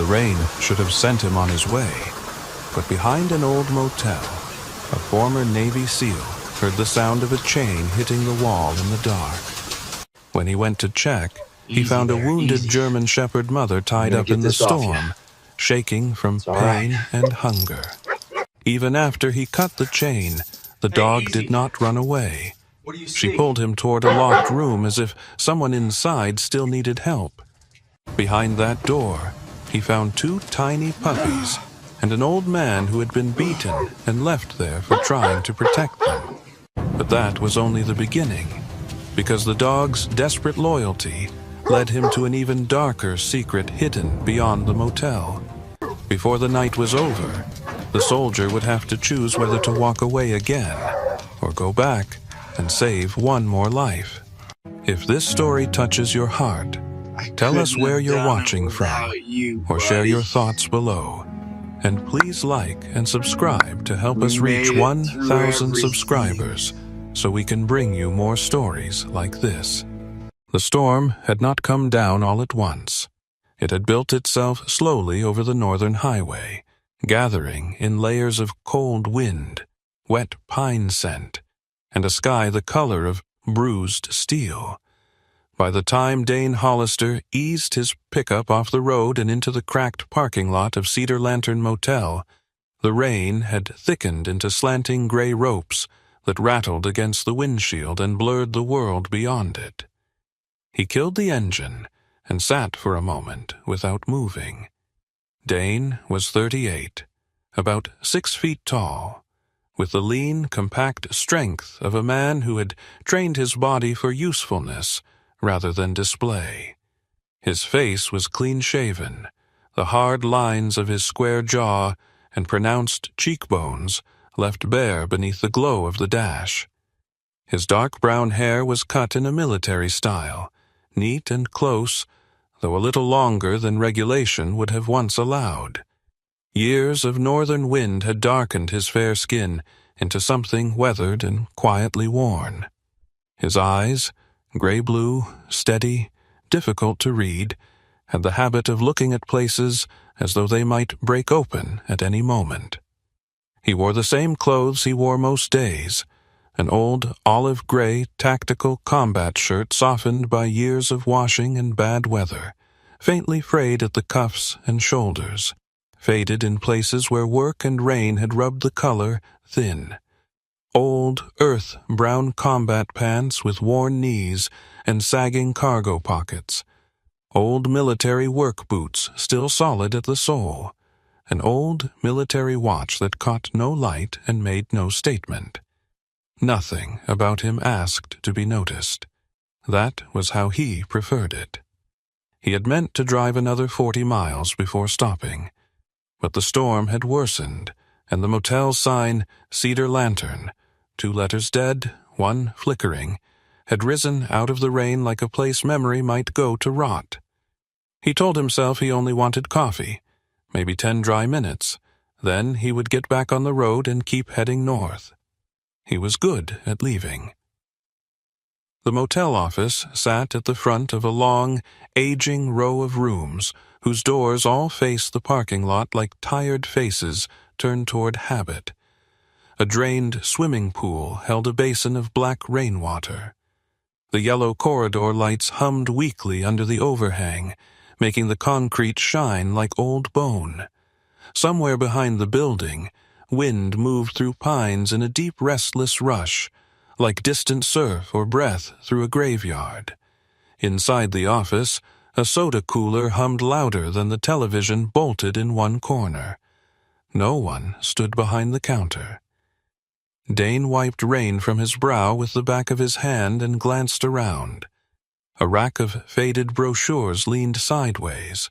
rain should have sent him on his way, but behind an old motel, a former Navy SEAL heard the sound of a chain hitting the wall in the dark. When he went to check, he found a wounded German Shepherd mother tied up in the storm, shaking from pain and hunger. Even after he cut the chain, the dog did not run away. She pulled him toward a locked room as if someone inside still needed help. Behind that door, he found 2 tiny puppies and an old man who had been beaten and left there for trying to protect them. But that was only the beginning, because the dog's desperate loyalty led him to an even darker secret hidden beyond the motel. Before the night was over, the soldier would have to choose whether to walk away again or go back and save one more life. If this story touches your heart, tell us where you're watching from or share your thoughts below. And please like and subscribe to help us reach 1,000 subscribers so we can bring you more stories like this. The storm had not come down all at once. It had built itself slowly over the northern highway, gathering in layers of cold wind, wet pine scent, and a sky the color of bruised steel. By the time Dane Hollister eased his pickup off the road and into the cracked parking lot of Cedar Lantern Motel, the rain had thickened into slanting gray ropes that rattled against the windshield and blurred the world beyond it. He killed the engine and sat for a moment without moving. Dane was 38, about 6 feet tall, with the lean, compact strength of a man who had trained his body for usefulness rather than display. His face was clean-shaven, the hard lines of his square jaw and pronounced cheekbones left bare beneath the glow of the dash. His dark brown hair was cut in a military style, neat and close, though a little longer than regulation would have once allowed. Years of northern wind had darkened his fair skin into something weathered and quietly worn. His eyes, gray-blue, steady, difficult to read, had the habit of looking at places as though they might break open at any moment. He wore the same clothes he wore most days, an old olive-gray tactical combat shirt softened by years of washing and bad weather, faintly frayed at the cuffs and shoulders, faded in places where work and rain had rubbed the color thin. Old, earth-brown combat pants with worn knees and sagging cargo pockets. Old military work boots still solid at the sole. An old military watch that caught no light and made no statement. Nothing about him asked to be noticed. That was how he preferred it. He had meant to drive another 40 miles before stopping, but the storm had worsened, and the motel sign, Cedar Lantern, 2 letters dead, 1 flickering, had risen out of the rain like a place memory might go to rot. He told himself he only wanted coffee, maybe 10 dry minutes, then he would get back on the road and keep heading north. He was good at leaving. The motel office sat at the front of a long, aging row of rooms whose doors all faced the parking lot like tired faces turned toward habit. A drained swimming pool held a basin of black rainwater. The yellow corridor lights hummed weakly under the overhang, making the concrete shine like old bone. Somewhere behind the building, wind moved through pines in a deep restless rush, like distant surf or breath through a graveyard. Inside the office, a soda cooler hummed louder than the television bolted in one corner. No one stood behind the counter. Dane wiped rain from his brow with the back of his hand and glanced around. A rack of faded brochures leaned sideways.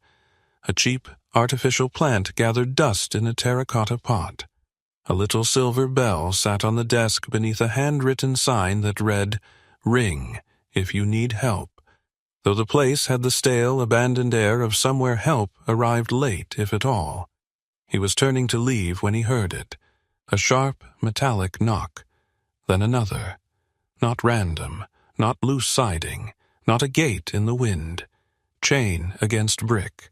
A cheap, artificial plant gathered dust in a terracotta pot. A little silver bell sat on the desk beneath a handwritten sign that read, "Ring, if you need help," though the place had the stale, abandoned air of somewhere help arrived late, if at all. He was turning to leave when he heard it. A sharp, metallic knock. Then another. Not random, not loose siding, not a gate in the wind. Chain against brick.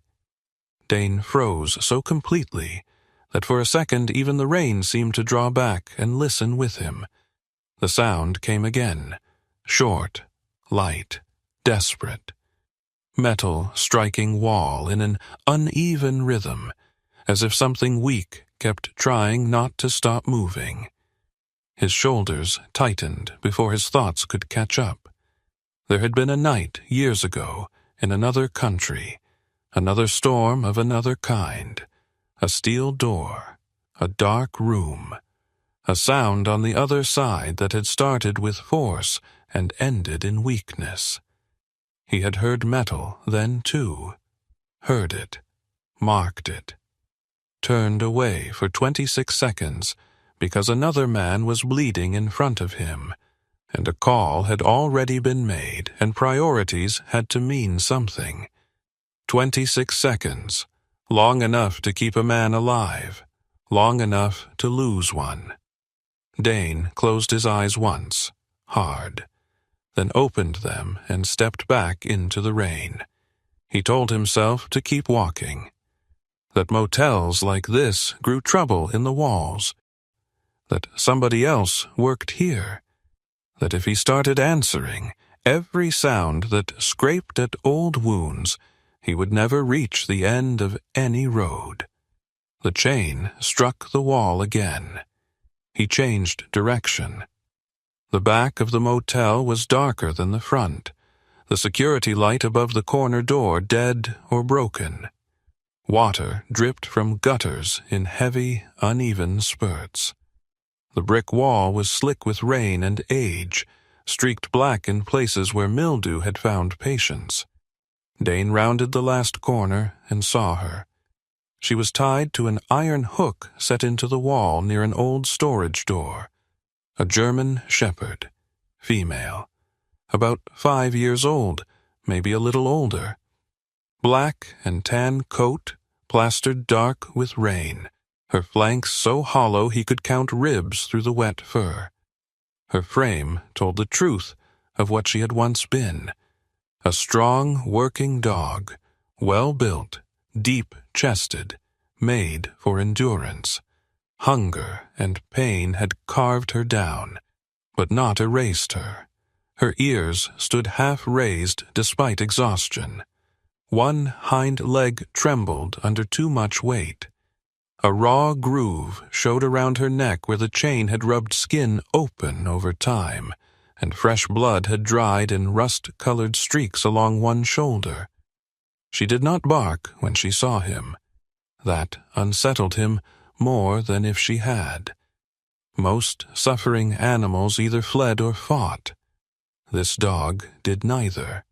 Dane froze so completely that for a second even the rain seemed to draw back and listen with him. The sound came again, short, light, desperate. Metal striking wall in an uneven rhythm, as if something weak kept trying not to stop moving. His shoulders tightened before his thoughts could catch up. There had been a night years ago in another country, another storm of another kind, a steel door, a dark room, a sound on the other side that had started with force and ended in weakness. He had heard metal then too, heard it, marked it, turned away for 26 seconds because another man was bleeding in front of him, and a call had already been made and priorities had to mean something. 26 seconds, long enough to keep a man alive, long enough to lose one. Dane closed his eyes once, hard, then opened them and stepped back into the rain. He told himself to keep walking, that motels like this grew trouble in the walls, that somebody else worked here, that if he started answering every sound that scraped at old wounds, he would never reach the end of any road. The chain struck the wall again. He changed direction. The back of the motel was darker than the front, the security light above the corner door dead or broken. Water dripped from gutters in heavy, uneven spurts. The brick wall was slick with rain and age, streaked black in places where mildew had found patience. Dane rounded the last corner and saw her. She was tied to an iron hook set into the wall near an old storage door. A German shepherd, female, about 5 years old, maybe a little older. Black and tan coat, plastered dark with rain, her flanks so hollow he could count ribs through the wet fur. Her frame told the truth of what she had once been. A strong, working dog, well-built, deep-chested, made for endurance. Hunger and pain had carved her down, but not erased her. Her ears stood half-raised despite exhaustion. One hind leg trembled under too much weight. A raw groove showed around her neck where the chain had rubbed skin open over time, and fresh blood had dried in rust-colored streaks along one shoulder. She did not bark when she saw him. That unsettled him more than if she had. Most suffering animals either fled or fought. This dog did neither.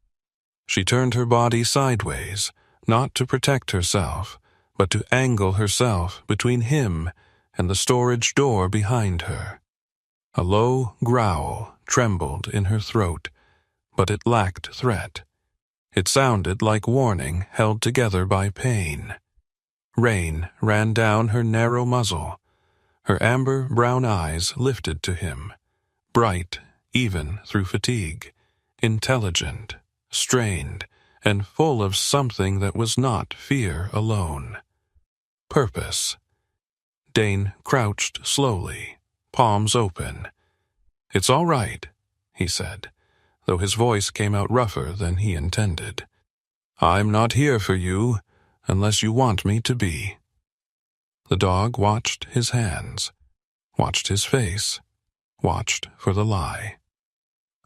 She turned her body sideways, not to protect herself, but to angle herself between him and the storage door behind her. A low growl trembled in her throat, but it lacked threat. It sounded like warning held together by pain. Rain ran down her narrow muzzle. Her amber-brown eyes lifted to him, bright even through fatigue, intelligent, strained, and full of something that was not fear alone. Purpose. Dane crouched slowly, palms open. "It's all right," he said, though his voice came out rougher than he intended. "I'm not here for you, unless you want me to be." The dog watched his hands, watched his face, watched for the lie.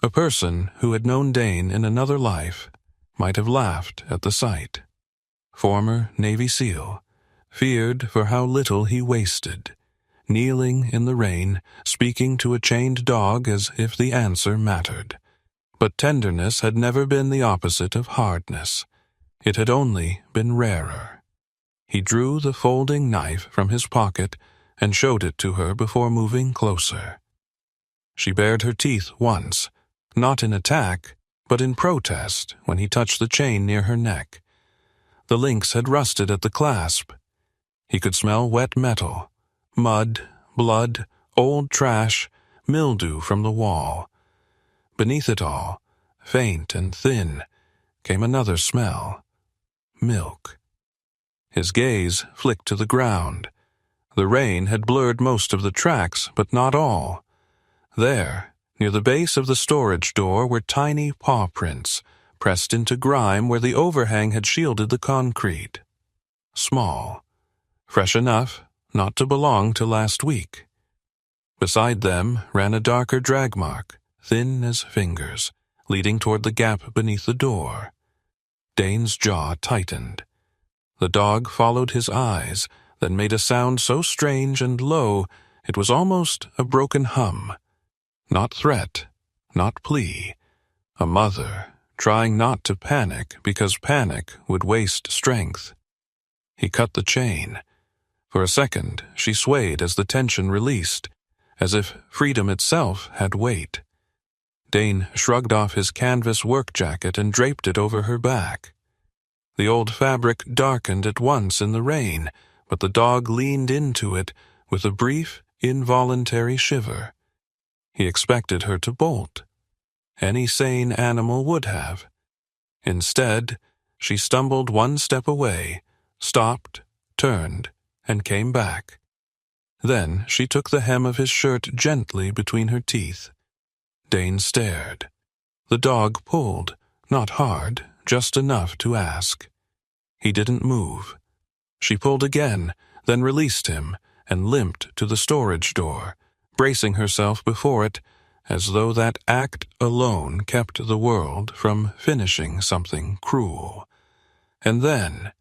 A person who had known Dane in another life might have laughed at the sight. Former Navy SEAL, feared for how little he wasted, kneeling in the rain, speaking to a chained dog as if the answer mattered. But tenderness had never been the opposite of hardness. It had only been rarer. He drew the folding knife from his pocket and showed it to her before moving closer. She bared her teeth once, not in attack, but in protest when he touched the chain near her neck. The links had rusted at the clasp. He could smell wet metal, mud, blood, old trash, mildew from the wall. Beneath it all, faint and thin, came another smell. Milk. His gaze flicked to the ground. The rain had blurred most of the tracks, but not all. There, near the base of the storage door, were tiny paw prints, pressed into grime where the overhang had shielded the concrete. Small. Fresh enough not to belong to last week. Beside them ran a darker drag mark, thin as fingers, leading toward the gap beneath the door. Dane's jaw tightened. The dog followed his eyes, then made a sound so strange and low it was almost a broken hum. Not threat, not plea. A mother trying not to panic because panic would waste strength. He cut the chain. For a second, she swayed as the tension released, as if freedom itself had weight. Dane shrugged off his canvas work jacket and draped it over her back. The old fabric darkened at once in the rain, but the dog leaned into it with a brief, involuntary shiver. He expected her to bolt. Any sane animal would have. Instead, she stumbled one step away, stopped, turned, and came back. Then she took the hem of his shirt gently between her teeth. Dane stared. The dog pulled, not hard, just enough to ask. He didn't move. She pulled again, then released him, and limped to the storage door, bracing herself before it, as though that act alone kept the world from finishing something cruel. And then,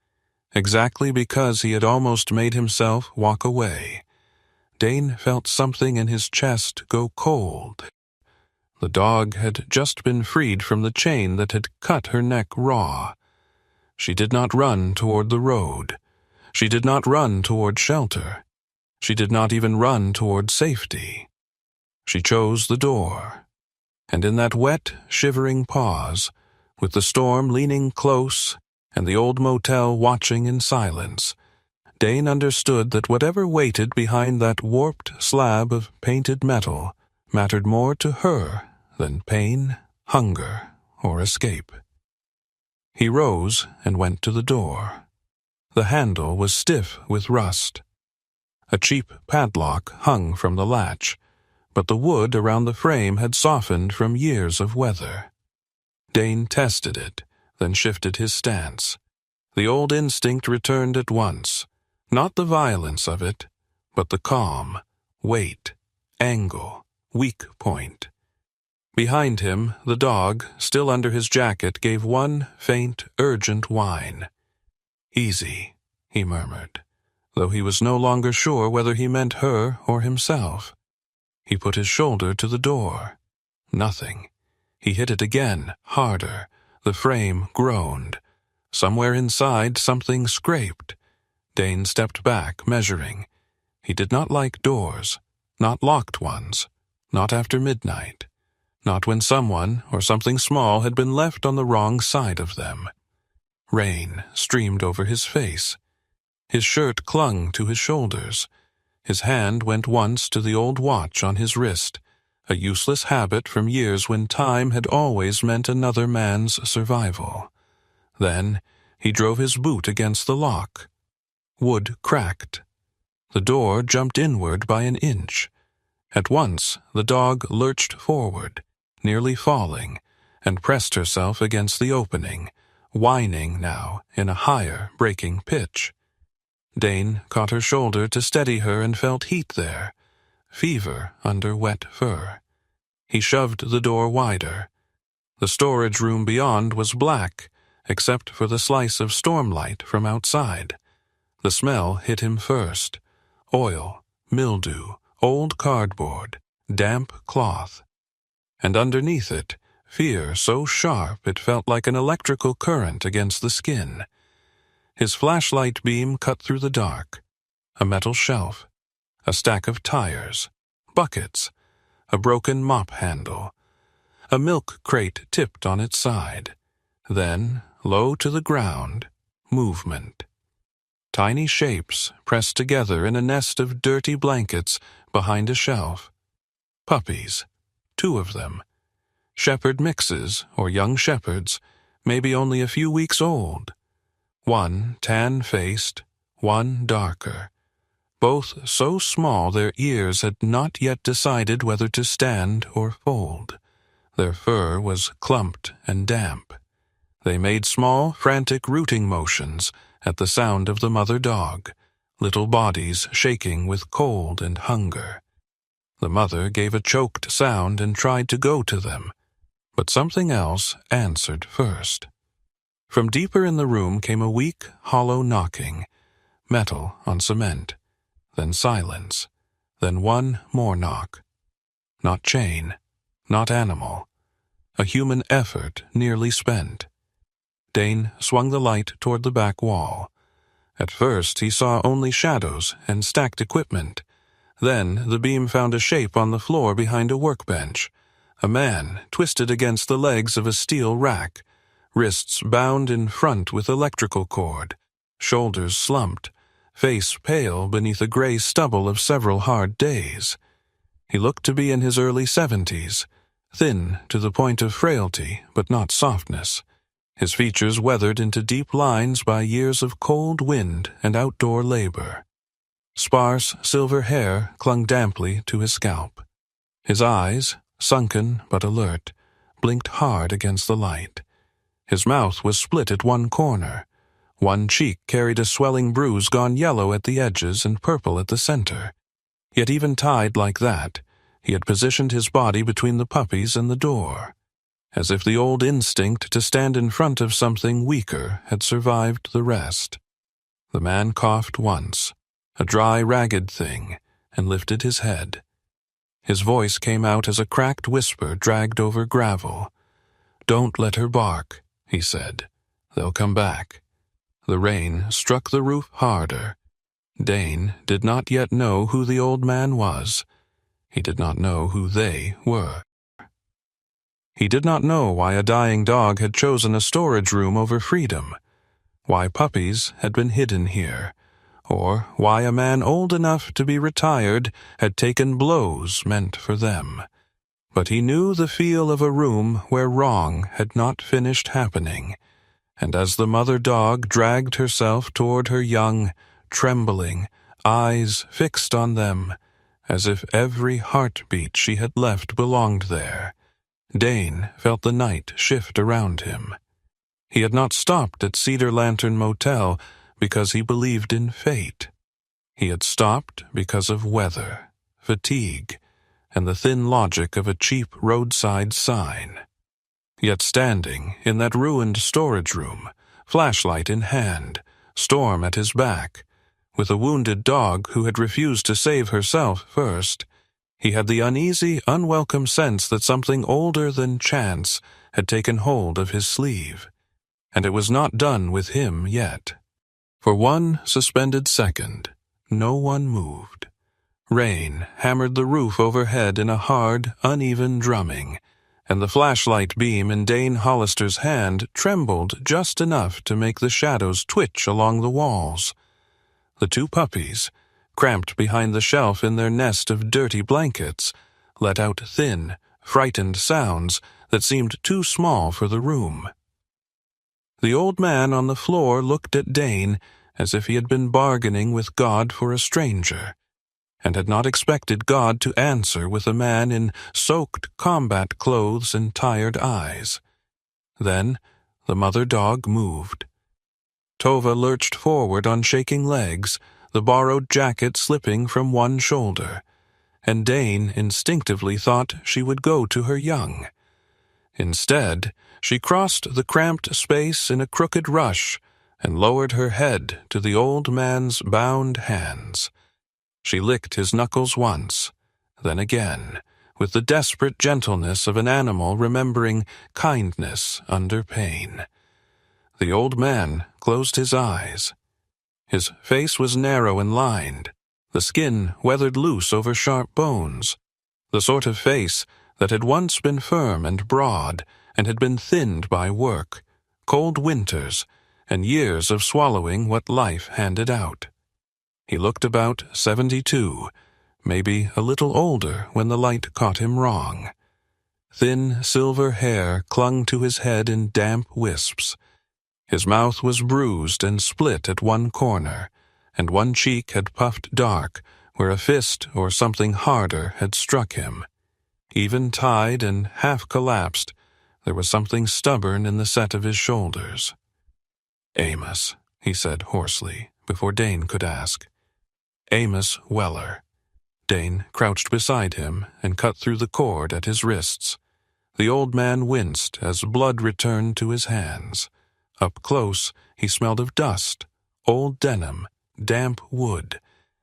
exactly because he had almost made himself walk away, Dane felt something in his chest go cold. The dog had just been freed from the chain that had cut her neck raw. She did not run toward the road. She did not run toward shelter. She did not even run toward safety. She chose the door. And in that wet, shivering pause, with the storm leaning close and the old motel watching in silence, Dane understood that whatever waited behind that warped slab of painted metal mattered more to her than pain, hunger, or escape. He rose and went to the door. The handle was stiff with rust. A cheap padlock hung from the latch, but the wood around the frame had softened from years of weather. Dane tested it, then shifted his stance. The old instinct returned at once, not the violence of it, but the calm, weight, angle, weak point. Behind him, the dog, still under his jacket, gave one faint, urgent whine. "Easy," he murmured, though he was no longer sure whether he meant her or himself. He put his shoulder to the door. Nothing. He hit it again, harder. The frame groaned. Somewhere inside, something scraped. Dane stepped back, measuring. He did not like doors, not locked ones, not after midnight, not when someone or something small had been left on the wrong side of them. Rain streamed over his face. His shirt clung to his shoulders. His hand went once to the old watch on his wrist, a useless habit from years when time had always meant another man's survival. Then he drove his boot against the lock. Wood cracked. The door jumped inward by an inch. At once the dog lurched forward, nearly falling, and pressed herself against the opening, whining now in a higher, breaking pitch. Dane caught her shoulder to steady her and felt heat there, fever under wet fur. He shoved the door wider. The storage room beyond was black, except for the slice of stormlight from outside. The smell hit him first. Oil, mildew, old cardboard, damp cloth. And underneath it, fear so sharp it felt like an electrical current against the skin. His flashlight beam cut through the dark. A metal shelf, a stack of tires, buckets, a broken mop handle, a milk crate tipped on its side. Then, low to the ground, movement. Tiny shapes pressed together in a nest of dirty blankets behind a shelf. Puppies, 2 of them. Shepherd mixes or young shepherds, maybe only a few weeks old. one tan-faced, one darker. Both so small their ears had not yet decided whether to stand or fold. Their fur was clumped and damp. They made small, frantic rooting motions at the sound of the mother dog, little bodies shaking with cold and hunger. The mother gave a choked sound and tried to go to them, but something else answered first. From deeper in the room came a weak, hollow knocking, metal on cement, then silence, then one more knock. Not chain, not animal, a human effort nearly spent. Dane swung the light toward the back wall. At first he saw only shadows and stacked equipment. Then the beam found a shape on the floor behind a workbench. A man twisted against the legs of a steel rack, wrists bound in front with electrical cord, shoulders slumped, face pale beneath a gray stubble of several hard days. He looked to be in his early 70s, thin to the point of frailty but not softness, his features weathered into deep lines by years of cold wind and outdoor labor. Sparse silver hair clung damply to his scalp. His eyes, sunken but alert, blinked hard against the light. His mouth was split at one corner. One cheek carried a swelling bruise gone yellow at the edges and purple at the center. Yet even tied like that, he had positioned his body between the puppies and the door, as if the old instinct to stand in front of something weaker had survived the rest. The man coughed once, a dry, ragged thing, and lifted his head. His voice came out as a cracked whisper dragged over gravel. "Don't let her bark," he said. "They'll come back." The rain struck the roof harder. Dane did not yet know who the old man was. He did not know who they were. He did not know why a dying dog had chosen a storage room over freedom, why puppies had been hidden here, or why a man old enough to be retired had taken blows meant for them. But he knew the feel of a room where wrong had not finished happening, and as the mother dog dragged herself toward her young, trembling, eyes fixed on them, as if every heartbeat she had left belonged there, Dane felt the night shift around him. He had not stopped at Cedar Lantern Motel because he believed in fate. He had stopped because of weather, fatigue, and the thin logic of a cheap roadside sign. Yet standing in that ruined storage room, flashlight in hand, storm at his back, with a wounded dog who had refused to save herself first, he had the uneasy, unwelcome sense that something older than chance had taken hold of his sleeve, and it was not done with him yet. For one suspended second, no one moved. Rain hammered the roof overhead in a hard, uneven drumming, and the flashlight beam in Dane Hollister's hand trembled just enough to make the shadows twitch along the walls. The two puppies, cramped behind the shelf in their nest of dirty blankets, let out thin, frightened sounds that seemed too small for the room. The old man on the floor looked at Dane as if he had been bargaining with God for a stranger, and had not expected God to answer with a man in soaked combat clothes and tired eyes. Then the mother dog moved. Tova lurched forward on shaking legs, the borrowed jacket slipping from one shoulder, and Dane instinctively thought she would go to her young. Instead, she crossed the cramped space in a crooked rush and lowered her head to the old man's bound hands. She licked his knuckles once, then again, with the desperate gentleness of an animal remembering kindness under pain. The old man closed his eyes. His face was narrow and lined, the skin weathered loose over sharp bones, the sort of face that had once been firm and broad and had been thinned by work, cold winters, and years of swallowing what life handed out. He looked about 72, maybe a little older when the light caught him wrong. Thin silver hair clung to his head in damp wisps. His mouth was bruised and split at one corner, and one cheek had puffed dark where a fist or something harder had struck him. Even tied and half collapsed, there was something stubborn in the set of his shoulders. "Amos," he said hoarsely, before Dane could ask. "Amos Weller." Dane crouched beside him and cut through the cord at his wrists. The old man winced as blood returned to his hands. Up close, he smelled of dust, old denim, damp wood,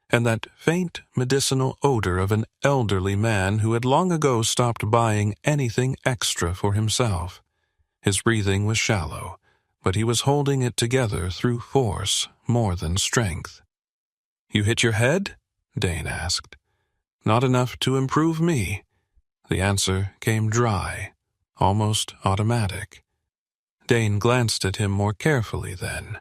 and that faint medicinal odor of an elderly man who had long ago stopped buying anything extra for himself. His breathing was shallow, but he was holding it together through force more than strength. "You hit your head?" Dane asked. "Not enough to improve me." The answer came dry, almost automatic. Dane glanced at him more carefully then.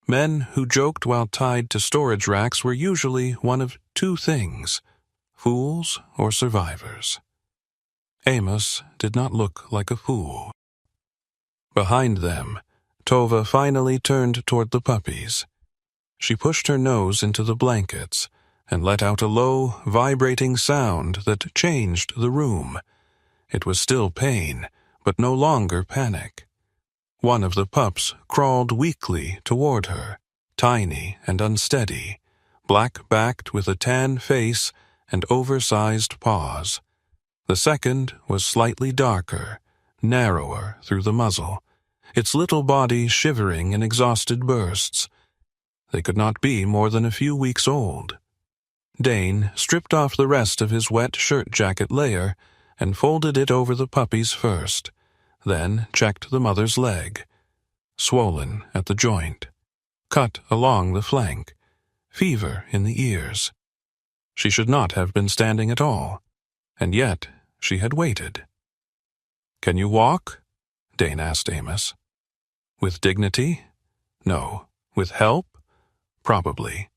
Men who joked while tied to storage racks were usually one of two things: fools or survivors. Amos did not look like a fool. Behind them, Tova finally turned toward the puppies. She pushed her nose into the blankets and let out a low, vibrating sound that changed the room. It was still pain, but no longer panic. One of the pups crawled weakly toward her, tiny and unsteady, black-backed with a tan face and oversized paws. The second was slightly darker, narrower through the muzzle, its little body shivering in exhausted bursts. They could not be more than a few weeks old. Dane stripped off the rest of his wet shirt-jacket layer and folded it over the puppies first, then checked the mother's leg. Swollen at the joint, cut along the flank, fever in the ears. She should not have been standing at all, and yet she had waited. "Can you walk?" Dane asked Amos. "With dignity? No. With help? Probably."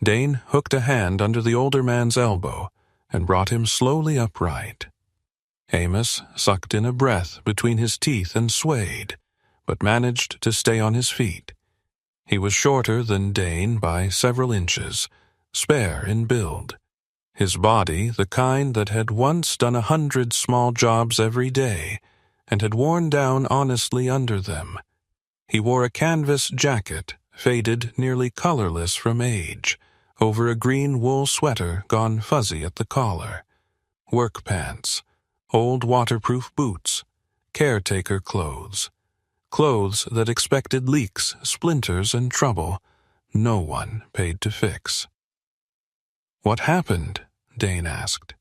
Dane hooked a hand under the older man's elbow and brought him slowly upright. Amos sucked in a breath between his teeth and swayed, but managed to stay on his feet. He was shorter than Dane by several inches, spare in build. His body the kind that had once done 100 small jobs every day and had worn down honestly under them. He wore a canvas jacket, faded nearly colorless from age, over a green wool sweater gone fuzzy at the collar, work pants, old waterproof boots, caretaker clothes that expected leaks, splinters, and trouble no one paid to fix. "What happened?" Dane asked.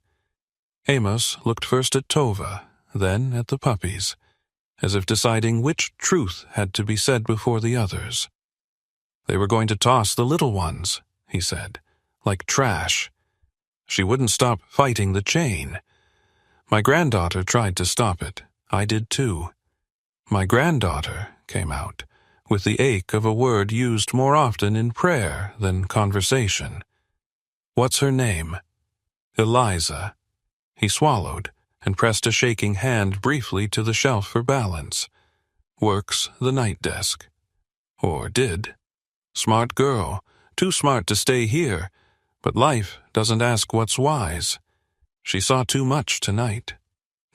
Amos looked first at Tova, then at the puppies, as if deciding which truth had to be said before the others. "They were going to toss the little ones," he said, "like trash. She wouldn't stop fighting the chain. My granddaughter tried to stop it. I did too." "My granddaughter" came out, with the ache of a word used more often in prayer than conversation. "What's her name?" "Eliza." He swallowed and pressed a shaking hand briefly to the shelf for balance. "Works the night desk." Or did. "Smart girl, too smart to stay here, but life doesn't ask what's wise. She saw too much tonight."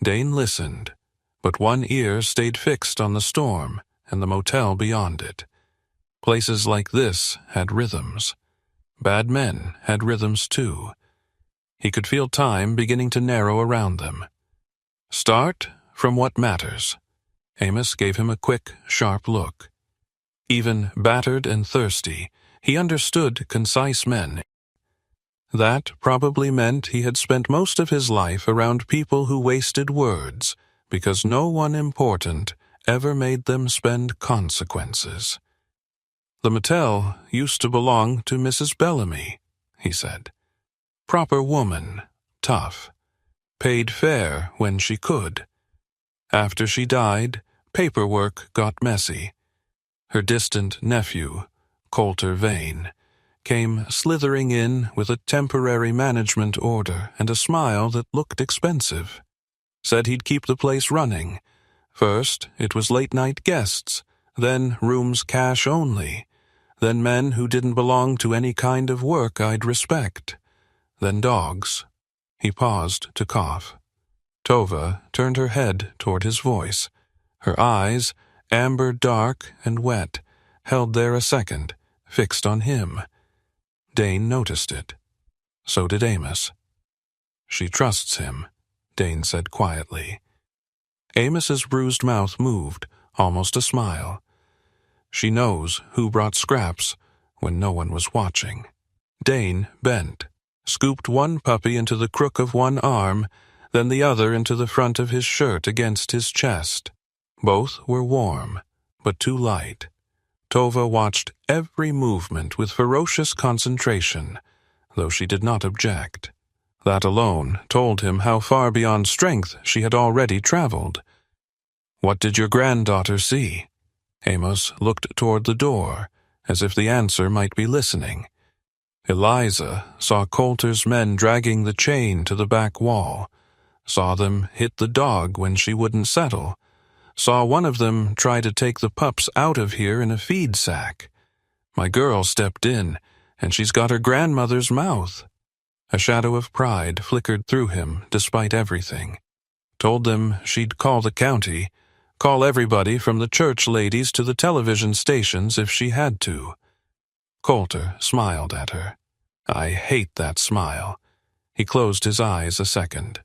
Dane listened, but one ear stayed fixed on the storm and the motel beyond it. Places like this had rhythms. Bad men had rhythms too. He could feel time beginning to narrow around them. "Start from what matters." Amos gave him a quick, sharp look. Even battered and thirsty, he understood concise men. That probably meant he had spent most of his life around people who wasted words, because no one important ever made them spend consequences. "The motel used to belong to Mrs. Bellamy," he said. "Proper woman, tough, paid fair when she could. After she died, paperwork got messy. Her distant nephew, Coulter Vane, came slithering in with a temporary management order and a smile that looked expensive. Said he'd keep the place running. First, it was late-night guests, then rooms cash only, then men who didn't belong to any kind of work I'd respect, then dogs. He paused to cough. Tova turned her head toward his voice. Her eyes, amber dark and wet, held there a second, fixed on him. Dane noticed it. So did Amos. She trusts him, Dane said quietly. Amos's bruised mouth moved, almost a smile. She knows who brought scraps when no one was watching. Dane bent, scooped one puppy into the crook of one arm, then the other into the front of his shirt against his chest. Both were warm, but too light. Tova watched every movement with ferocious concentration, though she did not object. That alone told him how far beyond strength she had already traveled. "What did your granddaughter see?" Amos looked toward the door, as if the answer might be listening. Eliza saw Coulter's men dragging the chain to the back wall, saw them hit the dog when she wouldn't settle, saw one of them try to take the pups out of here in a feed sack. My girl stepped in, and she's got her grandmother's mouth. A shadow of pride flickered through him despite everything. Told them she'd call the county, call everybody from the church ladies to the television stations if she had to. Coulter smiled at her. I hate that smile. He closed his eyes a second.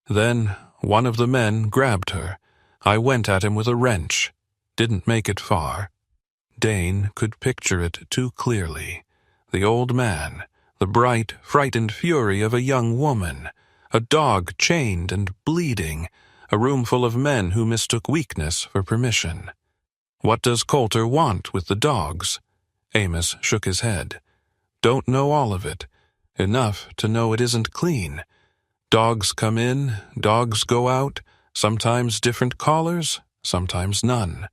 Then one of the men grabbed her. I went at him with a wrench. Didn't make it far. Dane could picture it too clearly. The old man, the bright, frightened fury of a young woman, a dog chained and bleeding, a room full of men who mistook weakness for permission. What does Coulter want with the dogs? Amos shook his head. Don't know all of it. Enough to know it isn't clean. Dogs come in, dogs go out, sometimes different callers, sometimes none.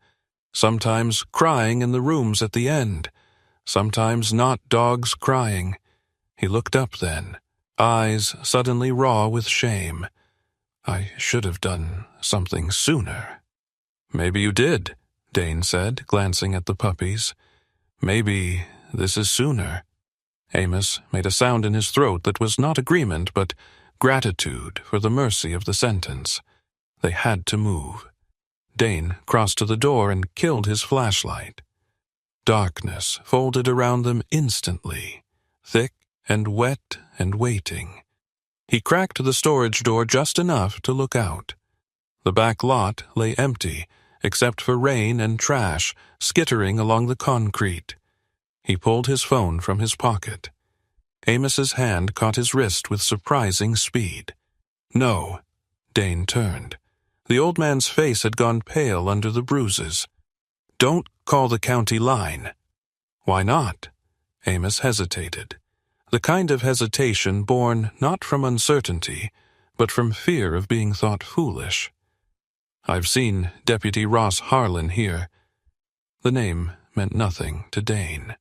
Sometimes crying in the rooms at the end, sometimes not dogs crying. He looked up then, eyes suddenly raw with shame. I should have done something sooner. Maybe you did, Dane said, glancing at the puppies. Maybe this is sooner. Amos made a sound in his throat that was not agreement, but gratitude for the mercy of the sentence. They had to move. Dane crossed to the door and killed his flashlight. Darkness folded around them instantly, thick and wet and waiting. He cracked the storage door just enough to look out. The back lot lay empty, except for rain and trash skittering along the concrete. He pulled his phone from his pocket. Amos's hand caught his wrist with surprising speed. No. Dane turned. The old man's face had gone pale under the bruises. Don't call the county line. Why not? Amos hesitated. The kind of hesitation born not from uncertainty, but from fear of being thought foolish. I've seen Deputy Ross Harlan here. The name meant nothing to Dane.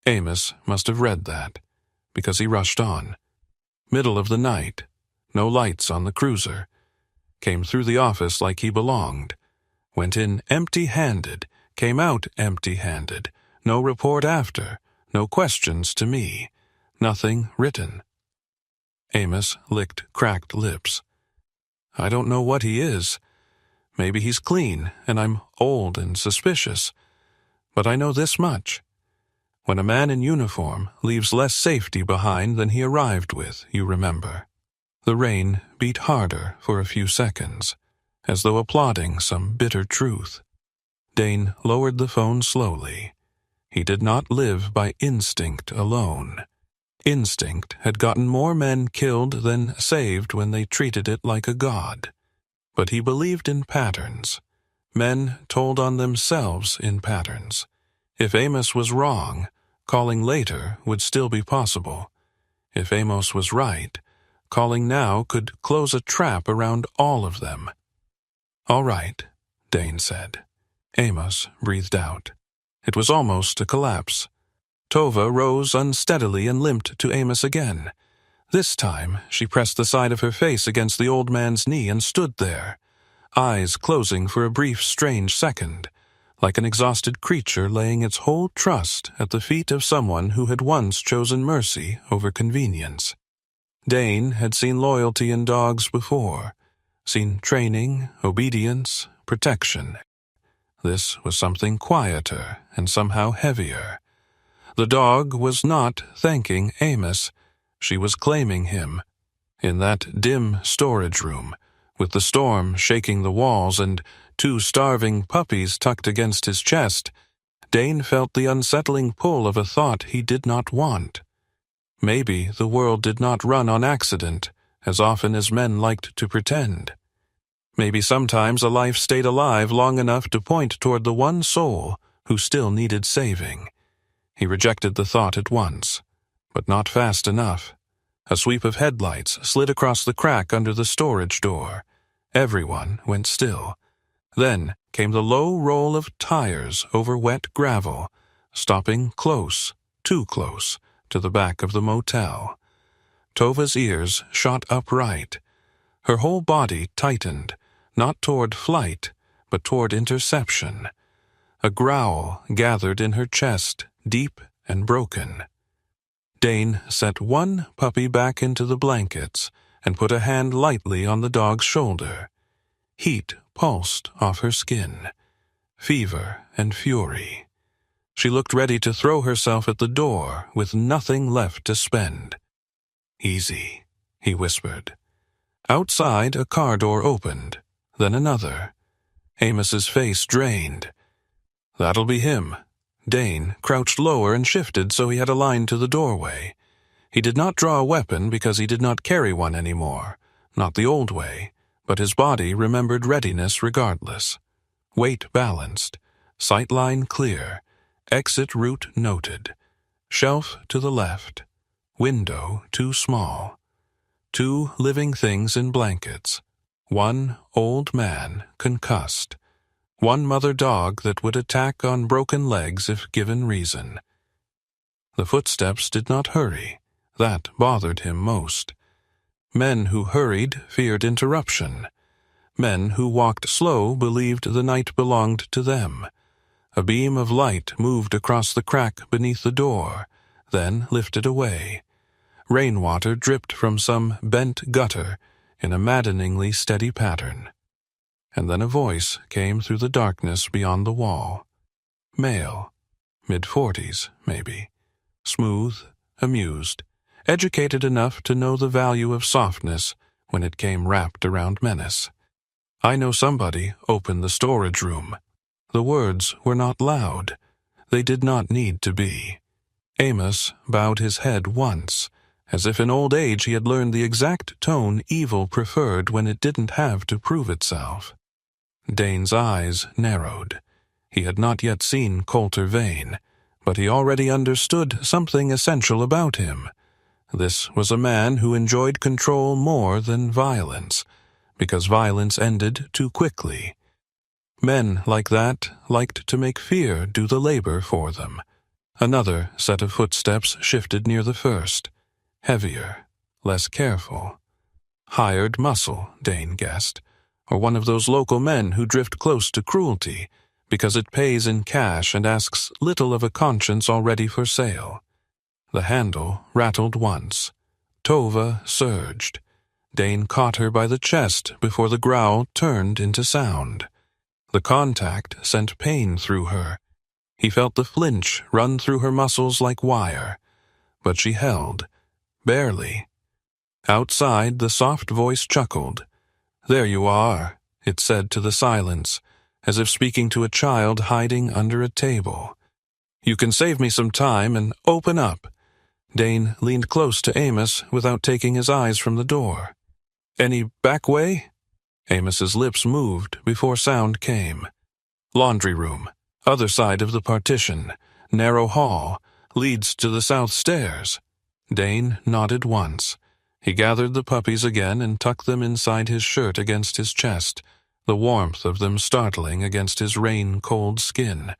Amos must have read that, because he rushed on. Middle of the night, no lights on the cruiser. Came through the office like he belonged. Went in empty-handed, came out empty-handed. No report after, no questions to me. Nothing written. Amos licked cracked lips. I don't know what he is. Maybe he's clean, and I'm old and suspicious. But I know this much. When a man in uniform leaves less safety behind than he arrived with, you remember. The rain beat harder for a few seconds, as though applauding some bitter truth. Dane lowered the phone slowly. He did not live by instinct alone. Instinct had gotten more men killed than saved when they treated it like a god. But he believed in patterns. Men told on themselves in patterns. If Amos was wrong, calling later would still be possible. If Amos was right, calling now could close a trap around all of them. All right, Dane said. Amos breathed out. It was almost a collapse. Tova rose unsteadily and limped to Amos again. This time she pressed the side of her face against the old man's knee and stood there, eyes closing for a brief, strange second, like an exhausted creature laying its whole trust at the feet of someone who had once chosen mercy over convenience. Dane had seen loyalty in dogs before, seen training, obedience, protection. This was something quieter and somehow heavier. The dog was not thanking Amos. She was claiming him. In that dim storage room, with the storm shaking the walls and 2 starving puppies tucked against his chest, Dane felt the unsettling pull of a thought he did not want. Maybe the world did not run on accident, as often as men liked to pretend. Maybe sometimes a life stayed alive long enough to point toward the one soul who still needed saving. He rejected the thought at once, but not fast enough. A sweep of headlights slid across the crack under the storage door. Everyone went still. Then came the low roll of tires over wet gravel, stopping close, too close, to the back of the motel. Tova's ears shot upright. Her whole body tightened, not toward flight, but toward interception. A growl gathered in her chest, deep and broken. Dane set one puppy back into the blankets and put a hand lightly on the dog's shoulder. Heat pulsed off her skin. Fever and fury. She looked ready to throw herself at the door with nothing left to spend. "Easy," he whispered. Outside, a car door opened, then another. Amos's face drained. "That'll be him." Dane crouched lower and shifted so he had a line to the doorway. He did not draw a weapon because he did not carry one anymore, not the old way, but his body remembered readiness regardless. Weight balanced, sight line clear, exit route noted. Shelf to the left, window too small. 2 living things in blankets. 1 old man concussed. 1 mother dog that would attack on broken legs if given reason. The footsteps did not hurry. That bothered him most. Men who hurried feared interruption. Men who walked slow believed the night belonged to them. A beam of light moved across the crack beneath the door, then lifted away. Rainwater dripped from some bent gutter in a maddeningly steady pattern. And then a voice came through the darkness beyond the wall. Male, mid-40s, maybe. Smooth, amused, educated enough to know the value of softness when it came wrapped around menace. "I know somebody opened the storage room." The words were not loud. They did not need to be. Amos bowed his head once, as if in old age he had learned the exact tone evil preferred when it didn't have to prove itself. Dane's eyes narrowed. He had not yet seen Coulter Vane, but he already understood something essential about him. This was a man who enjoyed control more than violence, because violence ended too quickly. Men like that liked to make fear do the labor for them. Another set of footsteps shifted near the first. Heavier, less careful. Hired muscle, Dane guessed, or one of those local men who drift close to cruelty because it pays in cash and asks little of a conscience already for sale. The handle rattled once. Tova surged. Dane caught her by the chest before the growl turned into sound. The contact sent pain through her. He felt the flinch run through her muscles like wire. But she held. Barely. Outside, the soft voice chuckled. "There you are," it said to the silence, as if speaking to a child hiding under a table. "You can save me some time and open up." Dane leaned close to Amos without taking his eyes from the door. "Any back way?" Amos's lips moved before sound came. "Laundry room, other side of the partition, narrow hall, leads to the south stairs." Dane nodded once. He gathered the puppies again and tucked them inside his shirt against his chest, the warmth of them startling against his rain-cold skin.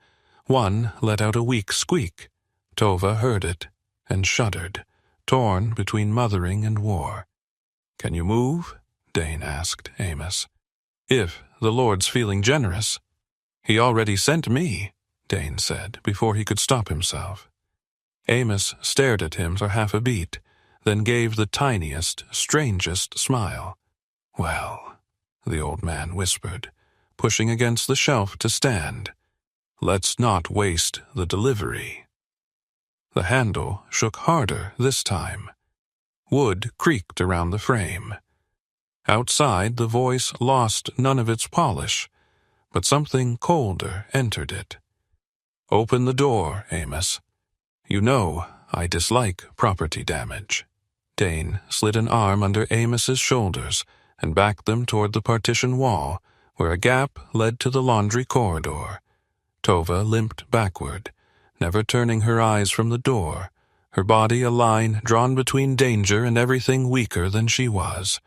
One let out a weak squeak. Tova heard it and shuddered, torn between mothering and war. "Can you move?" Dane asked Amos. "If the Lord's feeling generous." "He already sent me," Dane said, before he could stop himself. Amos stared at him for half a beat, then gave the tiniest, strangest smile. "Well," the old man whispered, pushing against the shelf to stand, "let's not waste the delivery." The handle shook harder this time. Wood creaked around the frame. Outside, the voice lost none of its polish, but something colder entered it. "Open the door, Amos. You know I dislike property damage." Dane slid an arm under Amos's shoulders and backed them toward the partition wall, where a gap led to the laundry corridor. Tova limped backward, never turning her eyes from the door, her body a line drawn between danger and everything weaker than she was.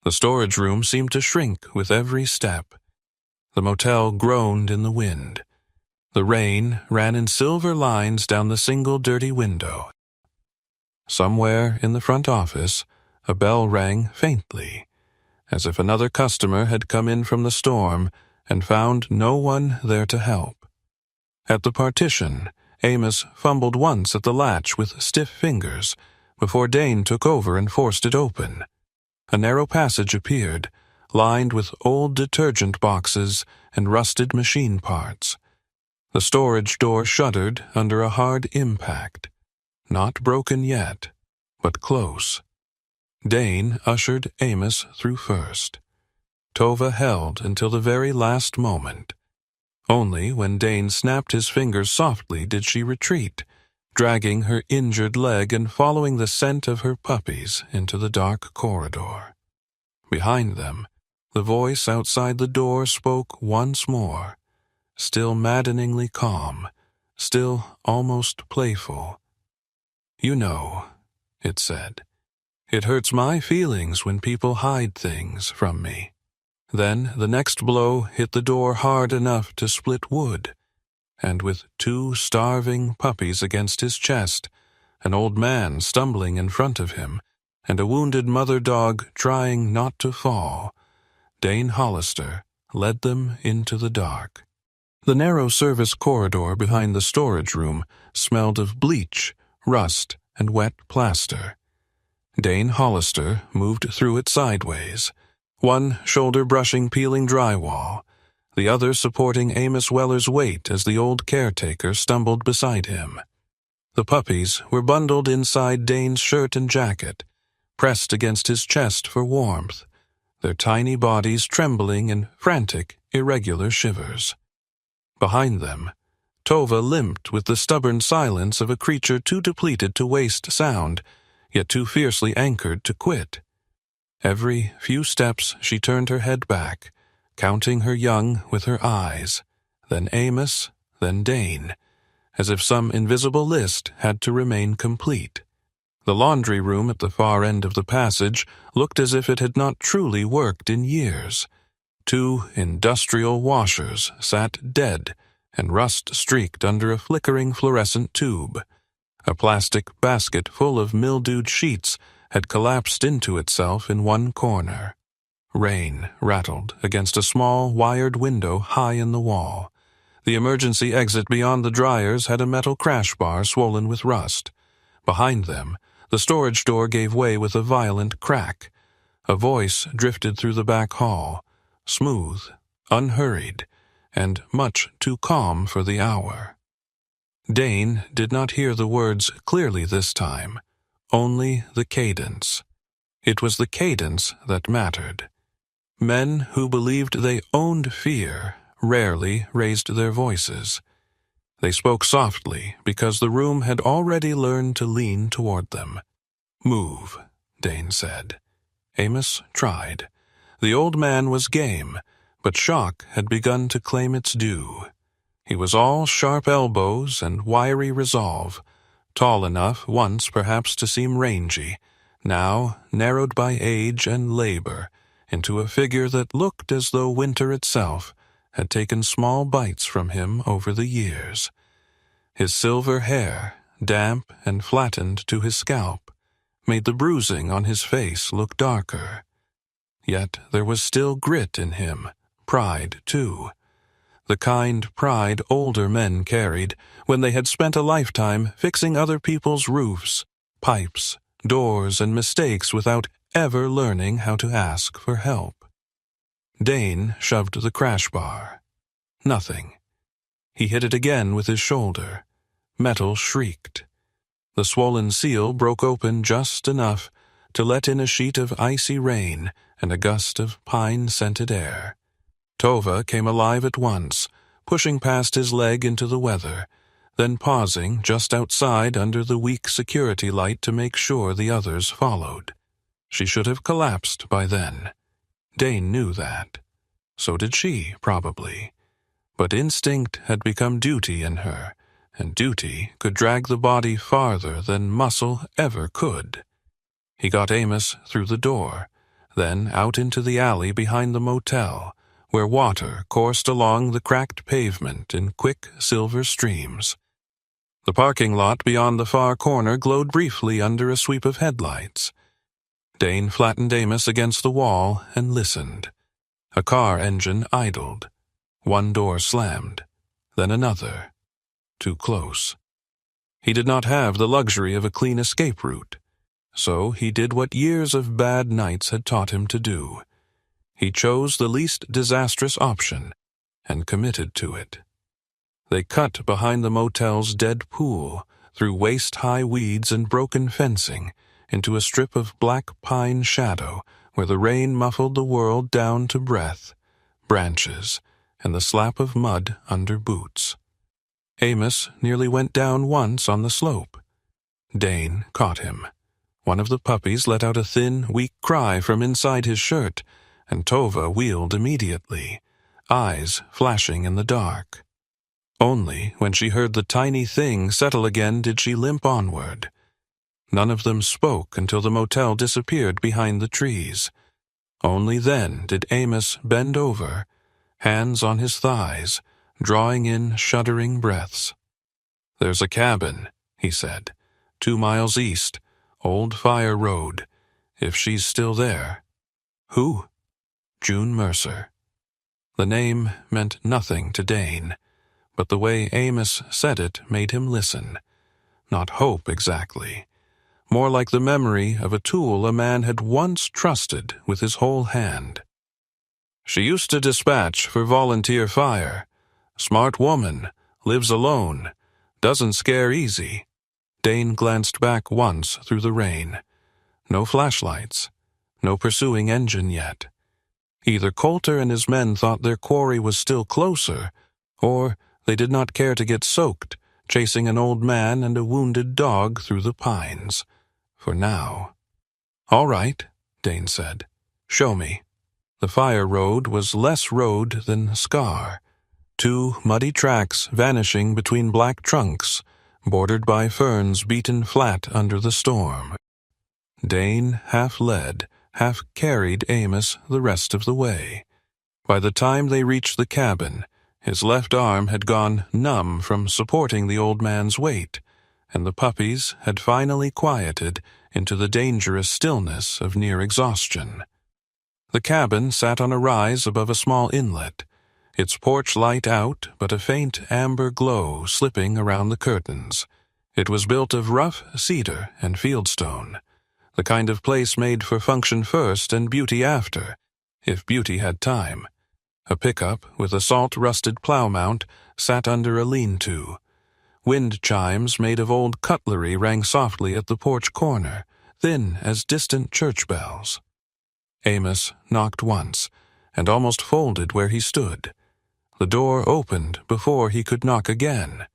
The storage room seemed to shrink with every step. The motel groaned in the wind. The rain ran in silver lines down the single dirty window. Somewhere in the front office, a bell rang faintly, as if another customer had come in from the storm and found no one there to help. At the partition, Amos fumbled once at the latch with stiff fingers before Dane took over and forced it open. A narrow passage appeared, lined with old detergent boxes and rusted machine parts. The storage door shuddered under a hard impact. Not broken yet, but close. Dane ushered Amos through first. Tova held until the very last moment. Only when Dane snapped his fingers softly did she retreat, dragging her injured leg and following the scent of her puppies into the dark corridor. Behind them, the voice outside the door spoke once more, still maddeningly calm, still almost playful. "You know," it said, "it hurts my feelings when people hide things from me." Then the next blow hit the door hard enough to split wood, and with 2 starving puppies against his chest, an old man stumbling in front of him, and a wounded mother dog trying not to fall, Dane Hollister led them into the dark. The narrow service corridor behind the storage room smelled of bleach, rust, and wet plaster. Dane Hollister moved through it sideways, one shoulder brushing peeling drywall, the other supporting Amos Weller's weight as the old caretaker stumbled beside him. The puppies were bundled inside Dane's shirt and jacket, pressed against his chest for warmth, their tiny bodies trembling in frantic, irregular shivers. Behind them, Tova limped with the stubborn silence of a creature too depleted to waste sound, yet too fiercely anchored to quit. Every few steps she turned her head back, counting her young with her eyes, then Amos, then Dane, as if some invisible list had to remain complete. The laundry room at the far end of the passage looked as if it had not truly worked in years. 2 industrial washers sat dead and rust-streaked under a flickering fluorescent tube. A plastic basket full of mildewed sheets had collapsed into itself in one corner. Rain rattled against a small wired window high in the wall. The emergency exit beyond the dryers had a metal crash bar swollen with rust. Behind them, the storage door gave way with a violent crack. A voice drifted through the back hall, smooth, unhurried, and much too calm for the hour. Dane did not hear the words clearly this time, only the cadence. It was the cadence that mattered. Men who believed they owned fear rarely raised their voices. They spoke softly because the room had already learned to lean toward them. "Move," Dane said. Amos tried. The old man was game, but shock had begun to claim its due. He was all sharp elbows and wiry resolve, tall enough once perhaps to seem rangy, now narrowed by age and labor into a figure that looked as though winter itself had taken small bites from him over the years. His silver hair, damp and flattened to his scalp, made the bruising on his face look darker. Yet there was still grit in him, pride too. the kind pride older men carried when they had spent a lifetime fixing other people's roofs, pipes, doors, and mistakes without ever learning how to ask for help. Dane shoved the crash bar. Nothing. He hit it again with his shoulder. Metal shrieked. The swollen seal broke open just enough to let in a sheet of icy rain and a gust of pine-scented air. Tova came alive at once, pushing past his leg into the weather, then pausing just outside under the weak security light to make sure the others followed. She should have collapsed by then. Dane knew that. So did she, probably. But instinct had become duty in her, and duty could drag the body farther than muscle ever could. He got Amos through the door, then out into the alley behind the motel, where water coursed along the cracked pavement in quick silver streams. The parking lot beyond the far corner glowed briefly under a sweep of headlights. Dane flattened Amos against the wall and listened. A car engine idled. One door slammed, then another. Too close. He did not have the luxury of a clean escape route, so he did what years of bad nights had taught him to do. He chose the least disastrous option and committed to it. They cut behind the motel's dead pool, through waist-high weeds and broken fencing, into a strip of black pine shadow where the rain muffled the world down to breath, branches, and the slap of mud under boots. Amos nearly went down once on the slope. Dane caught him. One of the puppies let out a thin, weak cry from inside his shirt, and Tova wheeled immediately, eyes flashing in the dark. Only when she heard the tiny thing settle again did she limp onward. None of them spoke until the motel disappeared behind the trees. Only then did Amos bend over, hands on his thighs, drawing in shuddering breaths. "There's a cabin," he said, 2 miles east, Old Fire Road, if she's still there. Who? June Mercer. The name meant nothing to Dane, but the way Amos said it made him listen. Not hope exactly. More like the memory of a tool a man had once trusted with his whole hand. She used to dispatch for volunteer fire. Smart woman, lives alone, doesn't scare easy. Dane glanced back once through the rain. No flashlights, no pursuing engine yet. Either Coulter and his men thought their quarry was still closer, or they did not care to get soaked, chasing an old man and a wounded dog through the pines. For now. "All right," Dane said. "Show me." The fire road was less road than scar. 2 muddy tracks vanishing between black trunks, bordered by ferns beaten flat under the storm. Dane half led, half carried Amos the rest of the way. By the time they reached the cabin, his left arm had gone numb from supporting the old man's weight, and the puppies had finally quieted into the dangerous stillness of near exhaustion. The cabin sat on a rise above a small inlet, its porch light out but a faint amber glow slipping around the curtains. It was built of rough cedar and fieldstone, the kind of place made for function first and beauty after, if beauty had time. A pickup with a salt-rusted plow mount sat under a lean-to. Wind chimes made of old cutlery rang softly at the porch corner, thin as distant church bells. Amos knocked once, and almost folded where he stood. The door opened before he could knock again.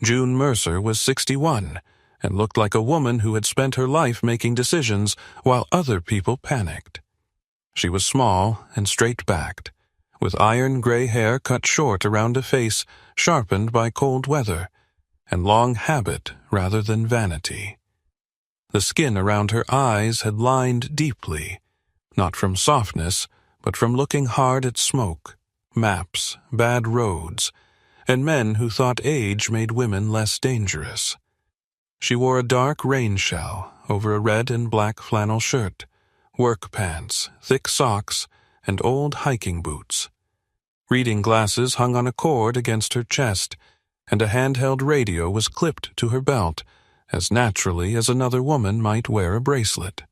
June Mercer was 61, and looked like a woman who had spent her life making decisions while other people panicked. She was small and straight-backed, with iron-gray hair cut short around a face sharpened by cold weather, and long habit rather than vanity. The skin around her eyes had lined deeply, not from softness, but from looking hard at smoke, maps, bad roads, and men who thought age made women less dangerous. She wore a dark rain shell over a red and black flannel shirt, work pants, thick socks, and old hiking boots. Reading glasses hung on a cord against her chest, and a handheld radio was clipped to her belt, as naturally as another woman might wear a bracelet.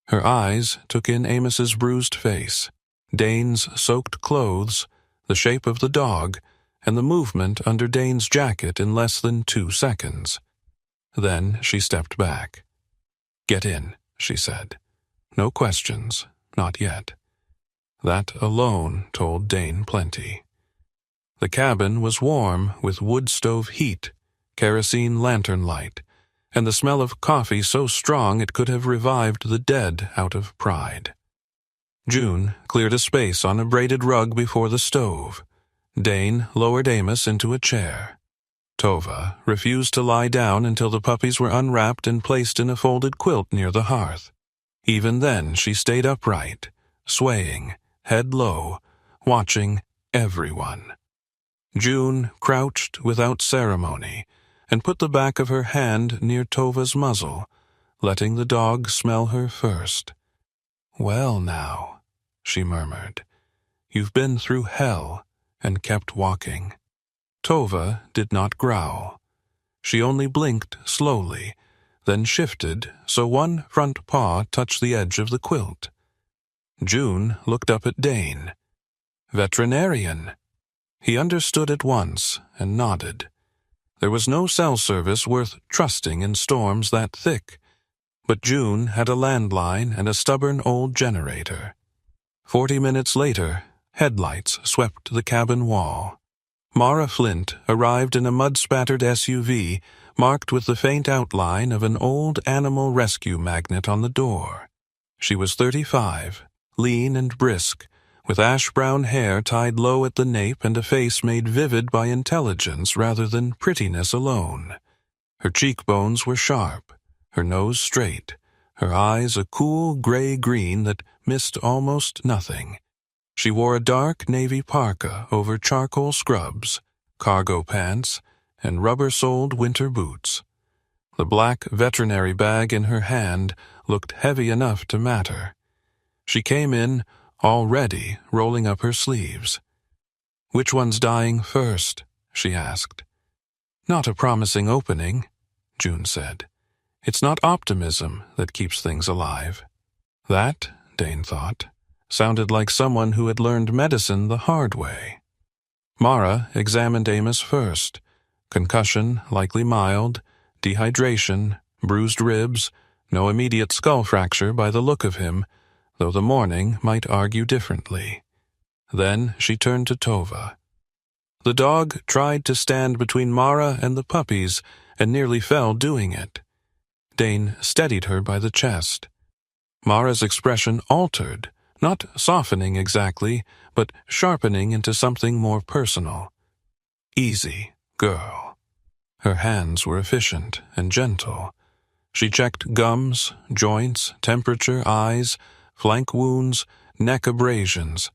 Her eyes took in Amos's bruised face, Dane's soaked clothes, the shape of the dog, and the movement under Dane's jacket in less than 2 seconds. Then she stepped back. "Get in," she said. "No questions, not yet." That alone told Dane plenty. The cabin was warm with wood stove heat, kerosene lantern light, and the smell of coffee so strong it could have revived the dead out of pride. June cleared a space on a braided rug before the stove. Dane lowered Amos into a chair. Tova refused to lie down until the puppies were unwrapped and placed in a folded quilt near the hearth. Even then she stayed upright, swaying, head low, watching everyone. June crouched without ceremony and put the back of her hand near Tova's muzzle, letting the dog smell her first. "Well now," she murmured, "you've been through hell and kept walking." Tova did not growl. She only blinked slowly, then shifted so one front paw touched the edge of the quilt. June looked up at Dane. "Veterinarian." He understood at once and nodded. There was no cell service worth trusting in storms that thick, but June had a landline and a stubborn old generator. 40 minutes later, headlights swept the cabin wall. Mara Flint arrived in a mud-spattered SUV marked with the faint outline of an old animal rescue magnet on the door. She was 35, lean and brisk, with ash-brown hair tied low at the nape and a face made vivid by intelligence rather than prettiness alone. Her cheekbones were sharp, her nose straight, her eyes a cool gray-green that missed almost nothing. She wore a dark navy parka over charcoal scrubs, cargo pants, and rubber-soled winter boots. The black veterinary bag in her hand looked heavy enough to matter. She came in, already rolling up her sleeves. "Which one's dying first?" she asked. "Not a promising opening," June said. "It's not optimism that keeps things alive." That, Dane thought, sounded like someone who had learned medicine the hard way. Mara examined Amos first. Concussion, likely mild, dehydration, bruised ribs, no immediate skull fracture by the look of him, though the morning might argue differently. Then she turned to Tova. The dog tried to stand between Mara and the puppies and nearly fell doing it. Dane steadied her by the chest. Mara's expression altered, not softening exactly, but sharpening into something more personal. "Easy, girl." Her hands were efficient and gentle. She checked gums, joints, temperature, eyes, flank wounds, neck abrasions.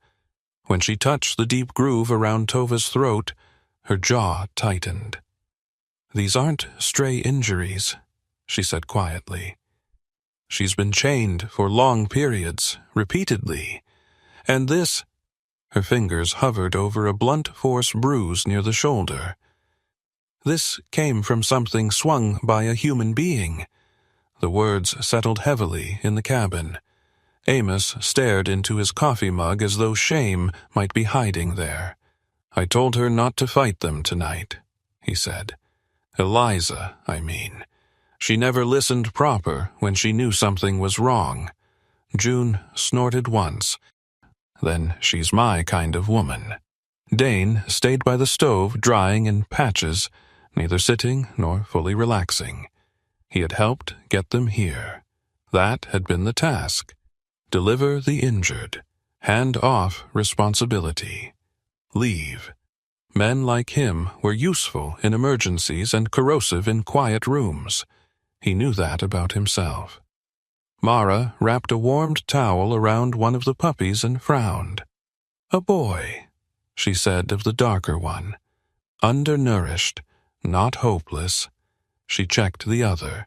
When she touched the deep groove around Tova's throat, her jaw tightened. "These aren't stray injuries," she said quietly. "She's been chained for long periods, repeatedly. And this—" her fingers hovered over a blunt force bruise near the shoulder. "This came from something swung by a human being." The words settled heavily in the cabin. Amos stared into his coffee mug as though shame might be hiding there. "I told her not to fight them tonight," he said. "Eliza, I mean. She never listened proper when she knew something was wrong." June snorted once. "Then she's my kind of woman." Dane stayed by the stove drying in patches, neither sitting nor fully relaxing. He had helped get them here. That had been the task. Deliver the injured. Hand off responsibility. Leave. Men like him were useful in emergencies and corrosive in quiet rooms. He knew that about himself. Mara wrapped a warmed towel around one of the puppies and frowned. "A boy," she said of the darker one. "Undernourished, not hopeless." She checked the other.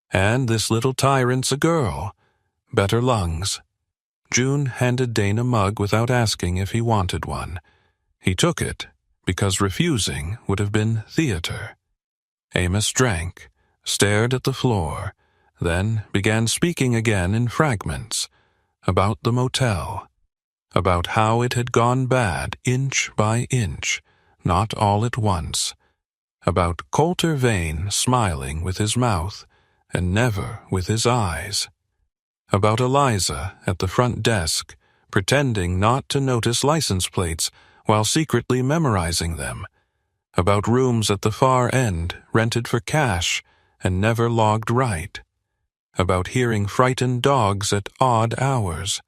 "And this little tyrant's a girl. Better lungs." June handed Dane a mug without asking if he wanted one. He took it because refusing would have been theater. Amos drank, stared at the floor, then began speaking again in fragments about the motel, about how it had gone bad inch by inch, not all at once, about Coulter Vane smiling with his mouth and never with his eyes, about Eliza at the front desk pretending not to notice license plates while secretly memorizing them, about rooms at the far end rented for cash and never logged right, about hearing frightened dogs at odd hours,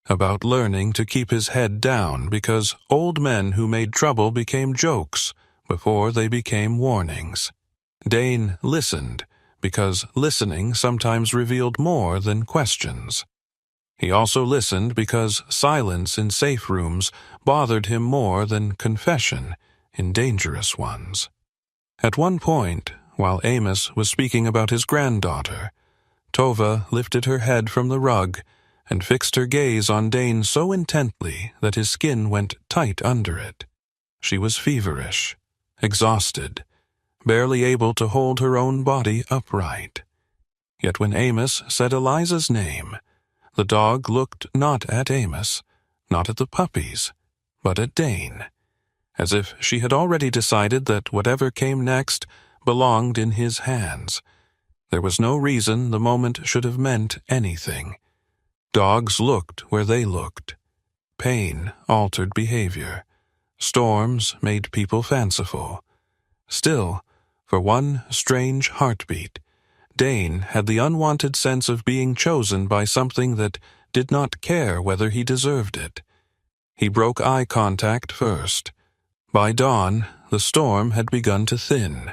about learning to keep his head down because old men who made trouble became jokes before they became warnings. Dane listened because listening sometimes revealed more than questions. He also listened because silence in safe rooms bothered him more than confession in dangerous ones. At one point, while Amos was speaking about his granddaughter, Tova lifted her head from the rug and fixed her gaze on Dane so intently that his skin went tight under it. She was feverish, exhausted, barely able to hold her own body upright. Yet when Amos said Eliza's name, the dog looked not at Amos, not at the puppies, but at Dane, as if she had already decided that whatever came next belonged in his hands. There was no reason the moment should have meant anything. Dogs looked where they looked. Pain altered behavior. Storms made people fanciful. Still, for one strange heartbeat, Dane had the unwanted sense of being chosen by something that did not care whether he deserved it. He broke eye contact first. By dawn, the storm had begun to thin,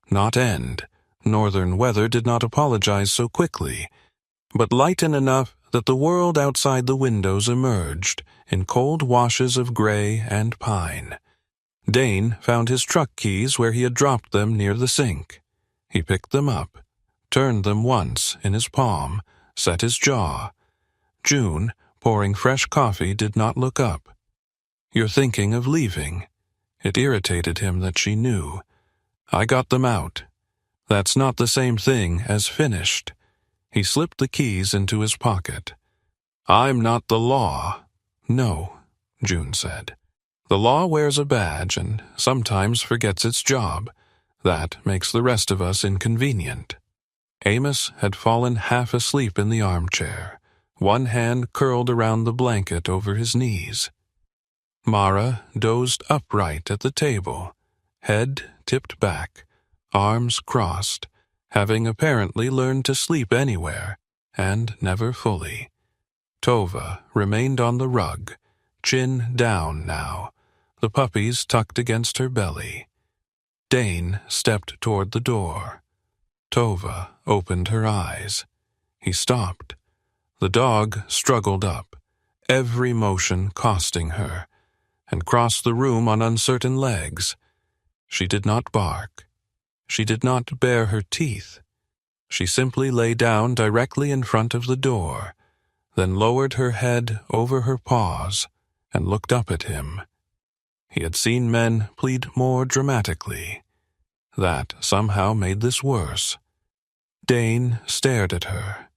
not end. Northern weather did not apologize so quickly, but lighten enough that the world outside the windows emerged in cold washes of gray and pine. Dane found his truck keys where he had dropped them near the sink. He picked them up, turned them once in his palm, set his jaw. June, pouring fresh coffee, did not look up. "You're thinking of leaving." It irritated him that she knew. "I got them out." "That's not the same thing as finished." He slipped the keys into his pocket. "I'm not the law." "No," June said. "The law wears a badge and sometimes forgets its job. That makes the rest of us inconvenient." Amos had fallen half asleep in the armchair, one hand curled around the blanket over his knees. Mara dozed upright at the table, head tipped back, arms crossed, having apparently learned to sleep anywhere, and never fully. Tova remained on the rug, chin down now, the puppies tucked against her belly. Dane stepped toward the door. Tova opened her eyes. He stopped. The dog struggled up, every motion costing her, and crossed the room on uncertain legs. She did not bark. She did not bare her teeth. She simply lay down directly in front of the door, then lowered her head over her paws and looked up at him. He had seen men plead more dramatically. That somehow made this worse. Dane stared at her,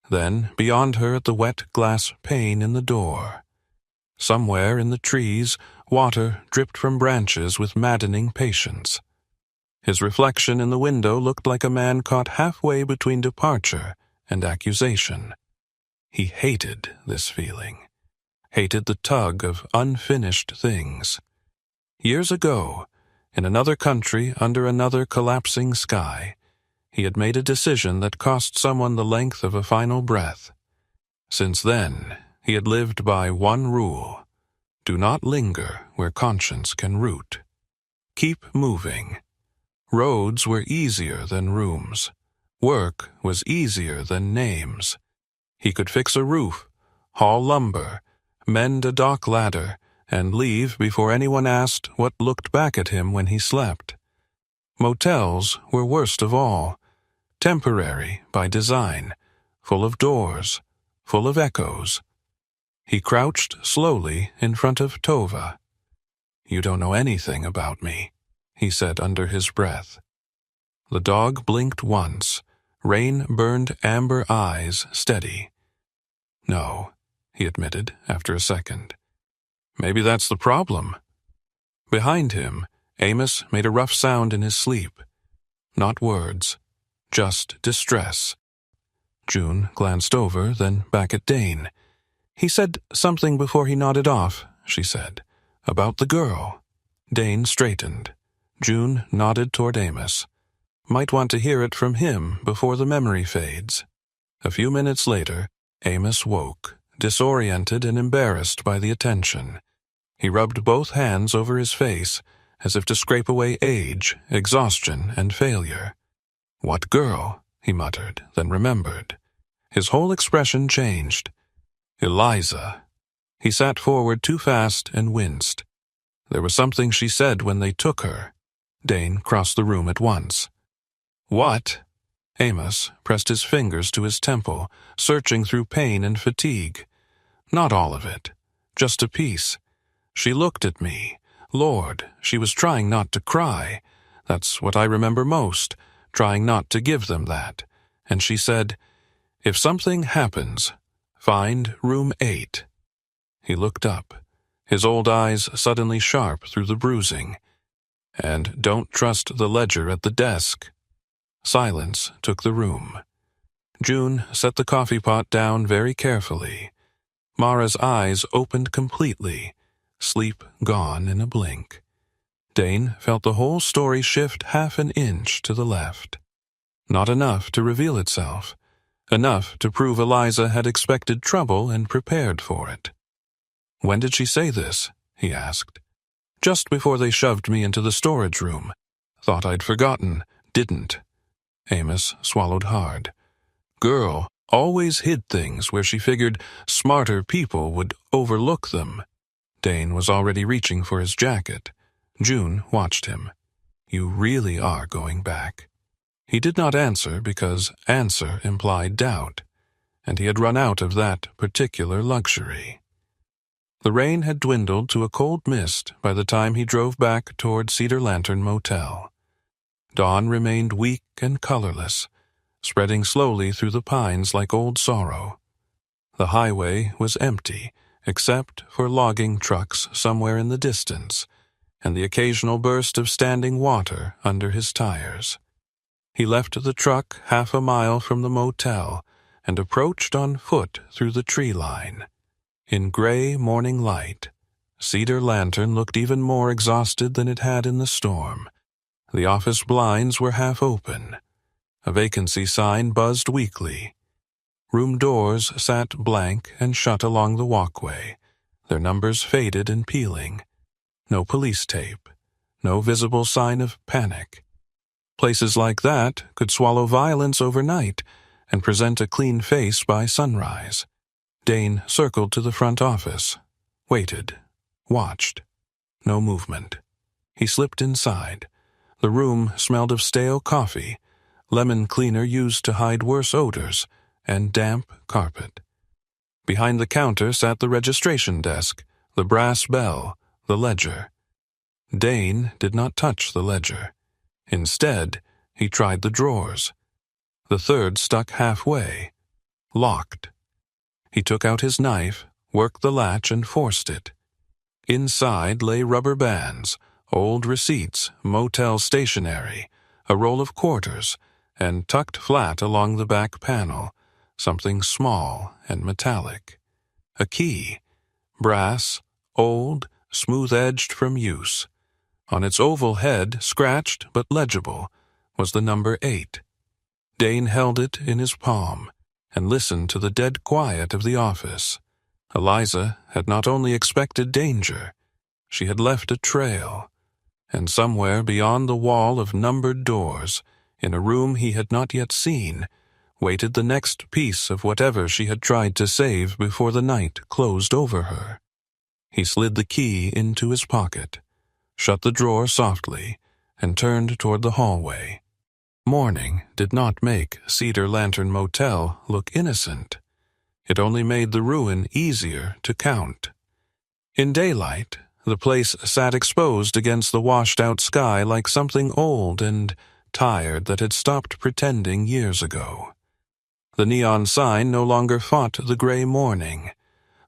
then beyond her at the wet glass pane in the door. Somewhere in the trees, water dripped from branches with maddening patience. His reflection in the window looked like a man caught halfway between departure and accusation. He hated this feeling, hated the tug of unfinished things. Years ago, in another country under another collapsing sky, he had made a decision that cost someone the length of a final breath. Since then, he had lived by one rule: do not linger where conscience can root. Keep moving. Roads were easier than rooms. Work was easier than names. He could fix a roof, haul lumber, mend a dock ladder, and leave before anyone asked what looked back at him when he slept. Motels were worst of all, temporary by design, full of doors, full of echoes. He crouched slowly in front of Tova. "You don't know anything about me," he said under his breath. The dog blinked once, rain-burned amber eyes steady. "No," he admitted after a second. "Maybe that's the problem." Behind him, Amos made a rough sound in his sleep. Not words, just distress. June glanced over, then back at Dane. "He said something before he nodded off," she said. "About the girl." Dane straightened. June nodded toward Amos. Might want to hear it from him before the memory fades. A few minutes later, Amos woke, disoriented and embarrassed by the attention. He rubbed both hands over his face, as if to scrape away age, exhaustion, and failure. "What girl?" he muttered, then remembered. His whole expression changed. "Eliza." He sat forward too fast and winced. There was something she said when they took her. Dane crossed the room at once. "What?" Amos pressed his fingers to his temple, searching through pain and fatigue. "Not all of it. Just a piece. She looked at me. Lord, she was trying not to cry. That's what I remember most, trying not to give them that. And she said, 'If something happens, find room 8. He looked up, his old eyes suddenly sharp through the bruising. "And don't trust the ledger at the desk." Silence took the room. June set the coffee pot down very carefully. Mara's eyes opened completely, sleep gone in a blink. Dane felt the whole story shift half an inch to the left. Not enough to reveal itself. Enough to prove Eliza had expected trouble and prepared for it. "When did she say this?" he asked. "Just before they shoved me into the storage room. Thought I'd forgotten. Didn't." Amos swallowed hard. Girl always hid things where she figured smarter people would overlook them. Dane was already reaching for his jacket. June watched him. "You really are going back." He did not answer because answer implied doubt, and he had run out of that particular luxury. The rain had dwindled to a cold mist by the time he drove back toward Cedar Lantern Motel. Dawn remained weak and colorless, spreading slowly through the pines like old sorrow. The highway was empty, except for logging trucks somewhere in the distance, and the occasional burst of standing water under his tires. He left the truck half a mile from the motel and approached on foot through the tree line. In gray morning light, Cedar Lantern looked even more exhausted than it had in the storm. The office blinds were half open. A vacancy sign buzzed weakly. Room doors sat blank and shut along the walkway, their numbers faded and peeling. No police tape, no visible sign of panic. Places like that could swallow violence overnight and present a clean face by sunrise. Dane circled to the front office, waited, watched. No movement. He slipped inside. The room smelled of stale coffee, lemon cleaner used to hide worse odors, and damp carpet. Behind the counter sat the registration desk, the brass bell, the ledger. Dane did not touch the ledger. Instead, he tried the drawers. The third stuck halfway, locked. He took out his knife, worked the latch, and forced it. Inside lay rubber bands, old receipts, motel stationery, a roll of quarters, and tucked flat along the back panel, something small and metallic. A key, brass, old, smooth-edged from use. On its oval head, scratched but legible, was the number 8. Dane held it in his palm and listened to the dead quiet of the office. Eliza had not only expected danger, she had left a trail, and somewhere beyond the wall of numbered doors, in a room he had not yet seen, waited the next piece of whatever she had tried to save before the night closed over her. He slid the key into his pocket, shut the drawer softly, and turned toward the hallway. Morning did not make Cedar Lantern Motel look innocent. It only made the ruin easier to count. In daylight, The place sat exposed against the washed-out sky like something old and tired that had stopped pretending years ago. The neon sign no longer fought the gray morning.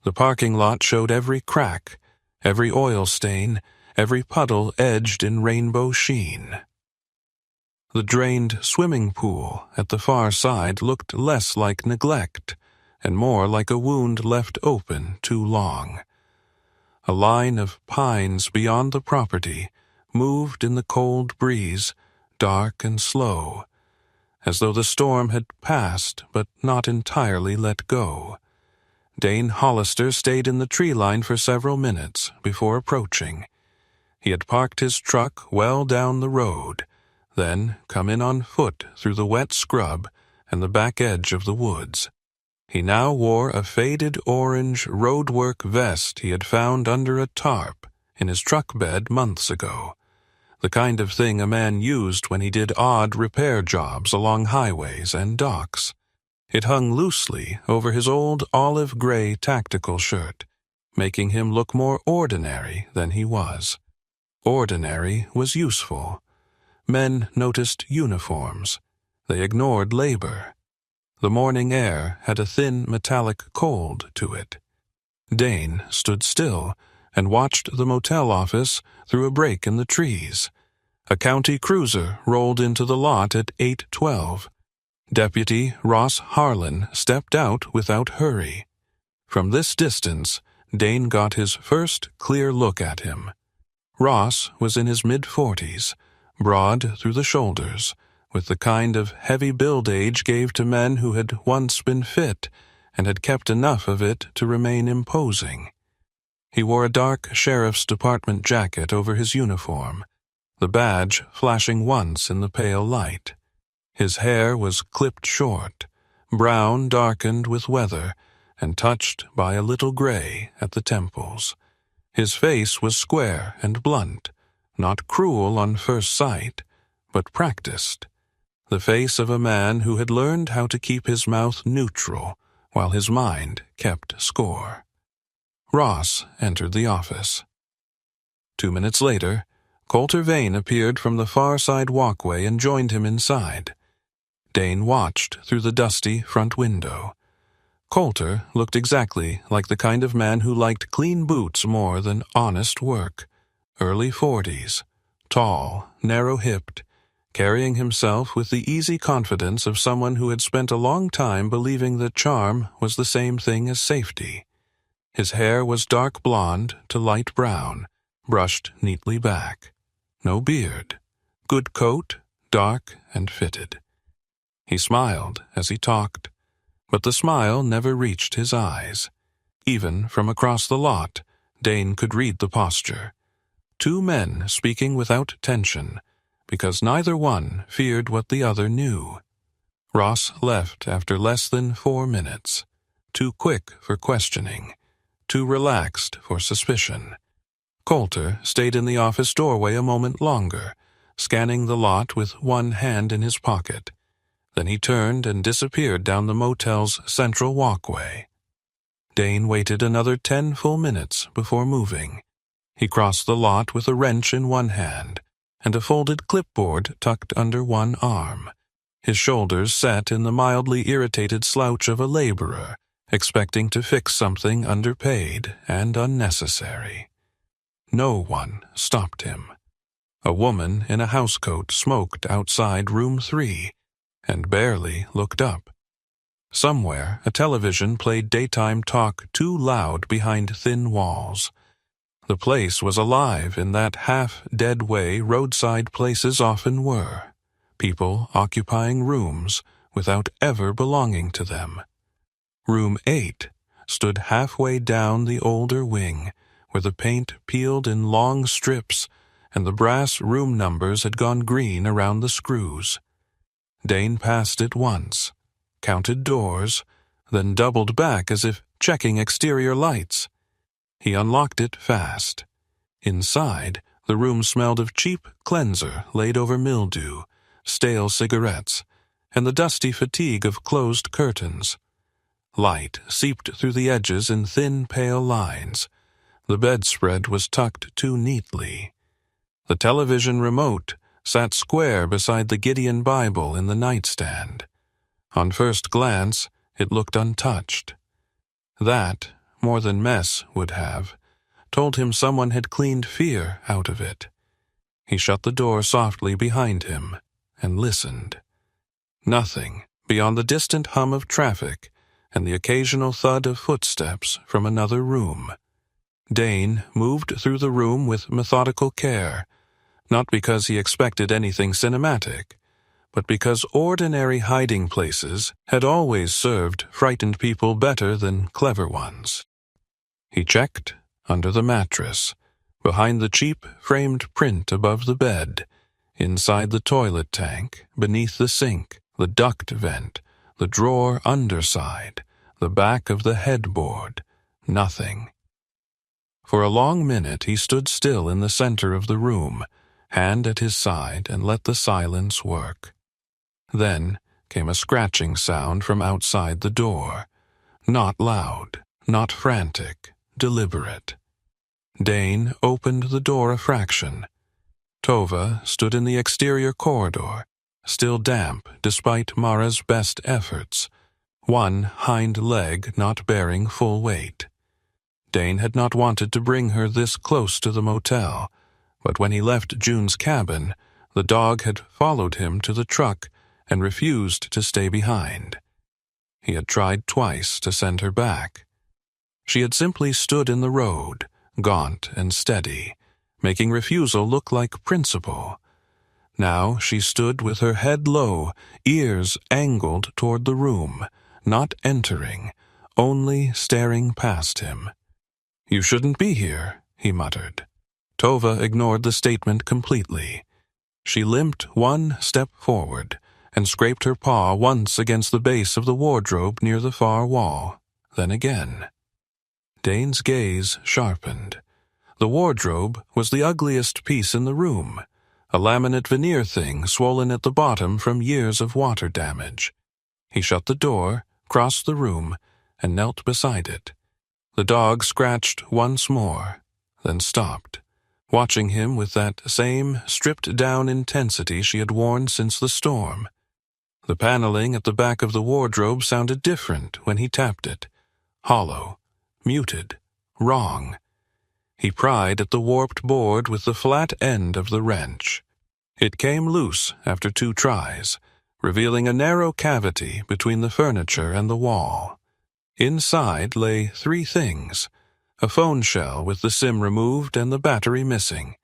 The parking lot showed every crack, every oil stain, every puddle edged in rainbow sheen. The drained swimming pool at the far side looked less like neglect and more like a wound left open too long. A line of pines beyond the property moved in the cold breeze, dark and slow, as though the storm had passed but not entirely let go. Dane Hollister stayed in the tree line for several minutes before approaching. He had parked his truck well down the road, then come in on foot through the wet scrub and the back edge of the woods. He now wore a faded orange roadwork vest he had found under a tarp in his truck bed months ago, the kind of thing a man used when he did odd repair jobs along highways and docks. It hung loosely over his old olive-gray tactical shirt, making him look more ordinary than he was. Ordinary was useful. Men noticed uniforms. They ignored labor. The morning air had a thin metallic cold to it. Dane stood still and watched the motel office through a break in the trees. A county cruiser rolled into the lot at 8:12. Deputy Ross Harlan stepped out without hurry. From this distance, Dane got his first clear look at him. Ross was in his mid-40s, broad through the shoulders, with the kind of heavy build age gave to men who had once been fit and had kept enough of it to remain imposing. He wore a dark sheriff's department jacket over his uniform, the badge flashing once in the pale light. His hair was clipped short, brown darkened with weather and touched by a little gray at the temples. His face was square and blunt, not cruel on first sight, but practiced. The face of a man who had learned how to keep his mouth neutral while his mind kept score. Ross entered the office. 2 minutes later, Coulter Vane appeared from the far side walkway and joined him inside. Dane watched through the dusty front window. Coulter looked exactly like the kind of man who liked clean boots more than honest work. Early 40s, tall, narrow-hipped, carrying himself with the easy confidence of someone who had spent a long time believing that charm was the same thing as safety. His hair was dark blonde to light brown, brushed neatly back. No beard. Good coat, dark and fitted. He smiled as he talked, but the smile never reached his eyes. Even from across the lot, Dane could read the posture. Two men speaking without tension, because neither one feared what the other knew. Ross left after less than 4 minutes, too quick for questioning, too relaxed for suspicion. Coulter stayed in the office doorway a moment longer, scanning the lot with one hand in his pocket. Then he turned and disappeared down the motel's central walkway. Dane waited another 10 full minutes before moving. He crossed the lot with a wrench in one hand and a folded clipboard tucked under one arm. His shoulders set in the mildly irritated slouch of a laborer, expecting to fix something underpaid and unnecessary. No one stopped him. A woman in a housecoat smoked outside room 3 and barely looked up. Somewhere, a television played daytime talk too loud behind thin walls. The place was alive in that half-dead way roadside places often were, people occupying rooms without ever belonging to them. Room 8 stood halfway down the older wing, where the paint peeled in long strips and the brass room numbers had gone green around the screws. Dane passed it once, counted doors, then doubled back as if checking exterior lights. He unlocked it fast. Inside, the room smelled of cheap cleanser laid over mildew, stale cigarettes, and the dusty fatigue of closed curtains. Light seeped through the edges in thin, pale lines. The bedspread was tucked too neatly. The television remote sat square beside the Gideon Bible in the nightstand. On first glance, it looked untouched. That, more than mess would have, told him someone had cleaned fear out of it. He shut the door softly behind him and listened. Nothing beyond the distant hum of traffic and the occasional thud of footsteps from another room. Dane moved through the room with methodical care, not because he expected anything cinematic, but because ordinary hiding places had always served frightened people better than clever ones. He checked under the mattress, behind the cheap framed print above the bed, inside the toilet tank, beneath the sink, the duct vent, the drawer underside, the back of the headboard. Nothing. For a long minute he stood still in the center of the room, hand at his side, and let the silence work. Then came a scratching sound from outside the door. Not loud, not frantic, deliberate. Dane opened the door a fraction. Tova stood in the exterior corridor, still damp despite Mara's best efforts, one hind leg not bearing full weight. Dane had not wanted to bring her this close to the motel, but when he left June's cabin, the dog had followed him to the truck and refused to stay behind. He had tried twice to send her back. She had simply stood in the road, gaunt and steady, making refusal look like principle. Now she stood with her head low, ears angled toward the room, not entering, only staring past him. "You shouldn't be here," he muttered. Tova ignored the statement completely. She limped one step forward and scraped her paw once against the base of the wardrobe near the far wall, then again. Dane's gaze sharpened. The wardrobe was the ugliest piece in the room, a laminate veneer thing swollen at the bottom from years of water damage. He shut the door, crossed the room, and knelt beside it. The dog scratched once more, then stopped, watching him with that same stripped-down intensity she had worn since the storm. The paneling at the back of the wardrobe sounded different when he tapped it. Hollow, muted, wrong. He pried at the warped board with the flat end of the wrench. It came loose after 2 tries, revealing a narrow cavity between the furniture and the wall. Inside lay 3 things: a phone shell with the SIM removed and the battery missing,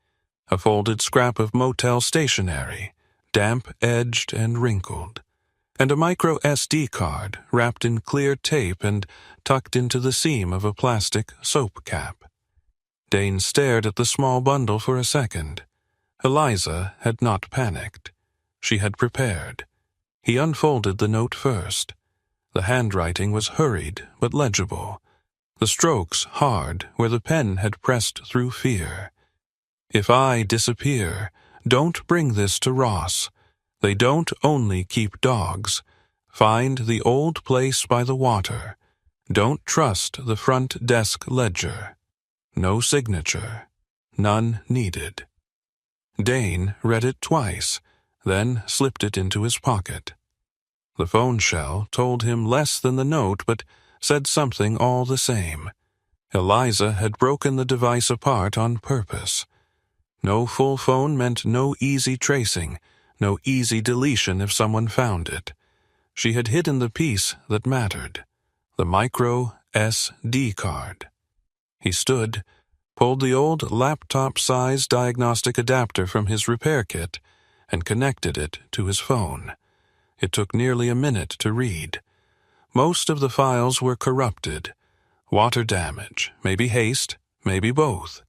a folded scrap of motel stationery, damp-edged and wrinkled, and a micro SD card wrapped in clear tape and tucked into the seam of a plastic soap cap. Dane stared at the small bundle for a second. Eliza had not panicked. She had prepared. He unfolded the note first. The handwriting was hurried but legible, the strokes hard where the pen had pressed through fear. "If I disappear, don't bring this to Ross. They don't only keep dogs. Find the old place by the water. Don't trust the front desk ledger. No signature. None needed." Dane read it twice, then slipped it into his pocket. The phone shell told him less than the note, but said something all the same. Eliza had broken the device apart on purpose. No full phone meant no easy tracing, no easy deletion if someone found it. She had hidden the piece that mattered, the micro SD card. He stood, pulled the old laptop-sized diagnostic adapter from his repair kit, and connected it to his phone. It took nearly a minute to read. Most of the files were corrupted. Water damage, maybe haste, maybe both.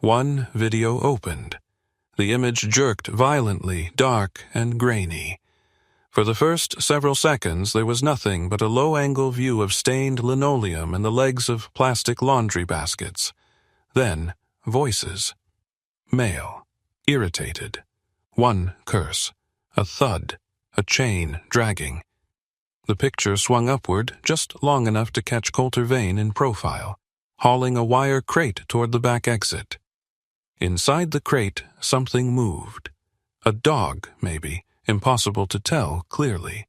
One video opened. The image jerked violently, dark and grainy. For the first several seconds there was nothing but a low-angle view of stained linoleum and the legs of plastic laundry baskets. Then, voices. Male. Irritated. One curse. A thud. A chain dragging. The picture swung upward just long enough to catch Coulter Vane in profile. hauling a wire crate toward the back exit. Inside the crate, something moved. A dog, maybe, impossible to tell clearly.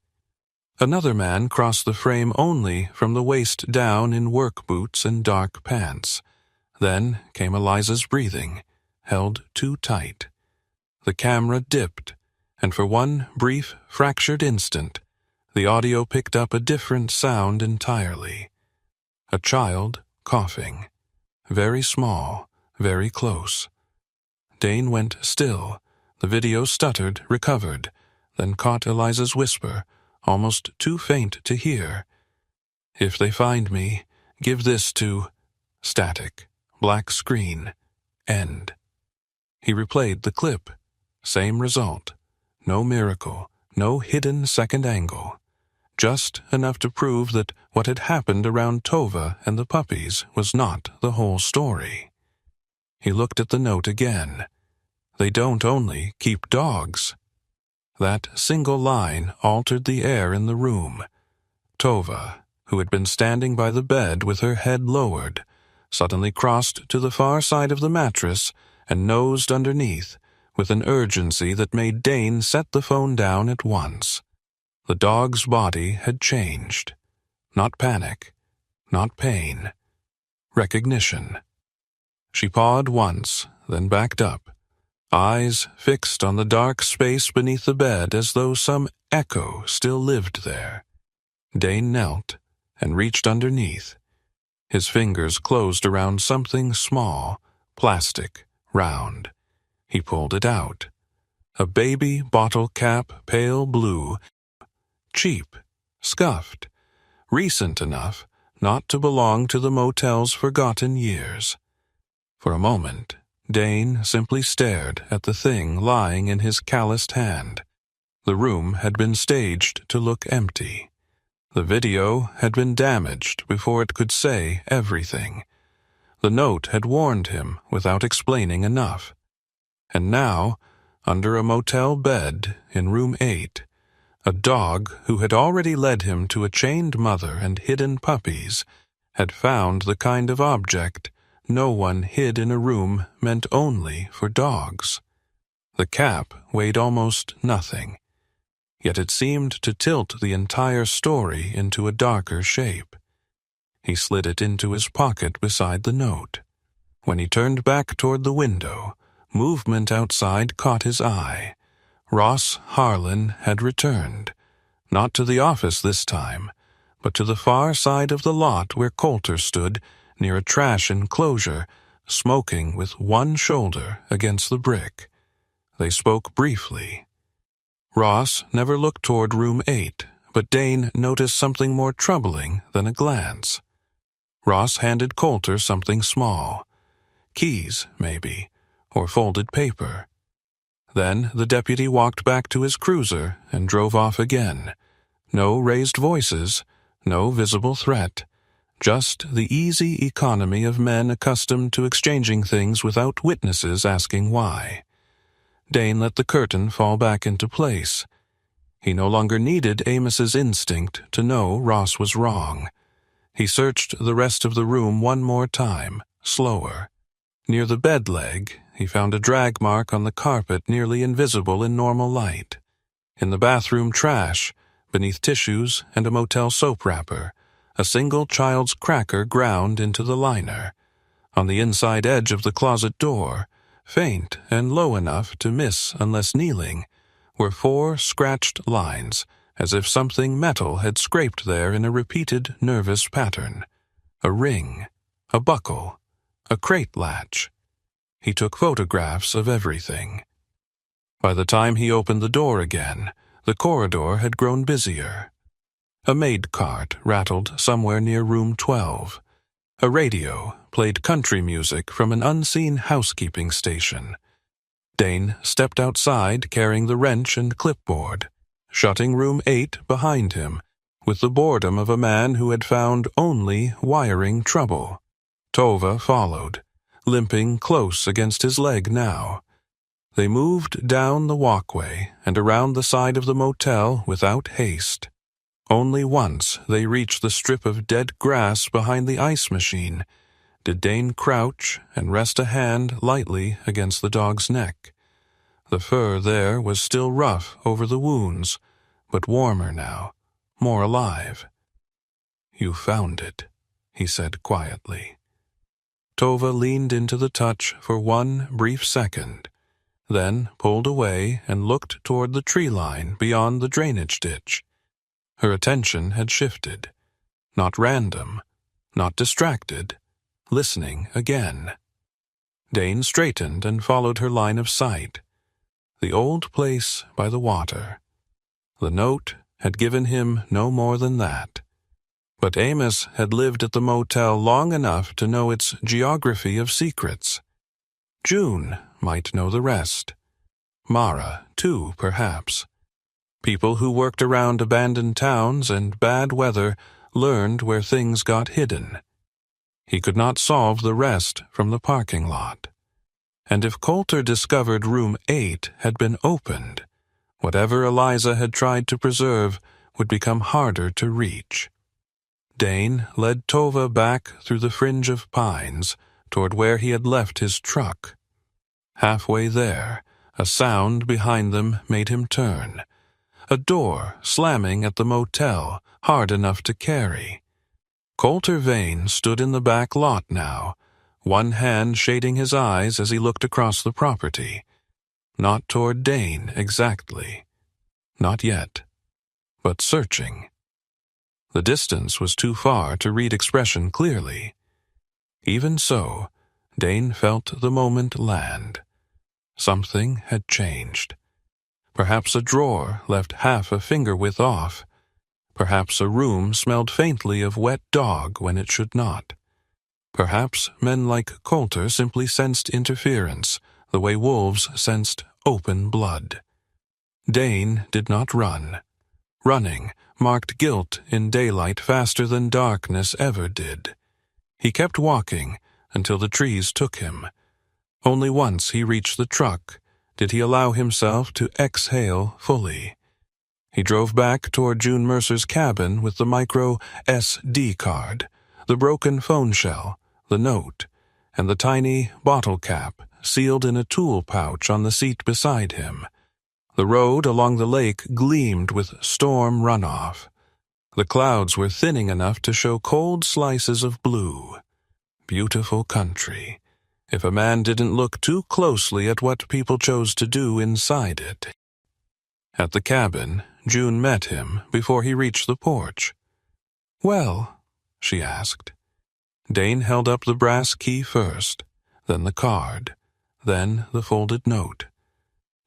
Another man crossed the frame only from the waist down in work boots and dark pants. Then came Eliza's breathing, held too tight. The camera dipped, and for one brief, fractured instant, the audio picked up a different sound entirely. A child coughing. Very small, very close. Dane went still. The video stuttered, recovered, then caught Eliza's whisper, almost too faint to hear. "If they find me, give this to..." Static. Black screen. End. He replayed the clip. Same result. No miracle. No hidden second angle. Just enough to prove that what had happened around Tova and the puppies was not the whole story. He looked at the note again. They don't only keep dogs. That single line altered the air in the room. Tova, who had been standing by the bed with her head lowered, suddenly crossed to the far side of the mattress and nosed underneath with an urgency that made Dane set the phone down at once. The dog's body had changed. Not panic, not pain. Recognition. She pawed once, then backed up, eyes fixed on the dark space beneath the bed as though some echo still lived there. Dane knelt and reached underneath. His fingers closed around something small, plastic, round. He pulled it out. A baby bottle cap, pale blue, cheap, scuffed, recent enough not to belong to the motel's forgotten years. For a moment, Dane simply stared at the thing lying in his calloused hand. The room had been staged to look empty. The video had been damaged before it could say everything. The note had warned him without explaining enough. And now, under a motel bed in room 8, a dog who had already led him to a chained mother and hidden puppies had found the kind of object no one hid in a room meant only for dogs. The cap weighed almost nothing, yet it seemed to tilt the entire story into a darker shape. He slid it into his pocket beside the note. When he turned back toward the window, movement outside caught his eye. Ross Harlan had returned, not to the office this time, but to the far side of the lot where Coulter stood near a trash enclosure, smoking with one shoulder against the brick. They spoke briefly. Ross never looked toward room 8, but Dane noticed something more troubling than a glance. Ross handed Coulter something small. Keys, maybe, or folded paper. Then the deputy walked back to his cruiser and drove off again. No raised voices, no visible threat. Just the easy economy of men accustomed to exchanging things without witnesses asking why. Dane let the curtain fall back into place. He no longer needed Amos's instinct to know Ross was wrong. He searched the rest of the room one more time, slower. Near the bed leg, he found a drag mark on the carpet nearly invisible in normal light. In the bathroom trash, beneath tissues and a motel soap wrapper, a single child's cracker ground into the liner. On the inside edge of the closet door, faint and low enough to miss unless kneeling, were 4 scratched lines, as if something metal had scraped there in a repeated nervous pattern. A ring, a buckle, a crate latch. He took photographs of everything. By the time he opened the door again, the corridor had grown busier. A maid cart rattled somewhere near room 12. A radio played country music from an unseen housekeeping station. Dane stepped outside carrying the wrench and clipboard, shutting room 8 behind him, with the boredom of a man who had found only wiring trouble. Tova followed, limping close against his leg now. They moved down the walkway and around the side of the motel without haste. Only once they reached the strip of dead grass behind the ice machine. did Dane crouch and rest a hand lightly against the dog's neck. The fur there was still rough over the wounds, but warmer now, more alive. "You found it," he said quietly. Tova leaned into the touch for one brief second, then pulled away and looked toward the tree line beyond the drainage ditch. Her attention had shifted. Not random, not distracted, listening again. Dane straightened and followed her line of sight. The old place by the water. The note had given him no more than that. But Amos had lived at the motel long enough to know its geography of secrets. June might know the rest. Mara, too, perhaps. People who worked around abandoned towns and bad weather learned where things got hidden. He could not solve the rest from the parking lot. And if Coulter discovered room 8 had been opened, whatever Eliza had tried to preserve would become harder to reach. Dane led Tova back through the fringe of pines toward where he had left his truck. Halfway there, a sound behind them made him turn. A door slamming at the motel, hard enough to carry. Coulter Vane stood in the back lot now, one hand shading his eyes as he looked across the property. Not toward Dane exactly. Not yet. But searching. The distance was too far to read expression clearly. Even so, Dane felt the moment land. Something had changed. Perhaps a drawer left half a finger width off. Perhaps a room smelled faintly of wet dog when it should not. Perhaps men like Coulter simply sensed interference, the way wolves sensed open blood. Dane did not run. Running marked guilt in daylight faster than darkness ever did. He kept walking until the trees took him. Only once he reached the truck did he allow himself to exhale fully. He drove back toward June Mercer's cabin with the micro SD card, the broken phone shell, the note, and the tiny bottle cap sealed in a tool pouch on the seat beside him. The road along the lake gleamed with storm runoff. The clouds were thinning enough to show cold slices of blue. Beautiful country, if a man didn't look too closely at what people chose to do inside it. At the cabin, June met him before he reached the porch. "Well?" she asked. Dane held up the brass key first, then the card, then the folded note.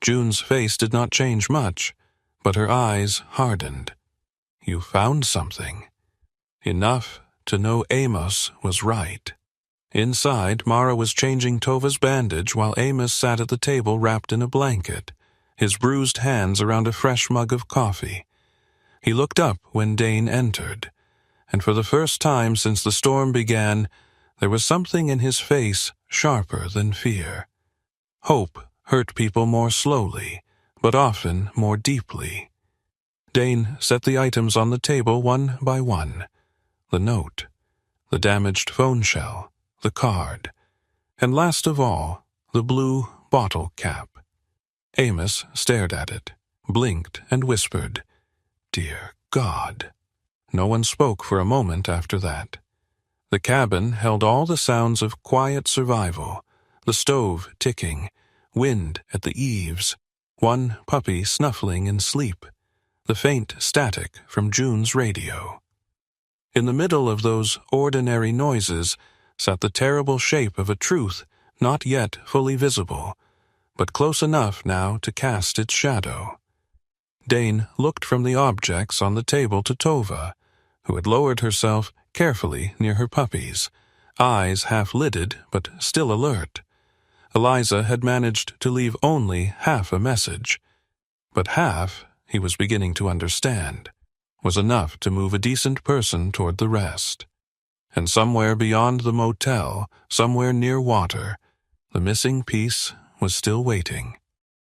June's face did not change much, but her eyes hardened. "You found something." Enough to know Amos was right. Inside, Mara was changing Tova's bandage while Amos sat at the table wrapped in a blanket, his bruised hands around a fresh mug of coffee. He looked up when Dane entered, and for the first time since the storm began, there was something in his face sharper than fear. Hope hurt people more slowly, but often more deeply. Dane set the items on the table one by one. The note, the damaged phone shell, the card, and last of all, the blue bottle cap. Amos stared at it, blinked, and whispered, "Dear God." No one spoke for a moment after that. The cabin held all the sounds of quiet survival, the stove ticking, wind at the eaves, one puppy snuffling in sleep, the faint static from June's radio. In the middle of those ordinary noises sat the terrible shape of a truth not yet fully visible, but close enough now to cast its shadow. Dane looked from the objects on the table to Tova, who had lowered herself carefully near her puppies, eyes half-lidded but still alert. Eliza had managed to leave only half a message, but half, he was beginning to understand, was enough to move a decent person toward the rest. And somewhere beyond the motel, somewhere near water, the missing piece was still waiting.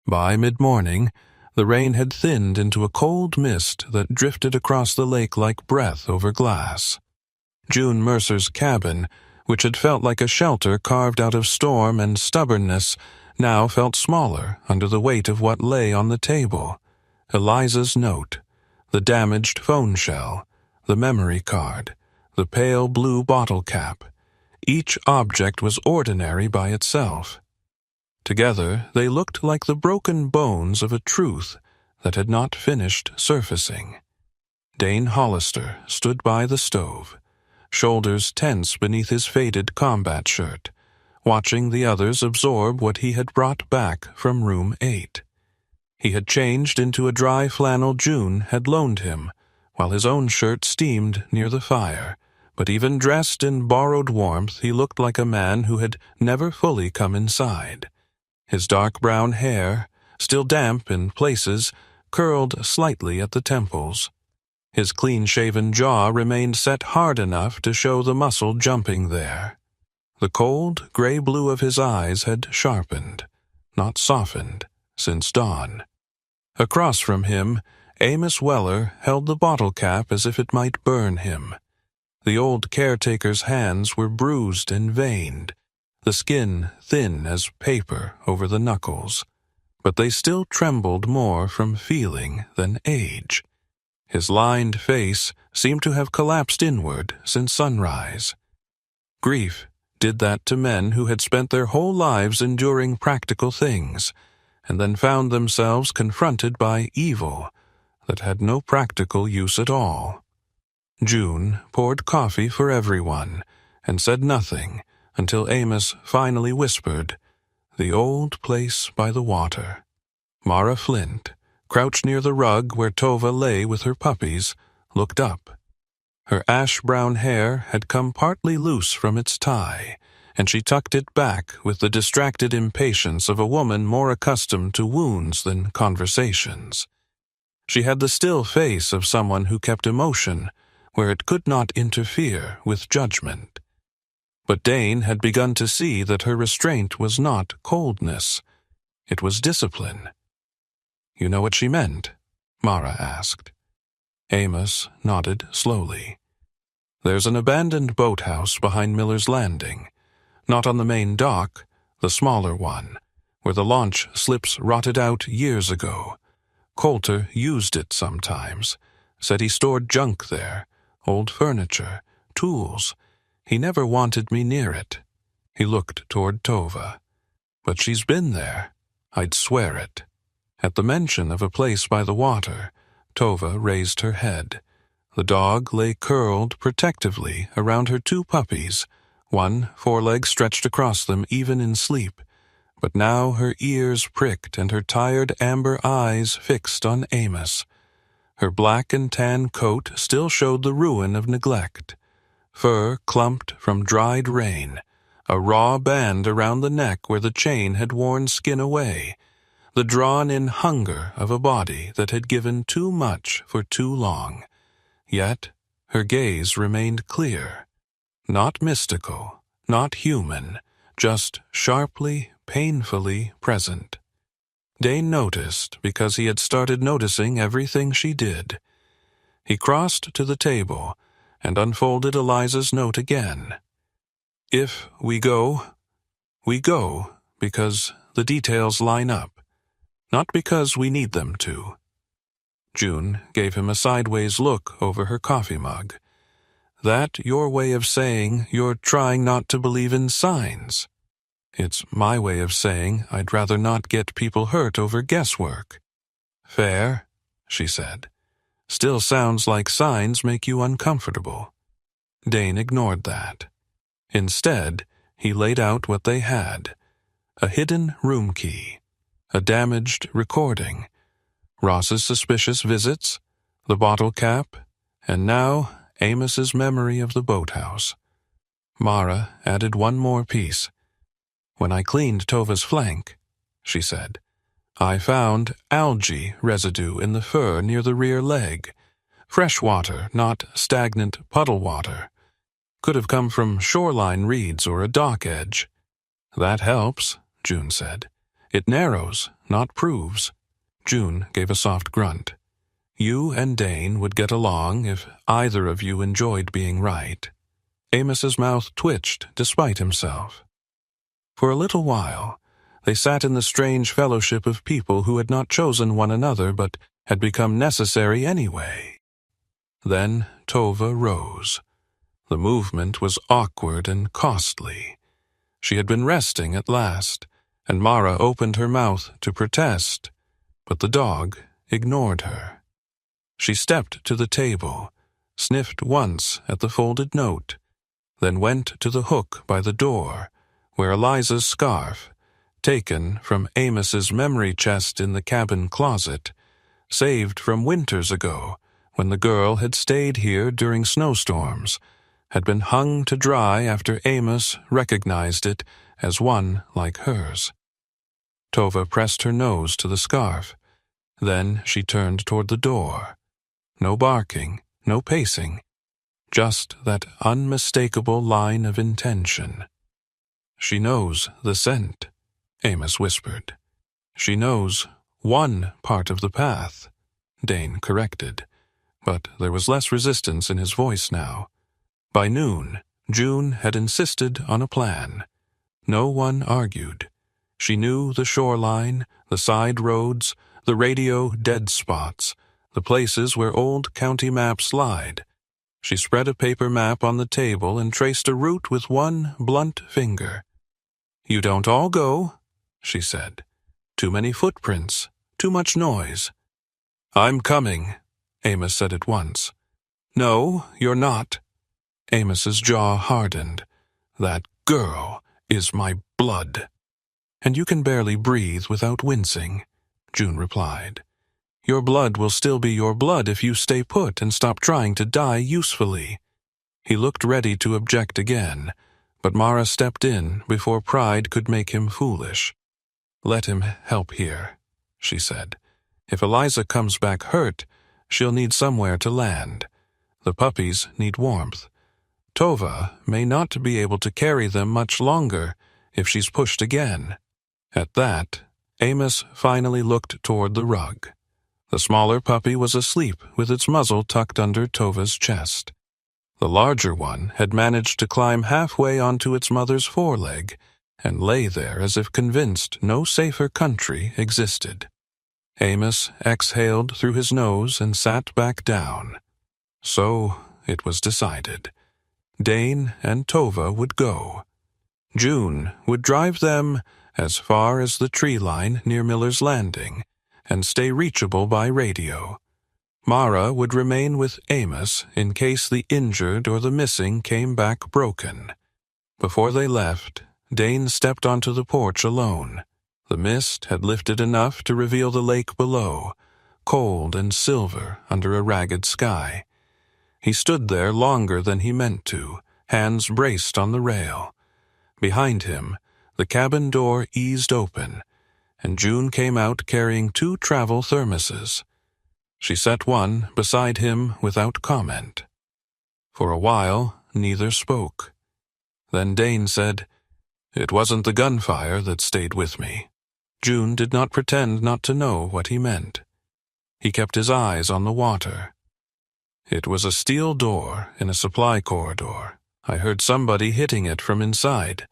By mid-morning, the rain had thinned into a cold mist that drifted across the lake like breath over glass. June Mercer's cabin, which had felt like a shelter carved out of storm and stubbornness, now felt smaller under the weight of what lay on the table. Eliza's note, the damaged phone shell, the memory card, the pale blue bottle cap. Each object was ordinary by itself. Together, they looked like the broken bones of a truth that had not finished surfacing. Dane Hollister stood by the stove, shoulders tense beneath his faded combat shirt, watching the others absorb what he had brought back from room 8. He had changed into a dry flannel June had loaned him, while his own shirt steamed near the fire, but even dressed in borrowed warmth he looked like a man who had never fully come inside. His dark brown hair, still damp in places, curled slightly at the temples. His clean-shaven jaw remained set hard enough to show the muscle jumping there. The cold, gray blue of his eyes had sharpened, not softened, since dawn. Across from him, Amos Weller held the bottle cap as if it might burn him. The old caretaker's hands were bruised and veined, the skin thin as paper over the knuckles, but they still trembled more from feeling than age. His lined face seemed to have collapsed inward since sunrise. Grief did that to men who had spent their whole lives enduring practical things, and then found themselves confronted by evil that had no practical use at all. June poured coffee for everyone and said nothing until Amos finally whispered, "The old place by the water." Mara Flint, crouched near the rug where Tova lay with her puppies, looked up. Her ash-brown hair had come partly loose from its tie, and she tucked it back with the distracted impatience of a woman more accustomed to wounds than conversations. She had the still face of someone who kept emotion where it could not interfere with judgment. But Dane had begun to see that her restraint was not coldness. It was discipline. "You know what she meant?" Mara asked. Amos nodded slowly. "There's an abandoned boathouse behind Miller's Landing, not on the main dock, the smaller one, where the launch slips rotted out years ago. Coulter used it sometimes, said he stored junk there, old furniture, tools. He never wanted me near it." He looked toward Tova. "But she's been there. I'd swear it." At the mention of a place by the water, Tova raised her head. The dog lay curled protectively around her 2 puppies, one foreleg stretched across them even in sleep, but now her ears pricked and her tired amber eyes fixed on Amos. Her black and tan coat still showed the ruin of neglect. Fur clumped from dried rain, a raw band around the neck where the chain had worn skin away, the drawn-in hunger of a body that had given too much for too long. Yet her gaze remained clear, not mystical, not human, just sharply, painfully present. Dane noticed because he had started noticing everything she did. He crossed to the table and unfolded Eliza's note again. "If we go because the details line up. Not because we need them to." June gave him a sideways look over her coffee mug. "That your way of saying you're trying not to believe in signs?" "It's my way of saying I'd rather not get people hurt over guesswork." "Fair," she said. "Still sounds like signs make you uncomfortable." Dane ignored that. Instead, he laid out what they had: a hidden room key, a damaged recording, Ross's suspicious visits, the bottle cap, and now Amos's memory of the boathouse. Mara added one more piece. "When I cleaned Tova's flank," she said, "I found algae residue in the fur near the rear leg. Fresh water, not stagnant puddle water. Could have come from shoreline reeds or a dock edge." "That helps," June said. "It narrows, not proves." June gave a soft grunt. "You and Dane would get along if either of you enjoyed being right." Amos's mouth twitched despite himself. For a little while, they sat in the strange fellowship of people who had not chosen one another but had become necessary anyway. Then Tova rose. The movement was awkward and costly. She had been resting at last, and Mara opened her mouth to protest, but the dog ignored her. She stepped to the table, sniffed once at the folded note, then went to the hook by the door, where Eliza's scarf, taken from Amos's memory chest in the cabin closet, saved from winters ago when the girl had stayed here during snowstorms, had been hung to dry after Amos recognized it as one like hers. Tova pressed her nose to the scarf. Then she turned toward the door. No barking, no pacing, just that unmistakable line of intention. "She knows the scent," Amos whispered. "She knows one part of the path," Dane corrected, but there was less resistance in his voice now. By noon, June had insisted on a plan. No one argued. She knew the shoreline, the side roads, the radio dead spots, the places where old county maps lied. She spread a paper map on the table and traced a route with one blunt finger. "You don't all go," she said. "Too many footprints, too much noise." "I'm coming," Amos said at once. "No, you're not." Amos's jaw hardened. "That girl is my blood." "And you can barely breathe without wincing," June replied. "Your blood will still be your blood if you stay put and stop trying to die usefully." He looked ready to object again, but Mara stepped in before pride could make him foolish. "Let him help here," she said. "If Eliza comes back hurt, she'll need somewhere to land. The puppies need warmth. Tova may not be able to carry them much longer if she's pushed again." At that, Amos finally looked toward the rug. The smaller puppy was asleep with its muzzle tucked under Tova's chest. The larger one had managed to climb halfway onto its mother's foreleg and lay there as if convinced no safer country existed. Amos exhaled through his nose and sat back down. So it was decided. Dane and Tova would go. June would drive them as far as the tree line near Miller's Landing and stay reachable by radio. Mara would remain with Amos in case the injured or the missing came back broken. Before they left, Dane stepped onto the porch alone. The mist had lifted enough to reveal the lake below, cold and silver under a ragged sky. He stood there longer than he meant to, hands braced on the rail. Behind him, the cabin door eased open, and June came out carrying 2 travel thermoses. She set one beside him without comment. For a while, neither spoke. Then Dane said, "It wasn't the gunfire that stayed with me." June did not pretend not to know what he meant. He kept his eyes on the water. "It was a steel door in a supply corridor. I heard somebody hitting it from inside.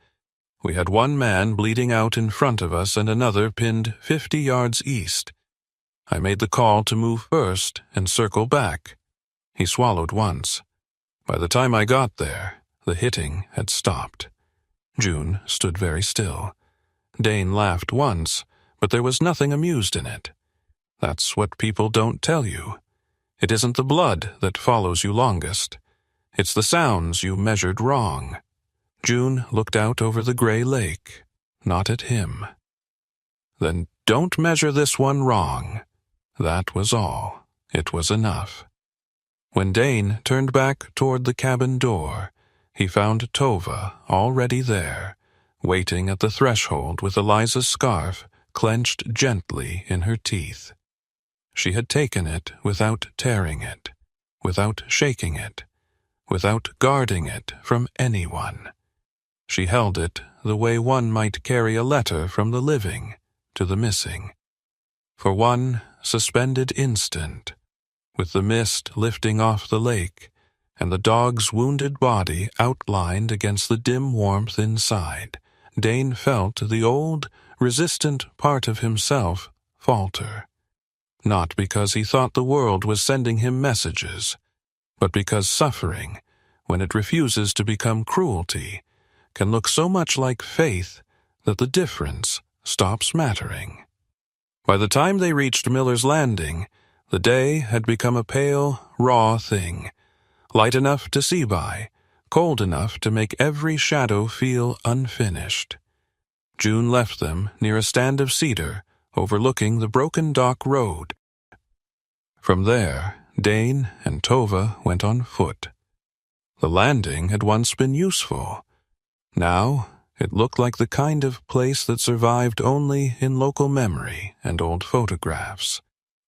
We had one man bleeding out in front of us and another pinned 50 yards east. I made the call to move first and circle back." He swallowed once. "By the time I got there, the hitting had stopped." June stood very still. Dane laughed once, but there was nothing amused in it. "That's what people don't tell you. It isn't the blood that follows you longest. It's the sounds you measured wrong." June looked out over the gray lake, not at him. "Then don't measure this one wrong." That was all. It was enough. When Dane turned back toward the cabin door, he found Tova already there, waiting at the threshold with Eliza's scarf clenched gently in her teeth. She had taken it without tearing it, without shaking it, without guarding it from anyone. She held it the way one might carry a letter from the living to the missing. For one suspended instant, with the mist lifting off the lake and the dog's wounded body outlined against the dim warmth inside, Dane felt the old, resistant part of himself falter. Not because he thought the world was sending him messages, but because suffering, when it refuses to become cruelty, can look so much like faith that the difference stops mattering. By the time they reached Miller's Landing, the day had become a pale, raw thing, light enough to see by, cold enough to make every shadow feel unfinished. June left them near a stand of cedar overlooking the broken dock road. From there, Dane and Tova went on foot. The landing had once been useful. Now, it looked like the kind of place that survived only in local memory and old photographs.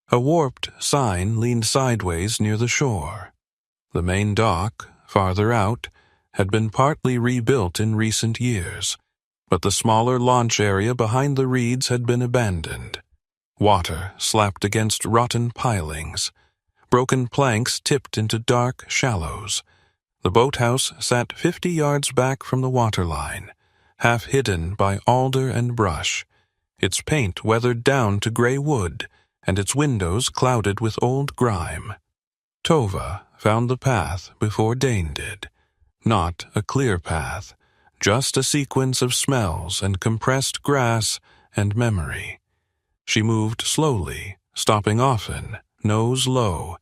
A warped sign leaned sideways near the shore. The main dock, farther out, had been partly rebuilt in recent years, but the smaller launch area behind the reeds had been abandoned. Water slapped against rotten pilings. Broken planks tipped into dark shallows. The boathouse sat 50 yards back from the waterline, half hidden by alder and brush, its paint weathered down to gray wood, and its windows clouded with old grime. Tova found the path before Dane did. Not a clear path, just a sequence of smells and compressed grass and memory. She moved slowly, stopping often, nose low,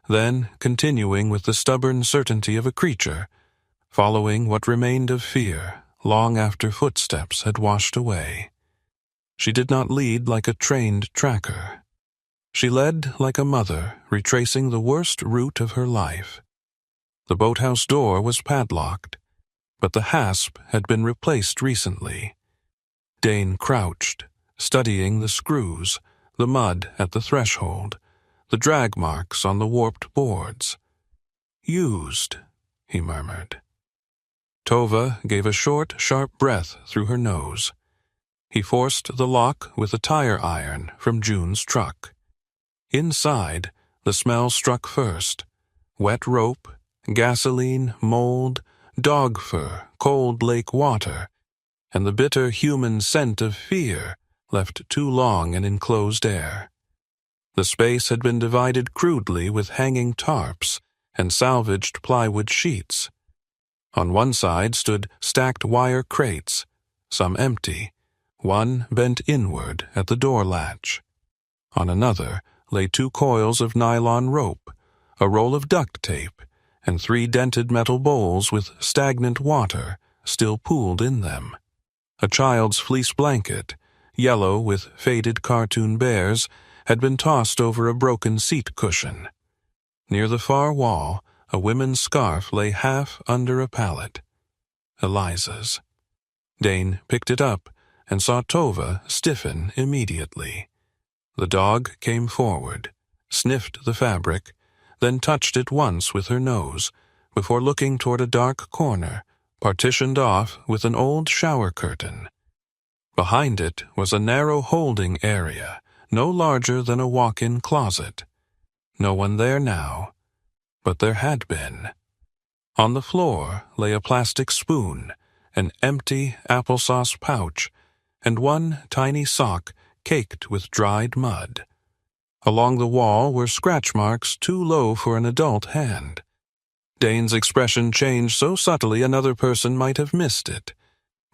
then continuing with the stubborn certainty of a creature, following what remained of fear long after footsteps had washed away. She did not lead like a trained tracker. She led like a mother retracing the worst route of her life. The boathouse door was padlocked, but the hasp had been replaced recently. Dane crouched, studying the screws, the mud at the threshold, the drag marks on the warped boards. "Used," he murmured. Tova gave a short, sharp breath through her nose. He forced the lock with a tire iron from June's truck. Inside, the smell struck first. Wet rope, gasoline, mold, dog fur, cold lake water, and the bitter human scent of fear left too long in enclosed air. The space had been divided crudely with hanging tarps and salvaged plywood sheets. On one side stood stacked wire crates, some empty, one bent inward at the door latch. On another lay 2 coils of nylon rope, a roll of duct tape, and 3 dented metal bowls with stagnant water still pooled in them. A child's fleece blanket, yellow with faded cartoon bears, had been tossed over a broken seat cushion. Near the far wall, a women's scarf lay half under a pallet. Eliza's. Dane picked it up and saw Tova stiffen immediately. The dog came forward, sniffed the fabric, then touched it once with her nose, before looking toward a dark corner, partitioned off with an old shower curtain. Behind it was a narrow holding area, no larger than a walk-in closet. No one there now, but there had been. On the floor lay a plastic spoon, an empty applesauce pouch, and one tiny sock caked with dried mud. Along the wall were scratch marks too low for an adult hand. Dane's expression changed so subtly another person might have missed it,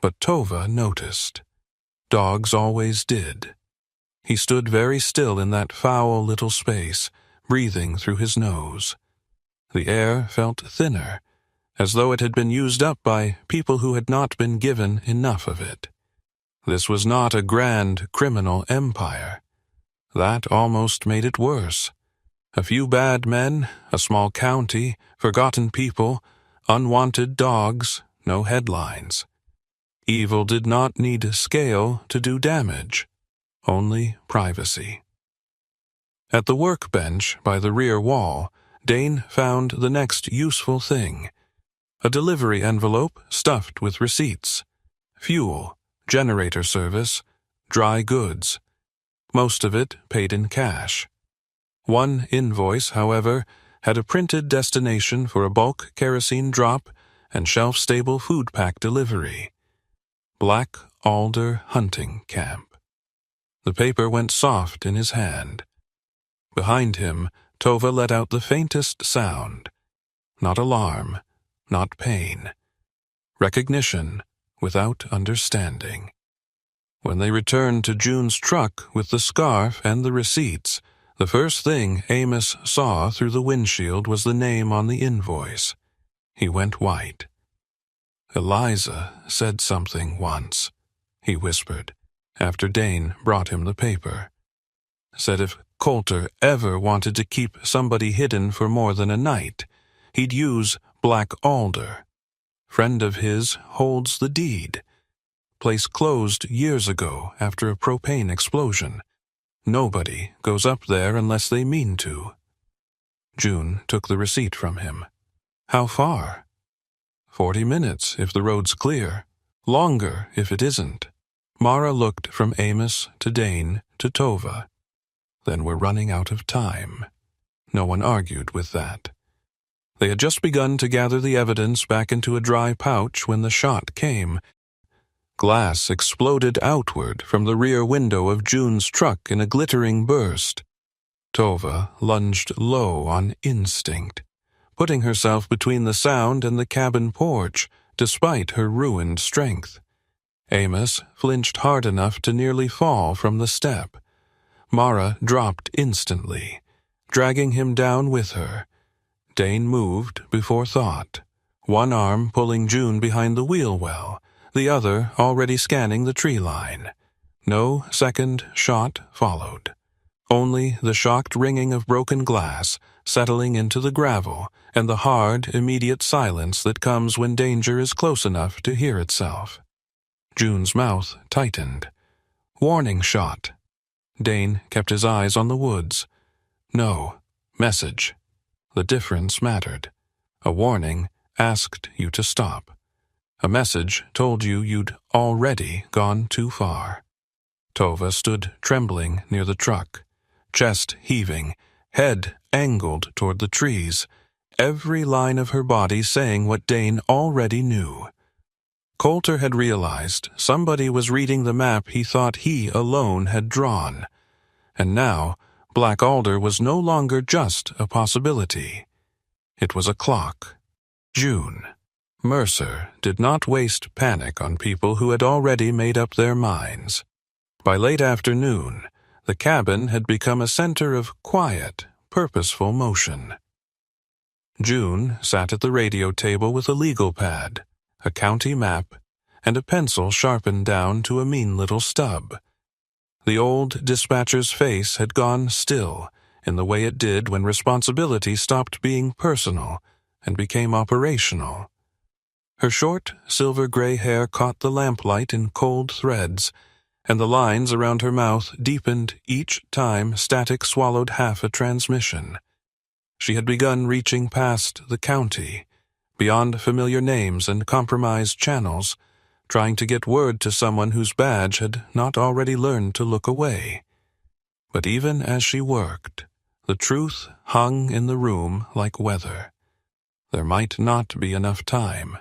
but Tova noticed. Dogs always did. He stood very still in that foul little space, breathing through his nose. The air felt thinner, as though it had been used up by people who had not been given enough of it. This was not a grand criminal empire. That almost made it worse. A few bad men, a small county, forgotten people, unwanted dogs, no headlines. Evil did not need scale to do damage, only privacy. At the workbench by the rear wall, Dane found the next useful thing. A delivery envelope stuffed with receipts. Fuel, generator service, dry goods. Most of it paid in cash. One invoice, however, had a printed destination for a bulk kerosene drop and shelf-stable food pack delivery. Black Alder Hunting Camp. The paper went soft in his hand. Behind him, Tova let out the faintest sound. Not alarm, not pain. Recognition without understanding. When they returned to June's truck with the scarf and the receipts, the first thing Amos saw through the windshield was the name on the invoice. He went white. "Eliza said something once," he whispered, after Dane brought him the paper. "Said if Coulter ever wanted to keep somebody hidden for more than a night, he'd use Black Alder. Friend of his holds the deed. Place closed years ago after a propane explosion. Nobody goes up there unless they mean to." June took the receipt from him. "How far?" 40 minutes if the road's clear. Longer if it isn't." Mara looked from Amos to Dane to Tova. Then we're running out of time. No one argued with that. They had just begun to gather the evidence back into a dry pouch when the shot came. Glass exploded outward from the rear window of June's truck in a glittering burst. Tova lunged low on instinct, putting herself between the sound and the cabin porch, despite her ruined strength. Amos flinched hard enough to nearly fall from the step. Mara dropped instantly, dragging him down with her. Dane moved before thought, one arm pulling June behind the wheel well, the other already scanning the tree line. No second shot followed. Only the shocked ringing of broken glass settling into the gravel and the hard, immediate silence that comes when danger is close enough to hear itself. June's mouth tightened. Warning shot. Dane kept his eyes on the woods. No. Message. The difference mattered. A warning asked you to stop. A message told you you'd already gone too far. Tova stood trembling near the truck, chest heaving, head angled toward the trees, every line of her body saying what Dane already knew. Coulter had realized somebody was reading the map he thought he alone had drawn, and now Black Alder was no longer just a possibility. It was a clock. June. Mercer did not waste panic on people who had already made up their minds. By late afternoon, the cabin had become a center of quiet, purposeful motion. June sat at the radio table with a legal pad, a county map, and a pencil sharpened down to a mean little stub. The old dispatcher's face had gone still, in the way it did when responsibility stopped being personal and became operational. Her short, silver-gray hair caught the lamplight in cold threads, and the lines around her mouth deepened each time static swallowed half a transmission. She had begun reaching past the county, beyond familiar names and compromised channels, trying to get word to someone whose badge had not already learned to look away. But even as she worked, the truth hung in the room like weather. There might not be enough time.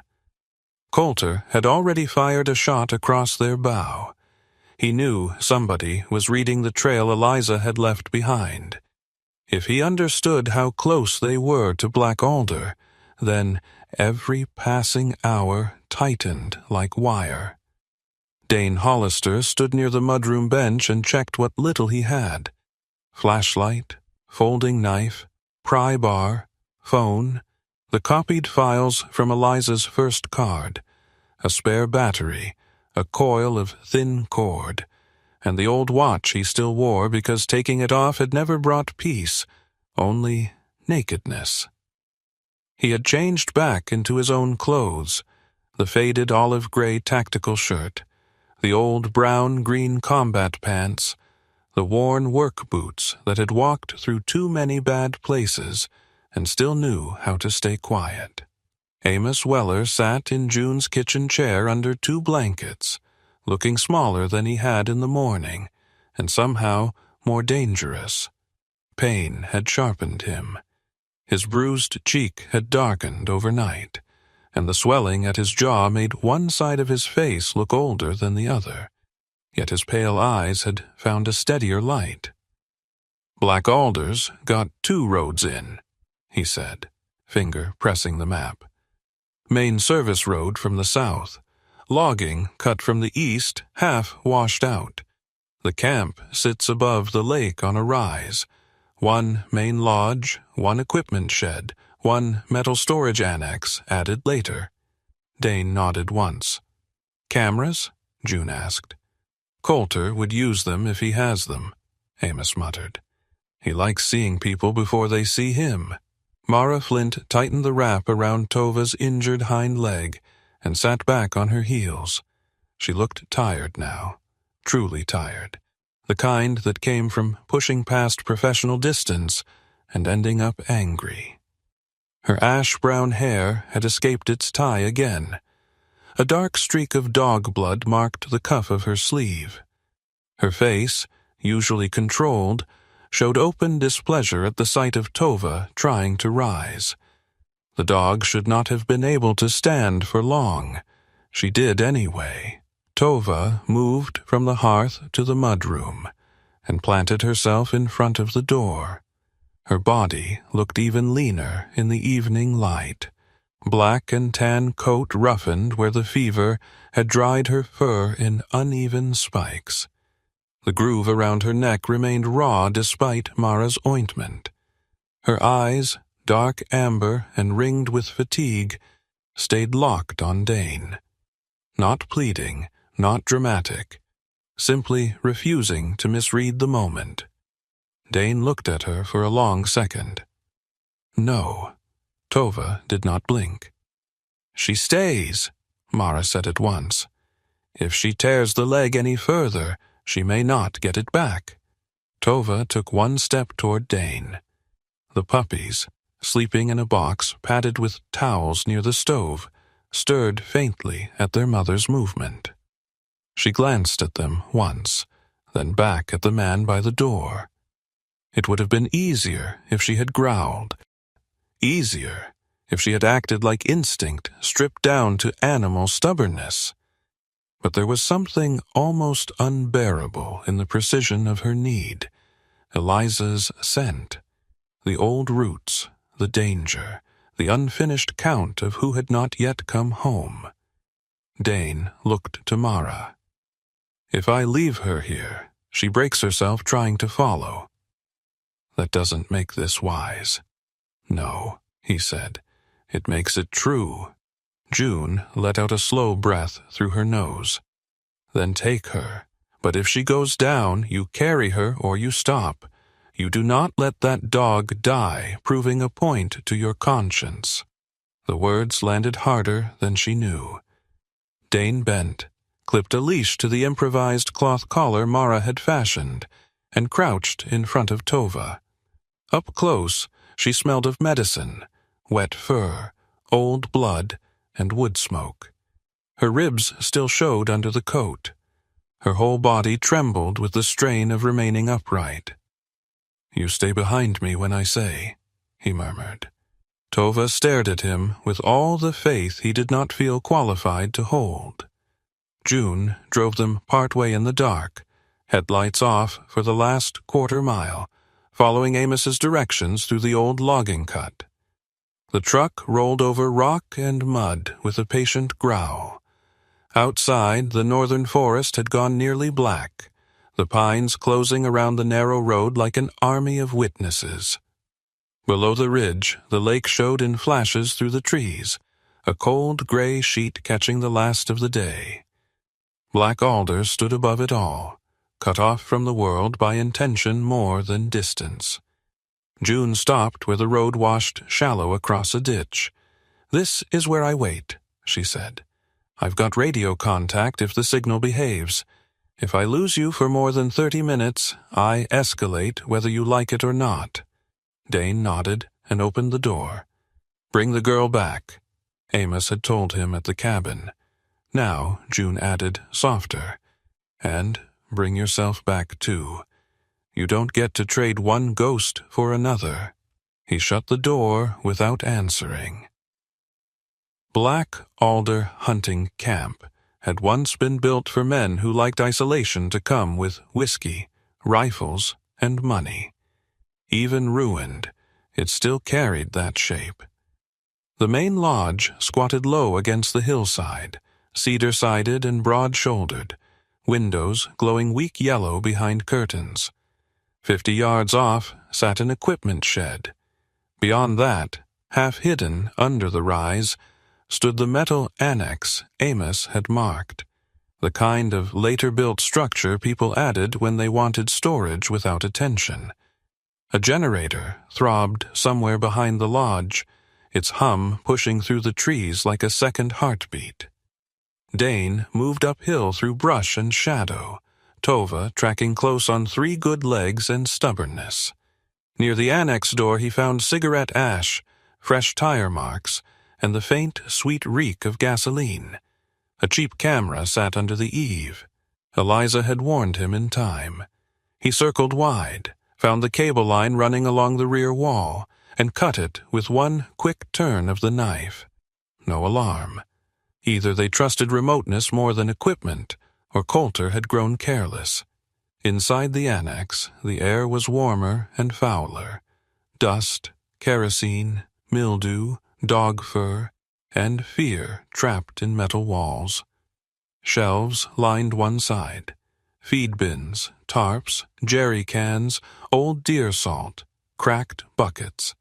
Coulter had already fired a shot across their bow. He knew somebody was reading the trail Eliza had left behind. If he understood how close they were to Black Alder, then every passing hour tightened like wire. Dane Hollister stood near the mudroom bench and checked what little he had. Flashlight, folding knife, pry bar, phone, the copied files from Eliza's first card, a spare battery, a coil of thin cord, and the old watch he still wore because taking it off had never brought peace, only nakedness. He had changed back into his own clothes, the faded olive-gray tactical shirt, the old brown-green combat pants, the worn work boots that had walked through too many bad places and still knew how to stay quiet. Amos Weller sat in June's kitchen chair under 2 blankets, looking smaller than he had in the morning, and somehow more dangerous. Pain had sharpened him. His bruised cheek had darkened overnight, and the swelling at his jaw made one side of his face look older than the other, yet his pale eyes had found a steadier light. "Black Alders got 2 roads in," he said, finger pressing the map. "Main service road from the south. Logging cut from the east, half washed out. The camp sits above the lake on a rise. 1 main lodge, 1 equipment shed, 1 metal storage annex added later." Dane nodded once. "Cameras?" June asked. "Coulter would use them if he has them," Amos muttered. "He likes seeing people before they see him." Mara Flint tightened the wrap around Tova's injured hind leg and sat back on her heels. She looked tired now, truly tired, the kind that came from pushing past professional distance and ending up angry. Her ash-brown hair had escaped its tie again. A dark streak of dog blood marked the cuff of her sleeve. Her face, usually controlled, showed open displeasure at the sight of Tova trying to rise. The dog should not have been able to stand for long. She did anyway. Tova moved from the hearth to the mudroom and planted herself in front of the door. Her body looked even leaner in the evening light. Black and tan coat roughened where the fever had dried her fur in uneven spikes. The groove around her neck remained raw despite Mara's ointment. Her eyes, dark amber and ringed with fatigue, stayed locked on Dane. Not pleading, not dramatic, simply refusing to misread the moment. Dane looked at her for a long second. No. Tova did not blink. "She stays," Mara said at once. "If she tears the leg any further, she may not get it back." Tova took 1 step toward Dane. The puppies, sleeping in a box padded with towels near the stove, stirred faintly at their mother's movement. She glanced at them once, then back at the man by the door. It would have been easier if she had growled. Easier if she had acted like instinct stripped down to animal stubbornness. But there was something almost unbearable in the precision of her need. Eliza's scent, the old roots, the danger, the unfinished count of who had not yet come home. Dane looked to Mara. "If I leave her here, she breaks herself trying to follow. That doesn't make this wise." "No," he said. "It makes it true." June let out a slow breath through her nose. "Then take her. But if she goes down, you carry her or you stop. You do not let that dog die, proving a point to your conscience." The words landed harder than she knew. Dane bent, clipped a leash to the improvised cloth collar Mara had fashioned, and crouched in front of Tova. Up close, she smelled of medicine, wet fur, old blood, and wood smoke. Her ribs still showed under the coat. Her whole body trembled with the strain of remaining upright. "You stay behind me when I say," he murmured. Tova stared at him with all the faith he did not feel qualified to hold. June drove them partway in the dark, headlights off for the last quarter-mile, following Amos's directions through the old logging cut. The truck rolled over rock and mud with a patient growl. Outside, the northern forest had gone nearly black, the pines closing around the narrow road like an army of witnesses. Below the ridge, the lake showed in flashes through the trees, a cold gray sheet catching the last of the day. Black alders stood above it all, cut off from the world by intention more than distance. June stopped where the road washed shallow across a ditch. "This is where I wait," she said. "I've got radio contact if the signal behaves. If I lose you for more than 30 minutes, I escalate whether you like it or not." Dane nodded and opened the door. "Bring the girl back," Amos had told him at the cabin. Now, June added, softer, "And bring yourself back too. You don't get to trade one ghost for another." He shut the door without answering. Black Alder Hunting Camp had once been built for men who liked isolation to come with whiskey, rifles, and money. Even ruined, it still carried that shape. The main lodge squatted low against the hillside, cedar-sided and broad-shouldered, windows glowing weak yellow behind curtains. 50 yards off sat an equipment shed. Beyond that, half hidden under the rise, stood the metal annex Amos had marked, the kind of later-built structure people added when they wanted storage without attention. A generator throbbed somewhere behind the lodge, its hum pushing through the trees like a second heartbeat. Dane moved uphill through brush and shadow, Tova tracking close on 3 good legs and stubbornness. Near the annex door he found cigarette ash, fresh tire marks, and the faint, sweet reek of gasoline. A cheap camera sat under the eave. Eliza had warned him in time. He circled wide, found the cable line running along the rear wall, and cut it with one quick turn of the knife. No alarm. Either they trusted remoteness more than equipment, or Coulter had grown careless. Inside the annex, the air was warmer and fouler. Dust, kerosene, mildew, dog fur, and fear trapped in metal walls. Shelves lined one side. Feed bins, tarps, jerry cans, old deer salt, cracked buckets.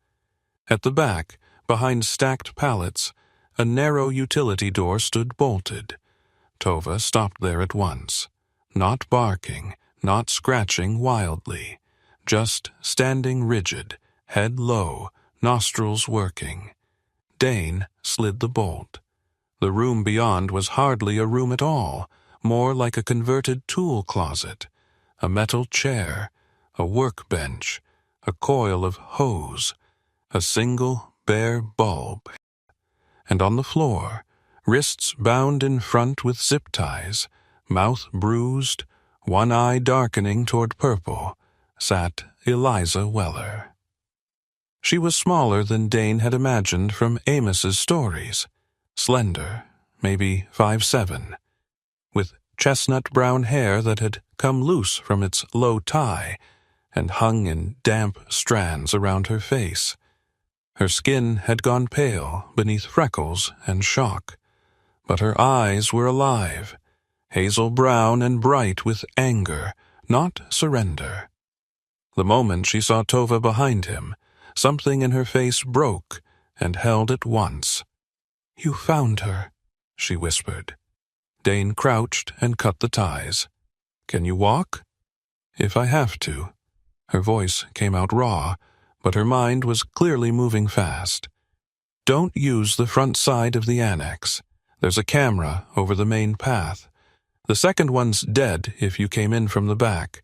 At the back, behind stacked pallets, a narrow utility door stood bolted. Tova stopped there at once, not barking, not scratching wildly, just standing rigid, head low, nostrils working. Dane slid the bolt. The room beyond was hardly a room at all, more like a converted tool closet. A metal chair, a workbench, a coil of hose, a single bare bulb. And on the floor, wrists bound in front with zip ties, mouth bruised, one eye darkening toward purple, sat Eliza Weller. She was smaller than Dane had imagined from Amos's stories, slender, maybe 5'7", with chestnut-brown hair that had come loose from its low tie and hung in damp strands around her face. Her skin had gone pale beneath freckles and shock, but her eyes were alive, hazel brown and bright with anger, not surrender. The moment she saw Tova behind him, something in her face broke and held at once. "You found her," she whispered. Dane crouched and cut the ties. "Can you walk?" "If I have to." Her voice came out raw, but her mind was clearly moving fast. "Don't use the front side of the annex. There's a camera over the main path. The second one's dead if you came in from the back.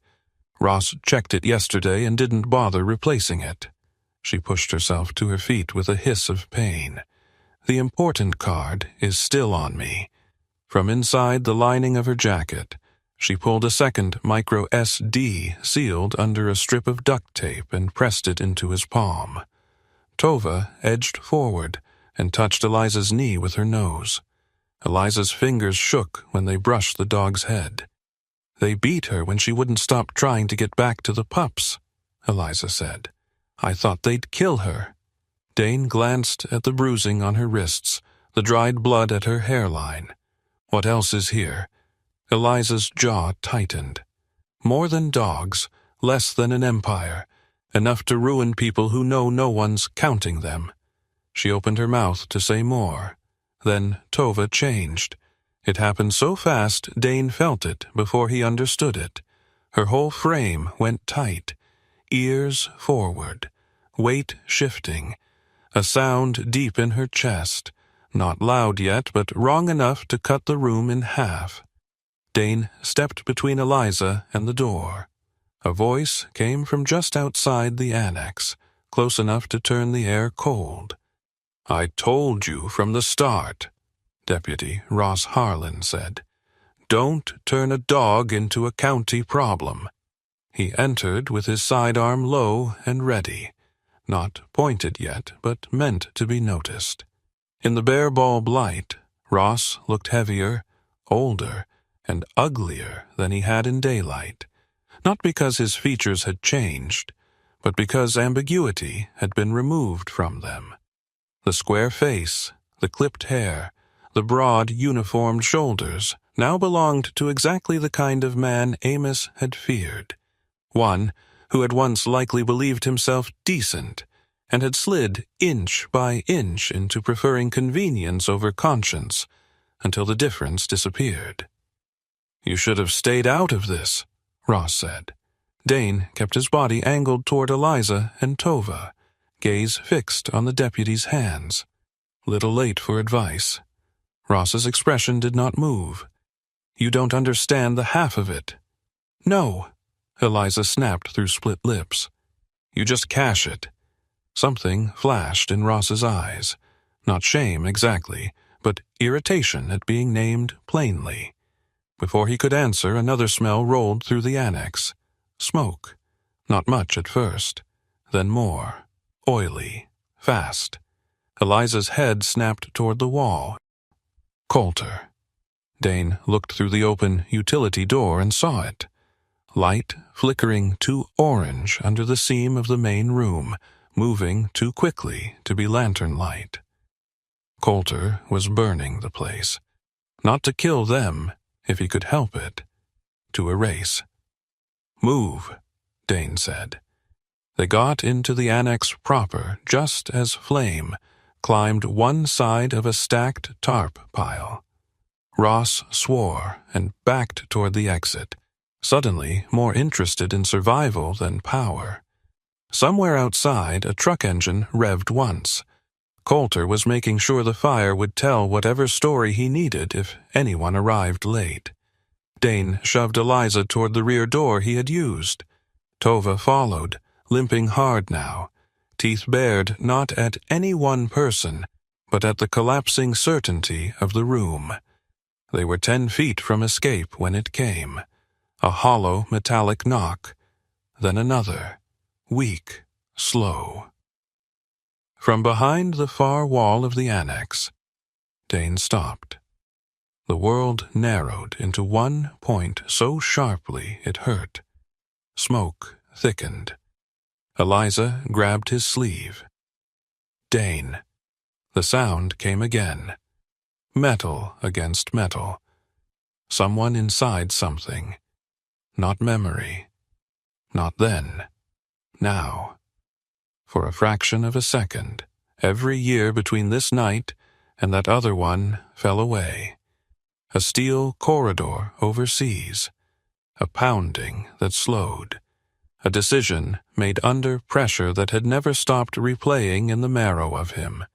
Ross checked it yesterday and didn't bother replacing it." She pushed herself to her feet with a hiss of pain. "The important card is still on me." From inside the lining of her jacket, she pulled a second micro SD sealed under a strip of duct tape and pressed it into his palm. Tova edged forward and touched Eliza's knee with her nose. Eliza's fingers shook when they brushed the dog's head. "They beat her when she wouldn't stop trying to get back to the pups," Eliza said. "I thought they'd kill her." Dane glanced at the bruising on her wrists, the dried blood at her hairline. "What else is here?" Eliza's jaw tightened. "More than dogs, less than an empire, enough to ruin people who know no one's counting them." She opened her mouth to say more. Then Tova changed. It happened so fast Dane felt it before he understood it. Her whole frame went tight, ears forward, weight shifting, a sound deep in her chest, not loud yet but wrong enough to cut the room in half. Dane stepped between Eliza and the door. A voice came from just outside the annex, close enough to turn the air cold. "I told you from the start," Deputy Ross Harlan said. "Don't turn a dog into a county problem." He entered with his sidearm low and ready. not pointed yet, but meant to be noticed. In the bare bulb light, Ross looked heavier, older, and uglier than he had in daylight, not because his features had changed, but because ambiguity had been removed from them. The square face, the clipped hair, the broad, uniformed shoulders now belonged to exactly the kind of man Amos had feared, one who had once likely believed himself decent and had slid inch by inch into preferring convenience over conscience until the difference disappeared. "You should have stayed out of this," Ross said. Dane kept his body angled toward Eliza and Tova, gaze fixed on the deputy's hands. Little late for advice. Ross's expression did not move. "You don't understand the half of it." "No," Eliza snapped through split lips. "You just cash it." Something flashed in Ross's eyes. Not shame exactly, but irritation at being named plainly. Before he could answer, another smell rolled through the annex. Smoke. Not much at first. Then more. Oily. Fast. Eliza's head snapped toward the wall. Coulter. Dane looked through the open utility door and saw it. Light flickering too orange under the seam of the main room, moving too quickly to be lantern light. Coulter was burning the place. Not to kill them, if he could help it. To erase. "Move," Dane said. They got into the annex proper just as Flame climbed one side of a stacked tarp pile. Ross swore and backed toward the exit, suddenly more interested in survival than power. Somewhere outside, a truck engine revved once. Coulter was making sure the fire would tell whatever story he needed if anyone arrived late. Dane shoved Eliza toward the rear door he had used. Tova followed, limping hard now, teeth bared not at any one person, but at the collapsing certainty of the room. They were 10 feet from escape when it came. A hollow metallic knock, then another, weak, slow. From behind the far wall of the annex, Dane stopped. The world narrowed into one point so sharply it hurt. Smoke thickened. Eliza grabbed his sleeve. "Dane." The sound came again. Metal against metal. Someone inside something. Not memory. Not then. Now. For a fraction of a second, every year between this night and that other one fell away. A steel corridor overseas. A pounding that slowed. A decision made under pressure that had never stopped replaying in the marrow of him.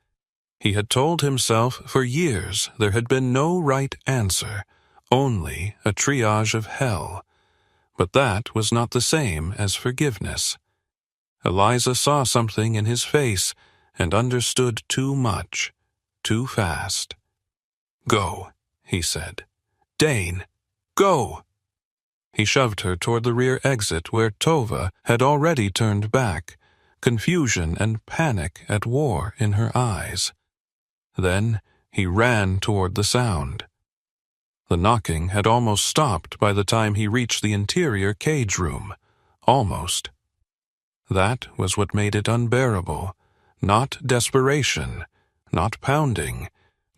He had told himself for years there had been no right answer, only a triage of hell. But that was not the same as forgiveness. Eliza saw something in his face and understood too much, too fast. "Go," he said. "Dane, go!" He shoved her toward the rear exit where Tova had already turned back, confusion and panic at war in her eyes. Then he ran toward the sound. The knocking had almost stopped by the time he reached the interior cage room. Almost. That was what made it unbearable. Not desperation, not pounding,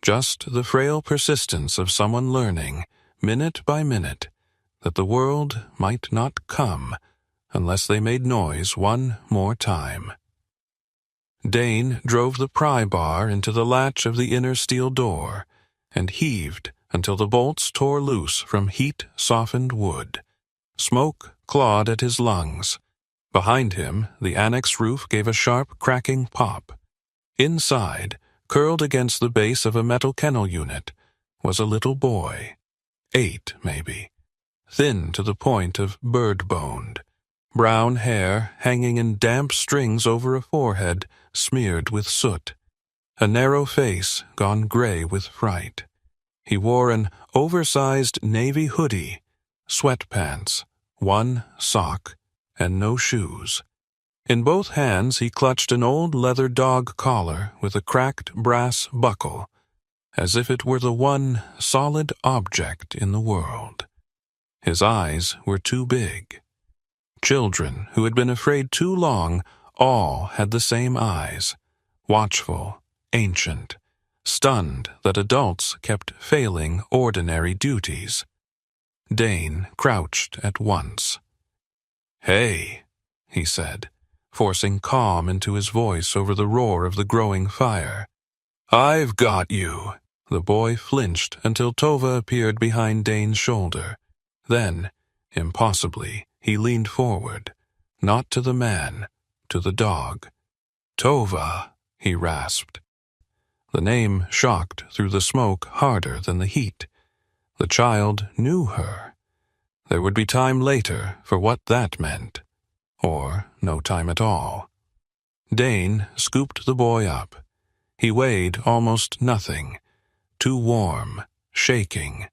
just the frail persistence of someone learning, minute by minute, that the world might not come unless they made noise one more time. Dane drove the pry bar into the latch of the inner steel door and heaved until the bolts tore loose from heat-softened wood. Smoke clawed at his lungs. Behind him, the annex roof gave a sharp, cracking pop. Inside, curled against the base of a metal kennel unit, was a little boy. 8, maybe. Thin to the point of bird-boned. Brown hair hanging in damp strings over a forehead smeared with soot. A narrow face gone gray with fright. He wore an oversized navy hoodie, sweatpants, one sock, and no shoes. In both hands he clutched an old leather dog collar with a cracked brass buckle, as if it were the one solid object in the world. His eyes were too big. Children who had been afraid too long all had the same eyes, watchful, ancient, stunned that adults kept failing ordinary duties. Dane crouched at once. "Hey," he said, forcing calm into his voice over the roar of the growing fire. "I've got you." The boy flinched until Tova appeared behind Dane's shoulder. Then, impossibly, he leaned forward, not to the man, to the dog. "Tova," he rasped. The name shocked through the smoke harder than the heat. The child knew her. There would be time later for what that meant. Or no time at all. Dane scooped the boy up. He weighed almost nothing. Too warm, shaking.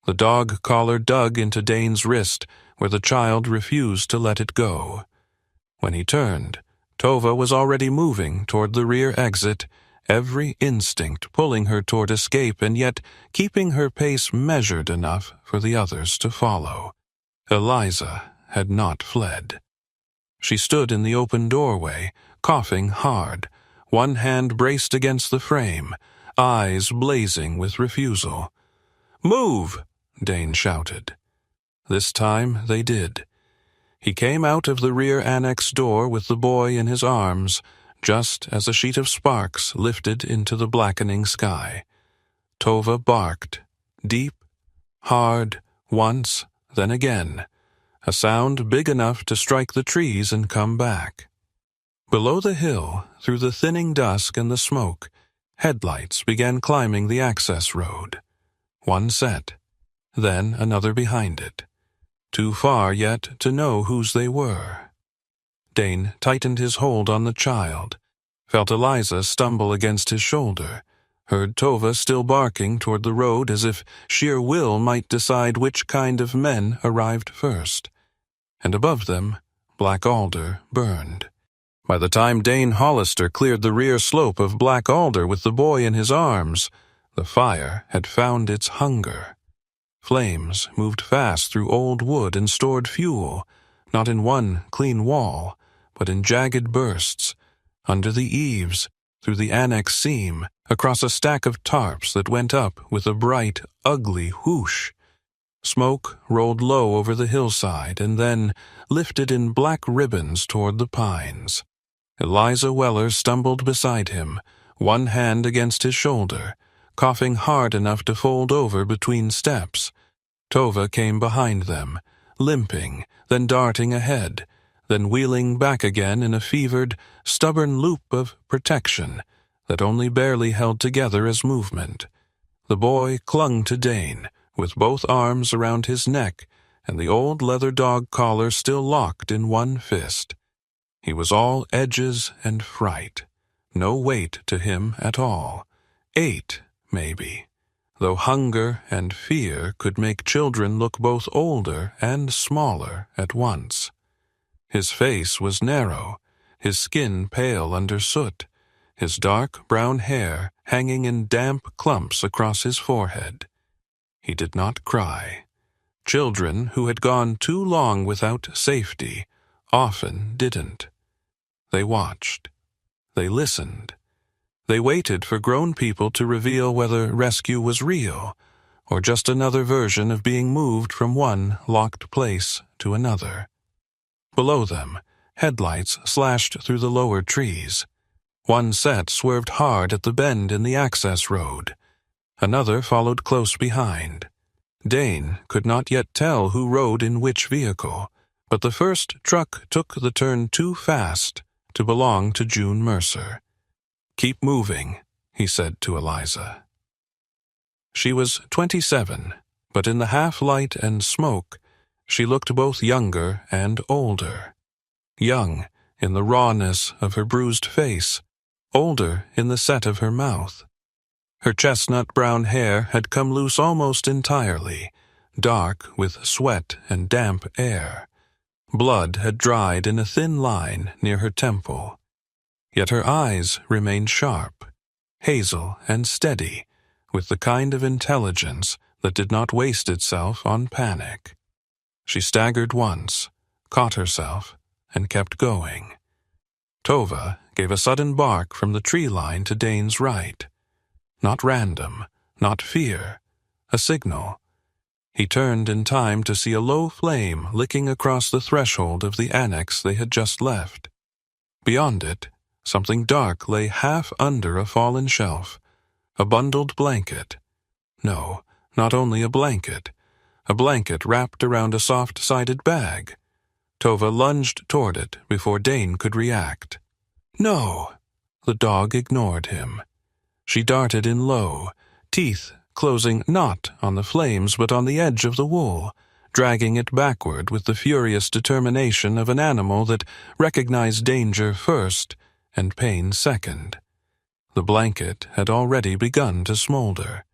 The dog collar dug into Dane's wrist, where the child refused to let it go. When he turned, Tova was already moving toward the rear exit, every instinct pulling her toward escape and yet keeping her pace measured enough for the others to follow. Eliza had not fled. She stood in the open doorway, coughing hard, one hand braced against the frame, eyes blazing with refusal. "Move!" Dane shouted. This time they did. He came out of the rear annex door with the boy in his arms, just as a sheet of sparks lifted into the blackening sky. Tova barked, deep, hard, once, then again, a sound big enough to strike the trees and come back. Below the hill, through the thinning dusk and the smoke, headlights began climbing the access road. One set, then another behind it. Too far yet to know whose they were. Dane tightened his hold on the child, felt Eliza stumble against his shoulder, heard Tova still barking toward the road as if sheer will might decide which kind of men arrived first. And above them, Black Alder burned. By the time Dane Hollister cleared the rear slope of Black Alder with the boy in his arms, the fire had found its hunger. Flames moved fast through old wood and stored fuel, not in one clean wall, but in jagged bursts, under the eaves, through the annex seam, across a stack of tarps that went up with a bright, ugly whoosh. Smoke rolled low over the hillside and then lifted in black ribbons toward the pines. Eliza Weller stumbled beside him, one hand against his shoulder, coughing hard enough to fold over between steps. Tova came behind them, limping, then darting ahead, then wheeling back again in a fevered, stubborn loop of protection that only barely held together as movement. The boy clung to Dane, with both arms around his neck and the old leather dog collar still locked in one fist. He was all edges and fright, no weight to him at all. 8, maybe, though hunger and fear could make children look both older and smaller at once. His face was narrow, his skin pale under soot, his dark brown hair hanging in damp clumps across his forehead. He did not cry. Children who had gone too long without safety often didn't. They watched. They listened. They waited for grown people to reveal whether rescue was real, or just another version of being moved from one locked place to another. Below them, headlights slashed through the lower trees. One set swerved hard at the bend in the access road. Another followed close behind. Dane could not yet tell who rode in which vehicle, but the first truck took the turn too fast to belong to June Mercer. "Keep moving," he said to Eliza. She was 27, but in the half-light and smoke, she looked both younger and older. Young in the rawness of her bruised face, older in the set of her mouth. Her chestnut brown hair had come loose almost entirely, dark with sweat and damp air. Blood had dried in a thin line near her temple. Yet her eyes remained sharp, hazel and steady, with the kind of intelligence that did not waste itself on panic. She staggered once, caught herself, and kept going. Tova gave a sudden bark from the tree line to Dane's right. Not random, not fear, a signal. He turned in time to see a low flame licking across the threshold of the annex they had just left. Beyond it, something dark lay half under a fallen shelf, a bundled blanket. No, not only a blanket wrapped around a soft-sided bag. Tova lunged toward it before Dane could react. No! The dog ignored him. She darted in low, teeth closing not on the flames but on the edge of the wool, dragging it backward with the furious determination of an animal that recognized danger first and pain second. The blanket had already begun to smolder.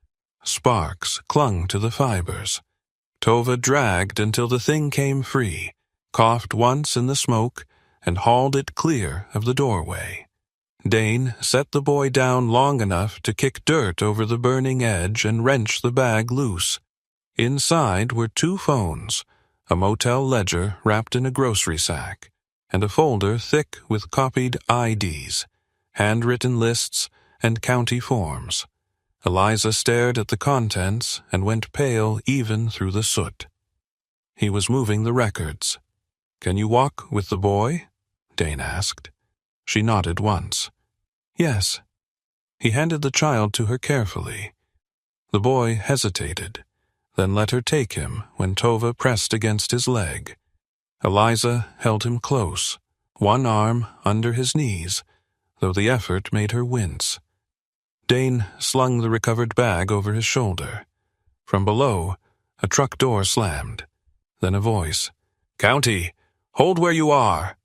Sparks clung to the fibers. Tova dragged until the thing came free, coughed once in the smoke, and hauled it clear of the doorway. Dane set the boy down long enough to kick dirt over the burning edge and wrench the bag loose. Inside were 2 phones, a motel ledger wrapped in a grocery sack, and a folder thick with copied IDs, handwritten lists, and county forms. Eliza stared at the contents and went pale even through the soot. He was moving the records. "Can you walk with the boy?" Dane asked. She nodded once. "Yes." He handed the child to her carefully. The boy hesitated, then let her take him when Tova pressed against his leg. Eliza held him close, one arm under his knees, though the effort made her wince. Dane slung the recovered bag over his shoulder. From below, a truck door slammed. Then a voice. "County, hold where you are."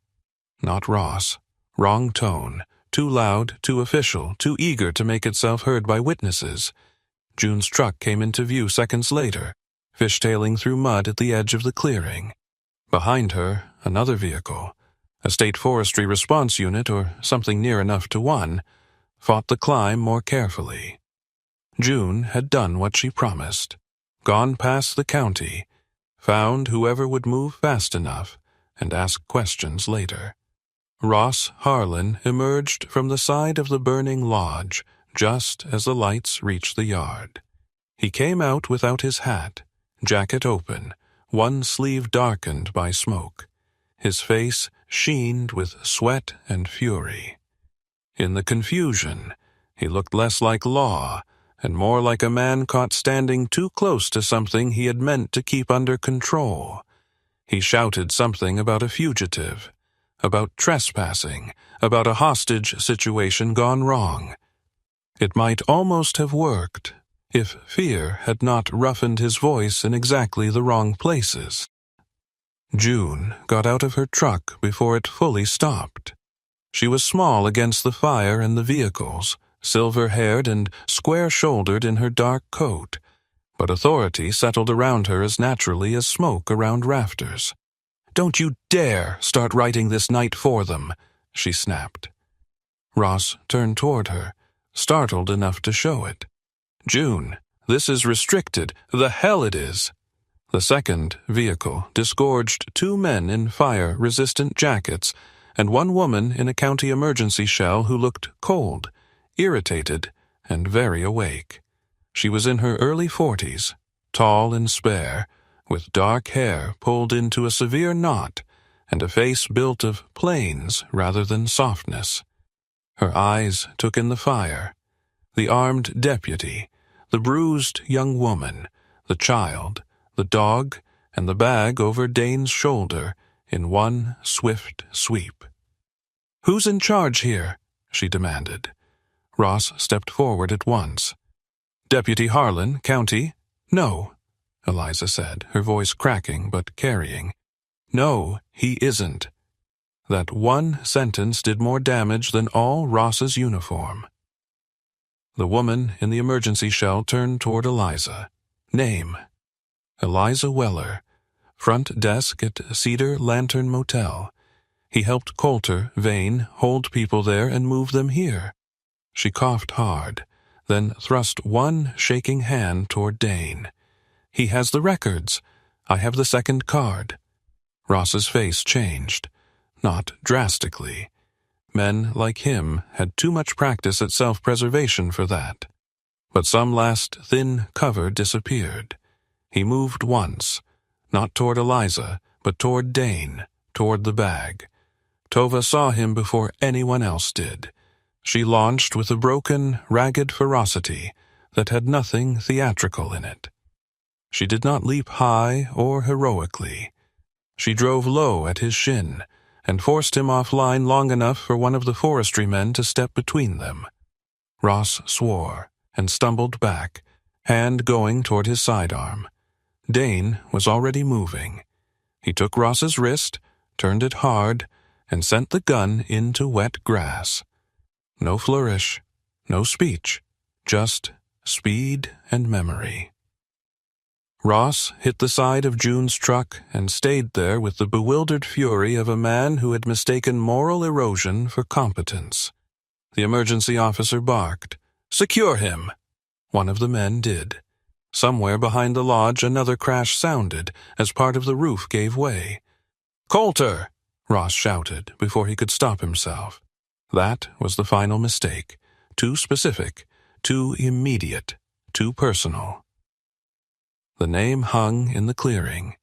Not Ross. Wrong tone. Too loud, too official, too eager to make itself heard by witnesses. June's truck came into view seconds later, fishtailing through mud at the edge of the clearing. Behind her, another vehicle, a state forestry response unit or something near enough to one, fought the climb more carefully. June had done what she promised, gone past the county, found whoever would move fast enough, and ask questions later. Ross Harlan emerged from the side of the burning lodge just as the lights reached the yard. He came out without his hat, jacket open, one sleeve darkened by smoke. His face sheened with sweat and fury. In the confusion, he looked less like law and more like a man caught standing too close to something he had meant to keep under control. He shouted something about a fugitive, about trespassing, about a hostage situation gone wrong. It might almost have worked if fear had not roughened his voice in exactly the wrong places. June got out of her truck before it fully stopped. She was small against the fire and the vehicles, silver-haired and square-shouldered in her dark coat, but authority settled around her as naturally as smoke around rafters. "Don't you dare start writing this night for them," she snapped. Ross turned toward her, startled enough to show it. "June, this is restricted. The hell it is." The second vehicle disgorged 2 men in fire-resistant jackets and 1 woman in a county emergency shell who looked cold, irritated, and very awake. She was in her early 40s, tall and spare, with dark hair pulled into a severe knot and a face built of planes rather than softness. Her eyes took in the fire, the armed deputy, the bruised young woman, the child, the dog, and the bag over Dane's shoulder in one swift sweep. "Who's in charge here?" she demanded. Ross stepped forward at once. "Deputy Harlan, County?" "No," Eliza said, her voice cracking but carrying. "No, he isn't." That one sentence did more damage than all Ross's uniform. The woman in the emergency shell turned toward Eliza. "Name?" "Eliza Weller. front desk at Cedar Lantern Motel. He helped Coulter, Vane, hold people there and move them here. She coughed hard, then thrust one shaking hand toward Dane. He has the records. I have the second card. Ross's face changed, not drastically. Men like him had too much practice at self-preservation for that. But some last thin cover disappeared. He moved once, not toward Eliza, but toward Dane, toward the bag. Tova saw him before anyone else did. She launched with a broken, ragged ferocity that had nothing theatrical in it. She did not leap high or heroically. She drove low at his shin and forced him offline long enough for one of the forestry men to step between them. Ross swore and stumbled back, hand going toward his sidearm. Dane was already moving. He took Ross's wrist, turned it hard, and sent the gun into wet grass. No flourish, no speech, just speed and memory. Ross hit the side of June's truck and stayed there with the bewildered fury of a man who had mistaken moral erosion for competence. The emergency officer barked, "Secure him!" One of the men did. Somewhere behind the lodge another crash sounded as part of the roof gave way. "Coulter!" Ross shouted before he could stop himself. That was the final mistake. Too specific, too immediate, too personal. The name hung in the clearing.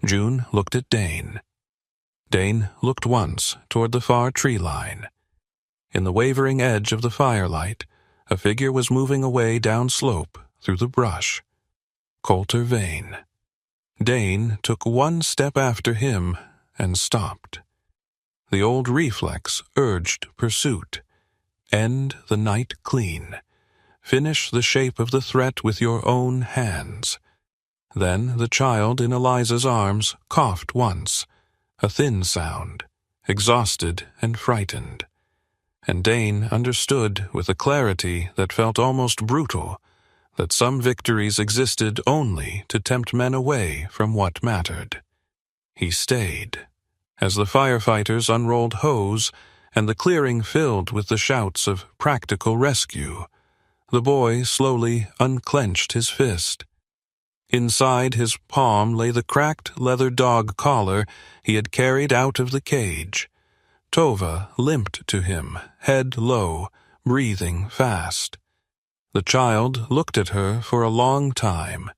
June looked at Dane. Dane looked once toward the far tree line. In the wavering edge of the firelight, a figure was moving away downslope through the brush. Coulter Vane. Dane took one step after him and stopped. The old reflex urged pursuit. End the night clean. Finish the shape of the threat with your own hands. Then the child in Eliza's arms coughed once, a thin sound, exhausted and frightened. And Dane understood with a clarity that felt almost brutal that some victories existed only to tempt men away from what mattered. He stayed. As the firefighters unrolled hose and the clearing filled with the shouts of practical rescue, the boy slowly unclenched his fist. Inside his palm lay the cracked leather dog collar he had carried out of the cage. Tova limped to him, head low, breathing fast. The child looked at her for a long time,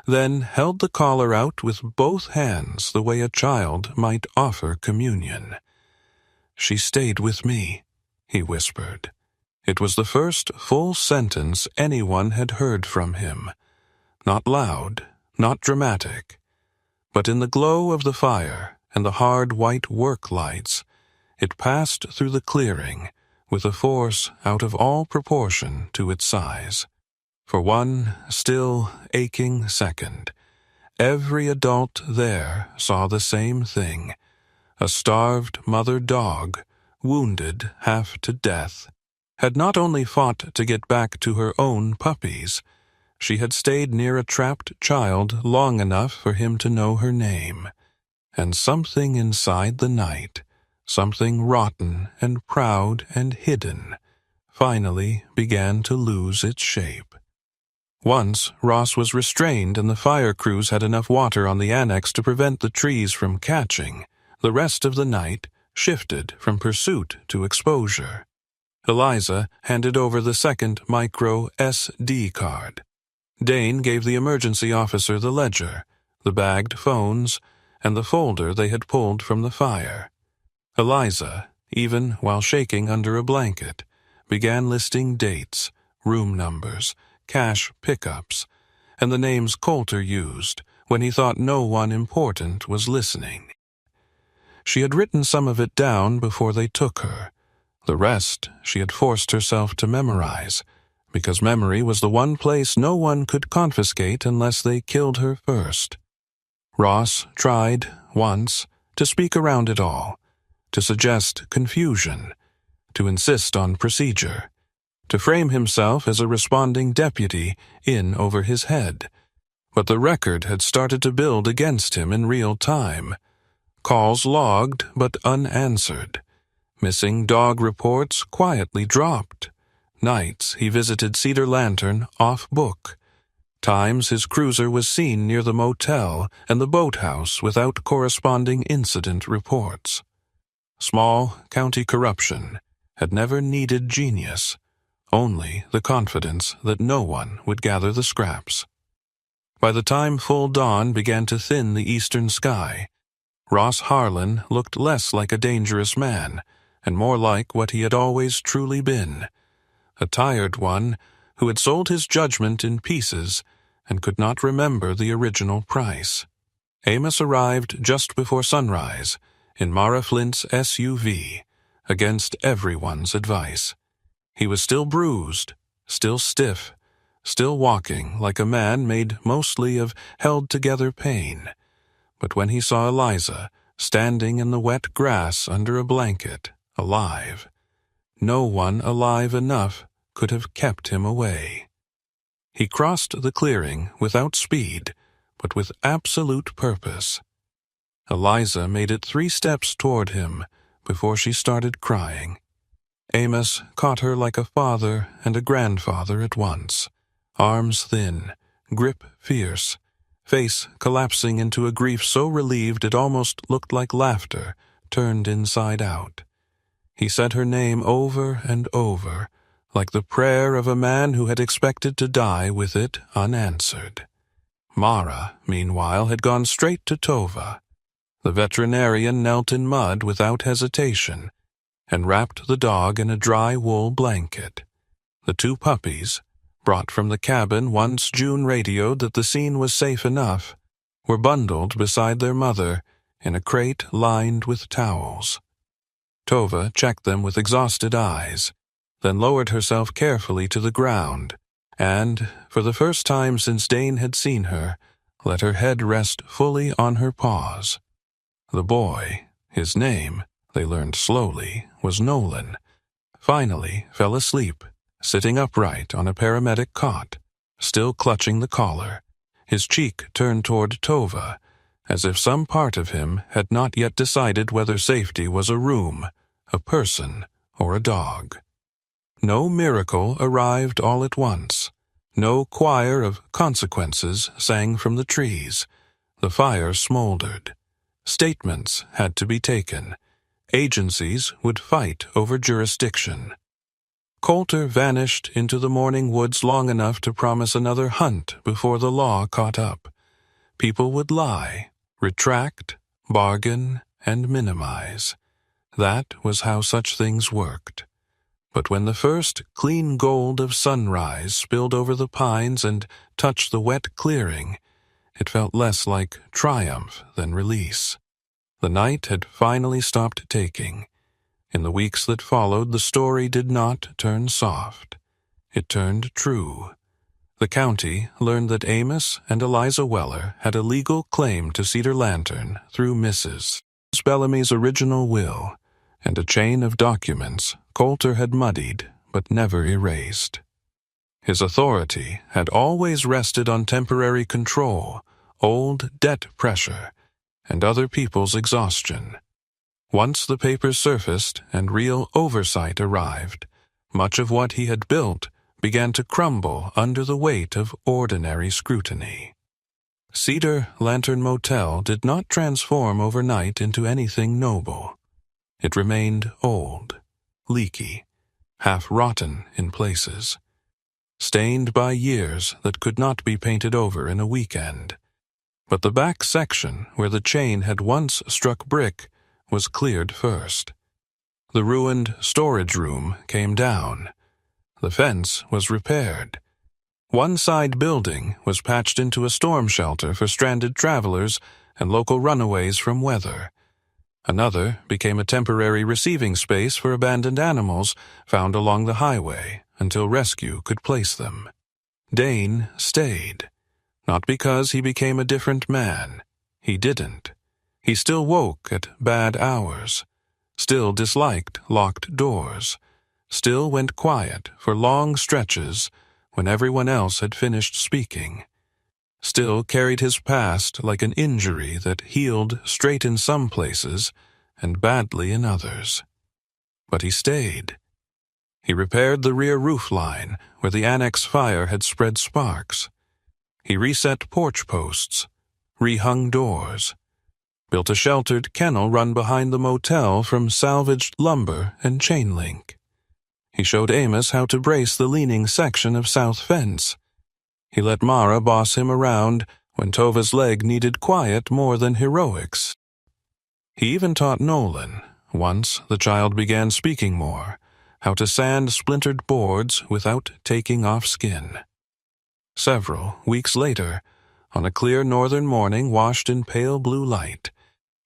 then held the collar out with both hands the way a child might offer communion. "She stayed with me," he whispered. It was the first full sentence anyone had heard from him. Not loud, not dramatic, but in the glow of the fire and the hard white work lights, it passed through the clearing with a force out of all proportion to its size. For one still aching second, every adult there saw the same thing: a starved mother dog, wounded half to death, had not only fought to get back to her own puppies, she had stayed near a trapped child long enough for him to know her name. And something inside the night, something rotten and proud and hidden, finally began to lose its shape. Once Ross was restrained and the fire crews had enough water on the annex to prevent the trees from catching. The rest of the night shifted from pursuit to exposure. Eliza handed over the second micro SD card. Dane gave the emergency officer the ledger, the bagged phones, and the folder they had pulled from the fire. Eliza, even while shaking under a blanket, began listing dates, room numbers, cash pickups, and the names Coulter used when he thought no one important was listening. She had written some of it down before they took her. The rest she had forced herself to memorize, because memory was the one place no one could confiscate unless they killed her first. Ross tried, once, to speak around it all, to suggest confusion, to insist on procedure, to frame himself as a responding deputy in over his head. But the record had started to build against him in real time. Calls logged but unanswered. Missing dog reports quietly dropped. Nights he visited Cedar Lantern off book. Times his cruiser was seen near the motel and the boathouse without corresponding incident reports. Small county corruption had never needed genius, only the confidence that no one would gather the scraps. By the time full dawn began to thin the eastern sky, Ross Harlan looked less like a dangerous man and more like what he had always truly been, a tired one who had sold his judgment in pieces and could not remember the original price. Amos arrived just before sunrise in Mara Flint's SUV, against everyone's advice. He was still bruised, still stiff, still walking like a man made mostly of held-together pain. But when he saw Eliza standing in the wet grass under a blanket, alive, no one alive enough could have kept him away. He crossed the clearing without speed, but with absolute purpose. Eliza made it 3 steps toward him before she started crying. Amos caught her like a father and a grandfather at once, arms thin, grip fierce, face collapsing into a grief so relieved it almost looked like laughter turned inside out. He said her name over and over, like the prayer of a man who had expected to die with it unanswered. Mara, meanwhile, had gone straight to Tova. The veterinarian knelt in mud without hesitation and wrapped the dog in a dry wool blanket. The 2 puppies, brought from the cabin once June radioed that the scene was safe enough, were bundled beside their mother in a crate lined with towels. Tova checked them with exhausted eyes, then lowered herself carefully to the ground, and, for the first time since Dane had seen her, let her head rest fully on her paws. The boy, his name, they learned slowly, was Nolan, finally fell asleep, sitting upright on a paramedic cot, still clutching the collar, his cheek turned toward Tova, as if some part of him had not yet decided whether safety was a room, a person, or a dog. No miracle arrived all at once. No choir of consequences sang from the trees. The fire smoldered. Statements had to be taken. Agencies would fight over jurisdiction. Coulter vanished into the morning woods long enough to promise another hunt before the law caught up. People would lie, retract, bargain, and minimize. That was how such things worked. But when the first clean gold of sunrise spilled over the pines and touched the wet clearing, it felt less like triumph than release. The night had finally stopped taking. In the weeks that followed, the story did not turn soft. It turned true. The county learned that Amos and Eliza Weller had a legal claim to Cedar Lantern through Mrs. Bellamy's original will, and a chain of documents Coulter had muddied but never erased. His authority had always rested on temporary control, old debt pressure, and other people's exhaustion. Once the papers surfaced and real oversight arrived, much of what he had built began to crumble under the weight of ordinary scrutiny. Cedar Lantern Motel did not transform overnight into anything noble. It remained old, leaky, half-rotten in places, stained by years that could not be painted over in a weekend. But the back section, where the chain had once struck brick, was cleared first. The ruined storage room came down. The fence was repaired. One side building was patched into a storm shelter for stranded travelers and local runaways from weather. Another became a temporary receiving space for abandoned animals found along the highway until rescue could place them. Dane stayed. Not because he became a different man. He didn't. He still woke at bad hours, still disliked locked doors, still went quiet for long stretches when everyone else had finished speaking. still carried his past like an injury that healed straight in some places and badly in others. But he stayed. He repaired the rear roof line where the annex fire had spread sparks. He reset porch posts, rehung doors, built a sheltered kennel run behind the motel from salvaged lumber and chain link. He showed Amos how to brace the leaning section of south fence. He let Mara boss him around when Tova's leg needed quiet more than heroics. He even taught Nolan, once the child began speaking more, how to sand splintered boards without taking off skin. Several weeks later, on a clear northern morning washed in pale blue light,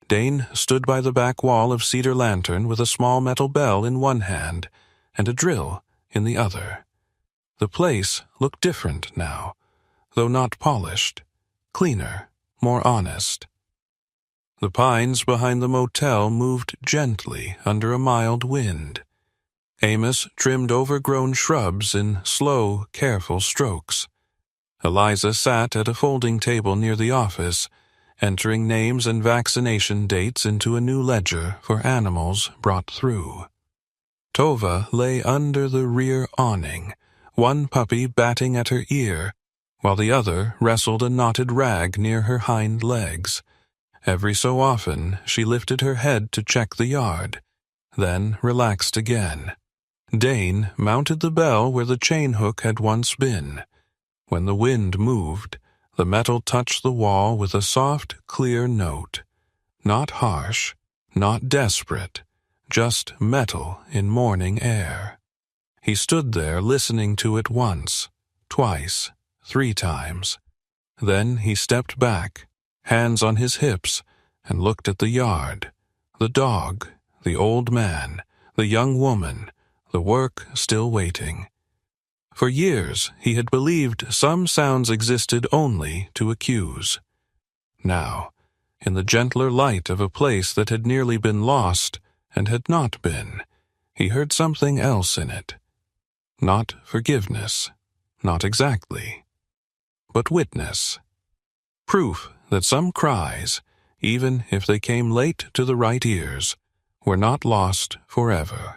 Dane stood by the back wall of Cedar Lantern with a small metal bell in one hand and a drill in the other. The place looked different now, though not polished, cleaner, more honest. The pines behind the motel moved gently under a mild wind. Amos trimmed overgrown shrubs in slow, careful strokes. Eliza sat at a folding table near the office, entering names and vaccination dates into a new ledger for animals brought through. Tova lay under the rear awning, one puppy batting at her ear, while the other wrestled a knotted rag near her hind legs. Every so often she lifted her head to check the yard, then relaxed again. Dane mounted the bell where the chain hook had once been. When the wind moved, the metal touched the wall with a soft, clear note. Not harsh, not desperate, just metal in morning air. He stood there listening to it once, twice, 3 times. Then he stepped back, hands on his hips, and looked at the yard, the dog, the old man, the young woman, the work still waiting. For years he had believed some sounds existed only to accuse. Now, in the gentler light of a place that had nearly been lost and had not been, he heard something else in it. Not forgiveness, not exactly, but witness. Proof that some cries, even if they came late to the right ears, were not lost forever.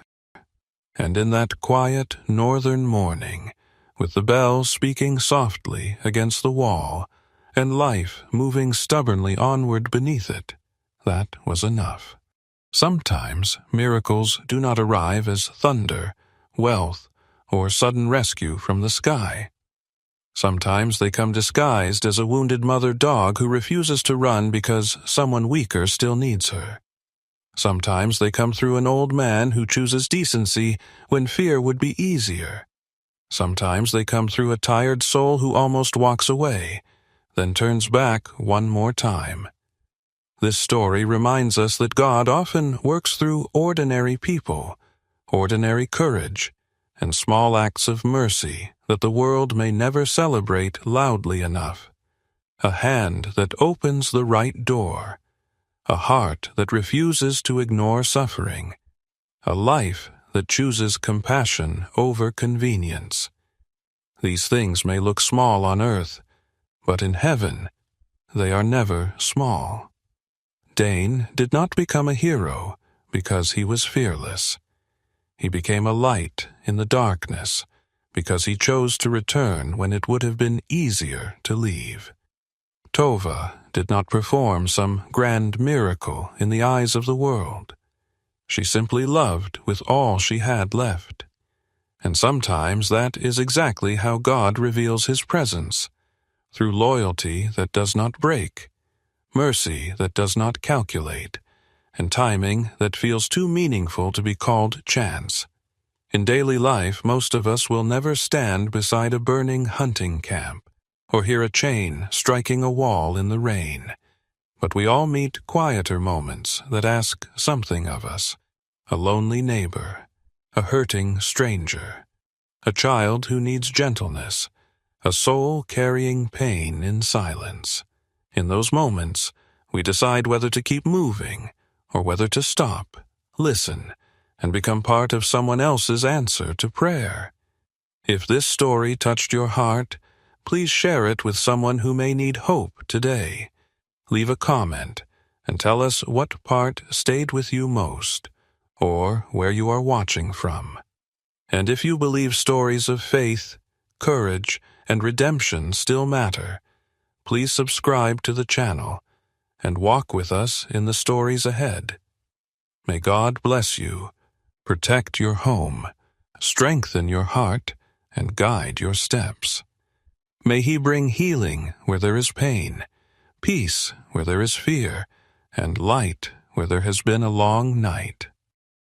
And in that quiet northern morning, with the bell speaking softly against the wall, and life moving stubbornly onward beneath it, that was enough. Sometimes miracles do not arrive as thunder, wealth, or sudden rescue from the sky. Sometimes they come disguised as a wounded mother dog who refuses to run because someone weaker still needs her. Sometimes they come through an old man who chooses decency when fear would be easier. Sometimes they come through a tired soul who almost walks away, then turns back one more time. This story reminds us that God often works through ordinary people, ordinary courage, and small acts of mercy that the world may never celebrate loudly enough. A hand that opens the right door, a heart that refuses to ignore suffering, a life that chooses compassion over convenience. These things may look small on earth, but in heaven they are never small. Dane did not become a hero because he was fearless. He became a light in the darkness because he chose to return when it would have been easier to leave. Tova did not perform some grand miracle in the eyes of the world. She simply loved with all she had left. And sometimes that is exactly how God reveals His presence, through loyalty that does not break, mercy that does not calculate, and timing that feels too meaningful to be called chance. In daily life, most of us will never stand beside a burning hunting camp, or hear a chain striking a wall in the rain. But we all meet quieter moments that ask something of us. A lonely neighbor, a hurting stranger, a child who needs gentleness, a soul carrying pain in silence. In those moments, we decide whether to keep moving or whether to stop, listen, and become part of someone else's answer to prayer. If this story touched your heart, please share it with someone who may need hope today. Leave a comment and tell us what part stayed with you most, or where you are watching from. And if you believe stories of faith, courage, and redemption still matter, please subscribe to the channel and walk with us in the stories ahead. May God bless you, protect your home, strengthen your heart, and guide your steps. May He bring healing where there is pain, peace where there is fear, and light where there has been a long night.